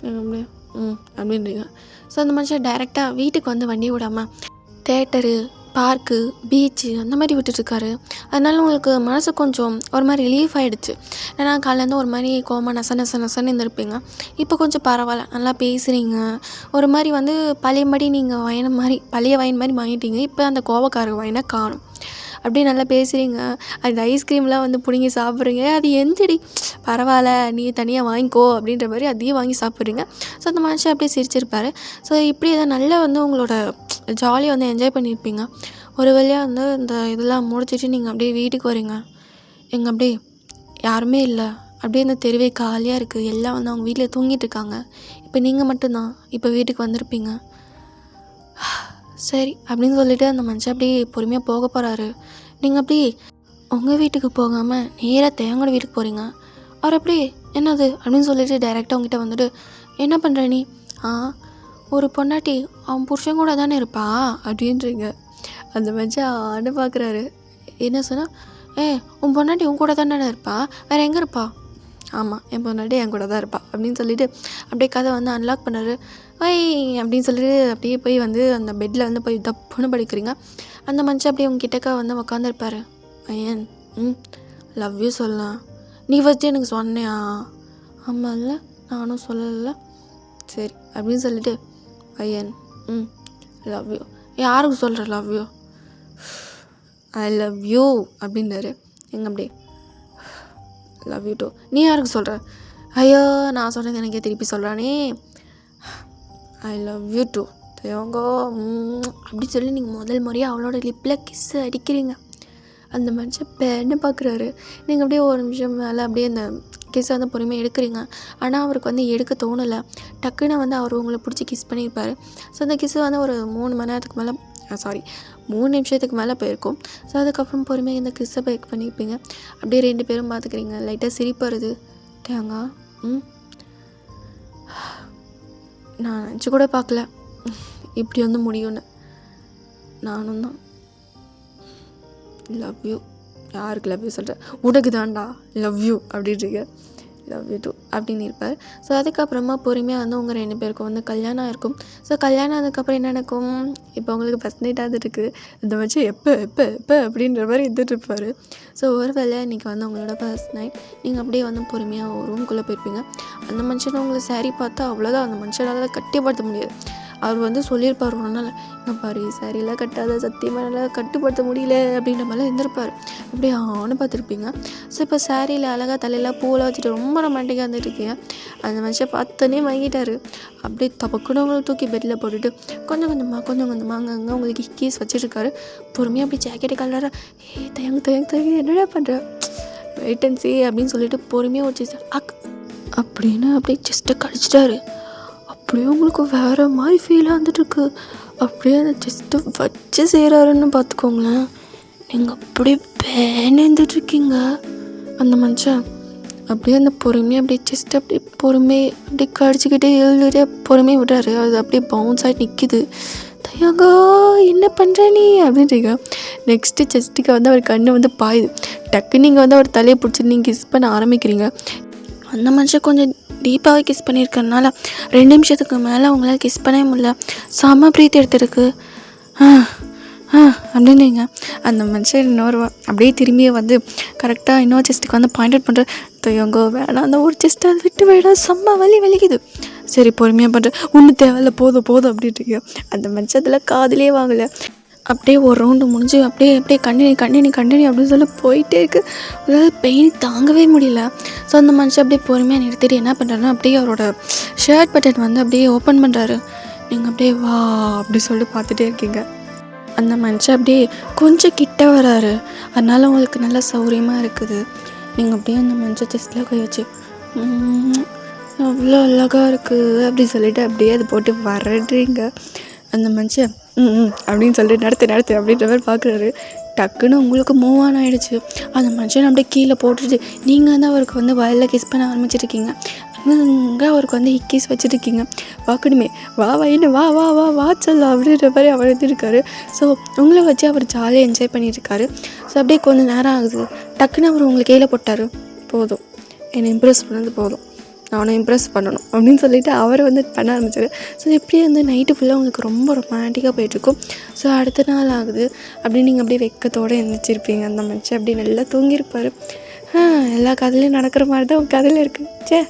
அப்படியே அப்படின்றீங்க. ஸோ அந்த மனுஷன் டைரெக்டாக வீட்டுக்கு வந்து வண்டி விடாமல் தேட்டரு, பார்க்கு, பீச்சு அந்த மாதிரி விட்டுட்டுருக்காரு. அதனால உங்களுக்கு மனசு கொஞ்சம் ஒரு மாதிரி ரிலீஃப் ஆகிடுச்சு. ஏன்னா காலையிலேருந்து ஒரு மாதிரி கோவமாக நசன்னு இருந்திருப்பீங்க. இப்போ கொஞ்சம் பரவாயில்ல, நல்லா பேசுகிறீங்க. ஒரு மாதிரி வந்து பழையபடி நீங்கள் பழைய வயன் மாதிரி வாங்கிட்டீங்க. இப்போ அந்த கோவக்கார வயனை காணும். அப்படியே நல்லா பேசுகிறீங்க. அந்த ஐஸ்கிரீம்லாம் வந்து பிடுங்கி சாப்பிட்றீங்க. அது எந்தடி பரவாயில்ல நீ தனியாக வாங்கிக்கோ அப்படின்ற மாதிரி அதையும் வாங்கி சாப்பிட்றீங்க. ஸோ அந்த மனுஷன் அப்படியே சிரிச்சிருப்பார். ஸோ இப்படி தான் நல்லா வந்து உங்களோட ஜாலியாக வந்து என்ஜாய் பண்ணியிருப்பீங்க. ஒரு வழியாக வந்து இந்த இதெல்லாம் முடிச்சிட்டு நீங்கள் அப்படியே வீட்டுக்கு வரீங்க. எங்கே அப்படியே யாருமே இல்லை, அப்படியே இந்த தெருவே காலியாக இருக்குது. எல்லாம் வந்து அவங்க வீட்டில் தூங்கிட்டு இருக்காங்க. இப்போ நீங்கள் மட்டும்தான் இப்போ வீட்டுக்கு வந்திருப்பீங்க. சரி அப்படின்னு சொல்லிவிட்டு அந்த மனுஷன் அப்படியே பொறுமையாக போக போகிறாரு. நீங்கள் அப்படியே உங்கள் வீட்டுக்கு போகாமல் நேராக தேங்கோட வீட்டுக்கு போகிறீங்க. அவர் அப்படியே என்னது அப்படின்னு சொல்லிட்டு டைரெக்டாக உங்ககிட்ட வந்துட்டு என்ன பண்ணுற நீ, ஒரு பொண்டாட்டி அவன் புருஷன் கூட தானே இருப்பா அப்படின்றீங்க. அந்த மனுஷன் ஆன்னு பார்க்குறாரு. என்ன சொன்னால் உன் பொண்டாட்டி உன் கூட தானே இருப்பா, வேறு எங்கே இருப்பா? ஆமாம் என் பொண்டாட்டி என் கூட தான் இருப்பா அப்படின்னு சொல்லிட்டு அப்படியே கதை வந்து அன்லாக் பண்ணாரு. அப்படின்னு சொல்லிட்டு அப்படியே போய் வந்து அந்த பெட்டில் வந்து போய் தப்புன்னு படிக்கிறீங்க. அந்த மனுஷன் அப்படியே உங்ககிட்டக்கா வந்து உக்காந்துருப்பாரு. ஐயன் லவ் யூ சொல்லலாம், நீ ஃபஸ்ட்டு எனக்கு சொன்னியா? ஆமாம் இல்லை நானும் சொல்லலை. சரி அப்படின்னு சொல்லிட்டு ஐயன் லவ் யூ. யாருக்கு சொல்கிற love you? I love you அப்படின்னாரு. எங்க அப்படியே லவ் யூ டூ. நீ யாருக்கு சொல்கிற? ஐயோ நான் சொன்னது எனக்கே திருப்பி சொல்கிறானே. ஐ லவ் யூ டூ தேவங்கோ அப்படி சொல்லி நீங்கள் முதல் முறையாக அவளோட லிப்பில் கிஸ்ஸு அடிக்கிறீங்க. அந்த மனுஷன் பேன்னு பார்க்குறாரு. நீங்கள் அப்படியே ஒரு நிமிஷம் மேலே அப்படியே அந்த கிஸ்ஸை வந்து பொறுமையாக எடுக்கிறீங்க. ஆனால் அவருக்கு வந்து எடுக்க தோணலை. டக்குன்னு வந்து அவர் உங்களை பிடிச்சி கிஸ் பண்ணியிருப்பார். ஸோ அந்த கிஸ்ஸு வந்து ஒரு 3 மணி நேரத்துக்கு மேலே 3 நிமிஷத்துக்கு மேலே போயிருக்கும். ஸோ அதுக்கப்புறம் பொறுமையாக இந்த கிஸ்ஸை பேக் பண்ணியிருப்பீங்க. அப்படியே 2 பேரும் பார்த்துக்கிறீங்க. லைட்டாக சிரிப்பு வருது. தேங்காய் நான் நினச்சி கூட பார்க்கல இப்படி வந்து முடியும்னு. நானும் தான் லவ் யூ. யாருக்கு லவ் யூ சொல்கிறேன்? உனக்கு தான்டா லவ் யூ அப்படின்றீங்க. லவ் யூ டூ அப்படின்னு இருப்பார். ஸோ அதுக்கப்புறமா பொறுமையாக வந்து உங்கள் 2 பேருக்கும் வந்து கல்யாணம் இருக்கும். ஸோ கல்யாணம் அதுக்கப்புறம் என்ன நடக்கும்? இப்போ உங்களுக்கு ஃபஸ்ட் நைட்டாக இருக்குது. இந்த வச்சு எப்போ அப்படின்ற மாதிரி இருந்துகிட்ருப்பார். ஸோ ஒரு வேளை இன்றைக்கி வந்து உங்களோட ஃபர்ஸ்ட் நைட் நீங்கள் அப்படியே வந்து பொறுமையாக ஒரு ரூம்குள்ளே போயிருப்பீங்க. அந்த மனுஷனை உங்களை சாரி பார்த்தா அவ்வளோதான், அந்த மனுஷனால் கட்டிப்படுத்த முடியாது. அவர் வந்து சொல்லியிருப்பார் ஒரு நாள், நான் பாரு சாரியெல்லாம் கட்டாத, சத்தியமாக நல்லா கட்டுப்படுத்த முடியல அப்படின்ற மாதிரிலாம் இருந்திருப்பார். அப்படியே ஆன்னு பார்த்துருப்பீங்க. ஸோ இப்போ சாரியில் அழகாக தலையெல்லாம் பூவெல்லாம் வச்சுட்டு ரொம்ப ரொமான்டிக்காக இருந்துட்டுருக்கீங்க. அந்த மனுஷன் பார்த்தோன்னே வாங்கிட்டார். அப்படியே தப்பக்குன்னு உங்களை தூக்கி பெட்டில் போட்டுட்டு கொஞ்சம் கொஞ்சமாக அங்கங்கே உங்களுக்கு கீஸ் வச்சுருக்காரு. பொறுமையாக அப்படி ஜாக்கெட்டு கலராக தயங்கு என்னடா பண்ணுற வெயிட் அண்ட் சீ அப்படின்னு சொல்லிட்டு பொறுமையாக வச்சு அப்படின்னு அப்படியே செஸ்ட்டை கடிச்சிட்டாரு. அப்படியே உங்களுக்கு வேறு மாதிரி ஃபீலாக வந்துட்டுருக்கு. அப்படியே அந்த செஸ்ட்டை வச்சு செய்கிறாருன்னு பார்த்துக்கோங்களேன். நீங்கள் அப்படியே பேனேந்துட்டுருக்கீங்க. அந்த மனுஷன் அப்படியே அந்த பொறுமையாக அப்படியே செஸ்ட்டு அப்படியே பொறுமையாக அப்படியே கடிச்சிக்கிட்டே எழுதிட்டே பொறுமையாக விடுறாரு. அது அப்படியே பவுன்ஸ் ஆகிட்டு நிற்கிது. தயங்கா என்ன பண்ணுற நீ அப்படின்றீங்க. நெக்ஸ்ட்டு செஸ்ட்டுக்கு வந்து அவர் கண்ணு வந்து பாயுது. டக்கு நீங்கள் வந்து அவர் தலையை பிடிச்சி நீங்கள் கிஸ் பண்ண ஆரம்பிக்கிறீங்க. அந்த மனுஷன் கொஞ்சம் டீப்பாகவே கிஸ் பண்ணியிருக்கறனால 2 நிமிஷத்துக்கு மேலே அவங்களால கிஸ் பண்ணவே முடியல. செம பிரீத் எடுத்துருக்கு. அப்படின்னீங்க. அந்த மனுஷன் அப்படியே திரும்பியே வந்து கரெக்டாக இன்னொரு செஸ்ட்டுக்கு வந்து பாயிண்ட் அவுட் பண்ணுற. எங்கோ வேணாம், அந்த ஒரு செஸ்ட்டை அதை விட்டு வேணாம், செம்ம வலிக்குது. சரி பொறுமையாக பண்ணுறேன், ஒன்றும் தேவையில்ல, போதும் அப்படின்ட்டு அந்த மனுஷன் அதில் காதிலே வாங்கலை. அப்படியே ஒரு ரவுண்டு முடிஞ்சு அப்படியே கண்டினியூ அப்படின்னு சொல்லி போயிட்டே இருக்குது. அதாவது பெயின் தாங்கவே முடியல. ஸோ அந்த மனுஷன் அப்படியே பொறுமையாக நிறுத்திட்டு என்ன பண்ணுறாருன்னா, அப்படியே அவரோட ஷர்ட் பட்டன் வந்து அப்படியே ஓப்பன் பண்ணுறாரு. நீங்கள் அப்படியே வா அப்படி சொல்லி பார்த்துட்டே இருக்கீங்க. அந்த மனுஷன் அப்படியே கொஞ்சம் கிட்ட வராரு. அதனால் உங்களுக்கு நல்லா சௌரியமாக இருக்குது. நீங்கள் அப்படியே அந்த மனுஷன் செஸ்ட்டில் கை வச்சு அவ்வளோ அழகாக இருக்குது அப்படி சொல்லிவிட்டு அப்படியே அதை போட்டு வரடுறீங்க. அந்த மனுஷன் அப்படின்னு சொல்லிட்டு நடத்து அப்படின்ற மாதிரி பார்க்குறாரு. டக்குன்னு உங்களுக்கு மூவ் ஆன் ஆகிடுச்சு. அந்த மனுஷன் அப்படியே கீழே போட்டுட்டு நீங்கள் வந்து அவருக்கு வந்து வயலில் கிஸ் பண்ண ஆரம்பிச்சிருக்கீங்க. அங்கே அவருக்கு வந்து ஹிக்கீஸ் வச்சுருக்கீங்க. பார்க்கணுமே, வா என்ன வா வா வா வா சொல்லலாம் அப்படின்ற மாதிரி அவர் இருக்காரு. ஸோ உங்களை வச்சு அவர் ஜாலியாக என்ஜாய் பண்ணியிருக்காரு. ஸோ அப்படியே கொஞ்சம் நேரம் ஆகுது. டக்குன்னு அவர் உங்களுக்கு கீழே போட்டார். போதும், என்னை இம்ப்ரெஸ் பண்ணது போதும், அவனை இம்ப்ரெஸ் பண்ணணும் அப்படின்னு சொல்லிவிட்டு அவர் வந்து பண்ண ஆரம்பிச்சார். ஸோ எப்படியே வந்து நைட்டு ஃபுல்லாக உங்களுக்கு ரொம்ப ரொமான்டிக்காக போயிட்டுருக்கும். ஸோ அடுத்த நாள் ஆகுது. அப்படி நீங்கள் அப்படியே வெக்கத்தோடு எழுந்திரிச்சிருப்பீங்க. அந்த மனுஷன் அப்படியே நல்லா தூங்கியிருப்பார். எல்லா கதையிலையும் நடக்கிற மாதிரி தான் உங்கள் கதையில் இருக்குது.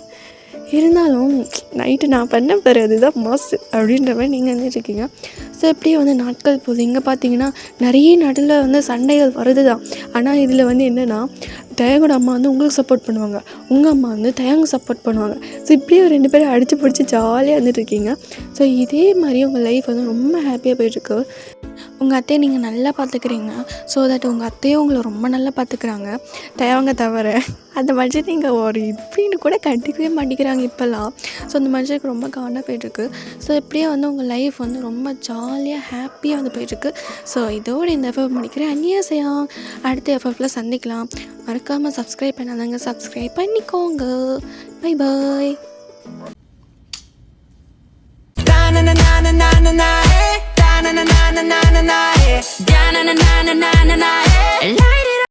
இருந்தாலும் நைட்டு நான் பண்ண பாரு அதுதான் மாசு அப்படின்ற மாதிரி நீங்கள் எழுந்திரிச்சிருக்கீங்க. ஸோ எப்படியே வந்து நாட்கள் போகுது. இங்கே பார்த்தீங்கன்னா நிறைய நடுவில் வந்து சண்டைகள் வருது தான். ஆனால் இதில் வந்து என்னென்னா, தயங்கோட அம்மா வந்து உங்களுக்கு சப்போர்ட் பண்ணுவாங்க, உங்கள் அம்மா வந்து தயங்க சப்போர்ட் பண்ணுவாங்க. ஸோ இப்படியே 2 பேரும் அடித்து பிடிச்சி ஜாலியாக இருந்துகிட்ருக்கீங்க. ஸோ இதே மாதிரி உங்கள் லைஃப் வந்து ரொம்ப ஹாப்பியாக போயிட்டுருக்கு. உங்கள் அத்தையை நீங்கள் நல்லா பார்த்துக்கிறீங்க. ஸோ தட் உங்கள் அத்தையும் உங்களை ரொம்ப நல்லா பார்த்துக்கிறாங்க. தயவங்க தவிர அந்த மனுஷன் நீங்கள் ஒரு இப்படின்னு கூட கண்டிக்கவே மாட்டேங்கிறாங்க இப்போல்லாம். ஸோ அந்த மனுஷனுக்கு ரொம்ப காண்டாக போயிட்டுருக்கு. ஸோ இப்படியே வந்து உங்கள் லைஃப் வந்து ரொம்ப ஜாலியாக ஹாப்பியாக வந்து போயிட்டுருக்கு. ஸோ இதோடு இந்த எஃப்எஃப் முடிக்கிறேன். அந்நியாசையாக அடுத்த எஃப்எஃப்பில் சந்திக்கலாம். மறக்காமல் சப்ஸ்கிரைப் பண்ணாதங்க, சப்ஸ்கிரைப் பண்ணிக்கோங்க. Bye bye. Na na na na na na na na, yeah. Na na na na na na na, yeah.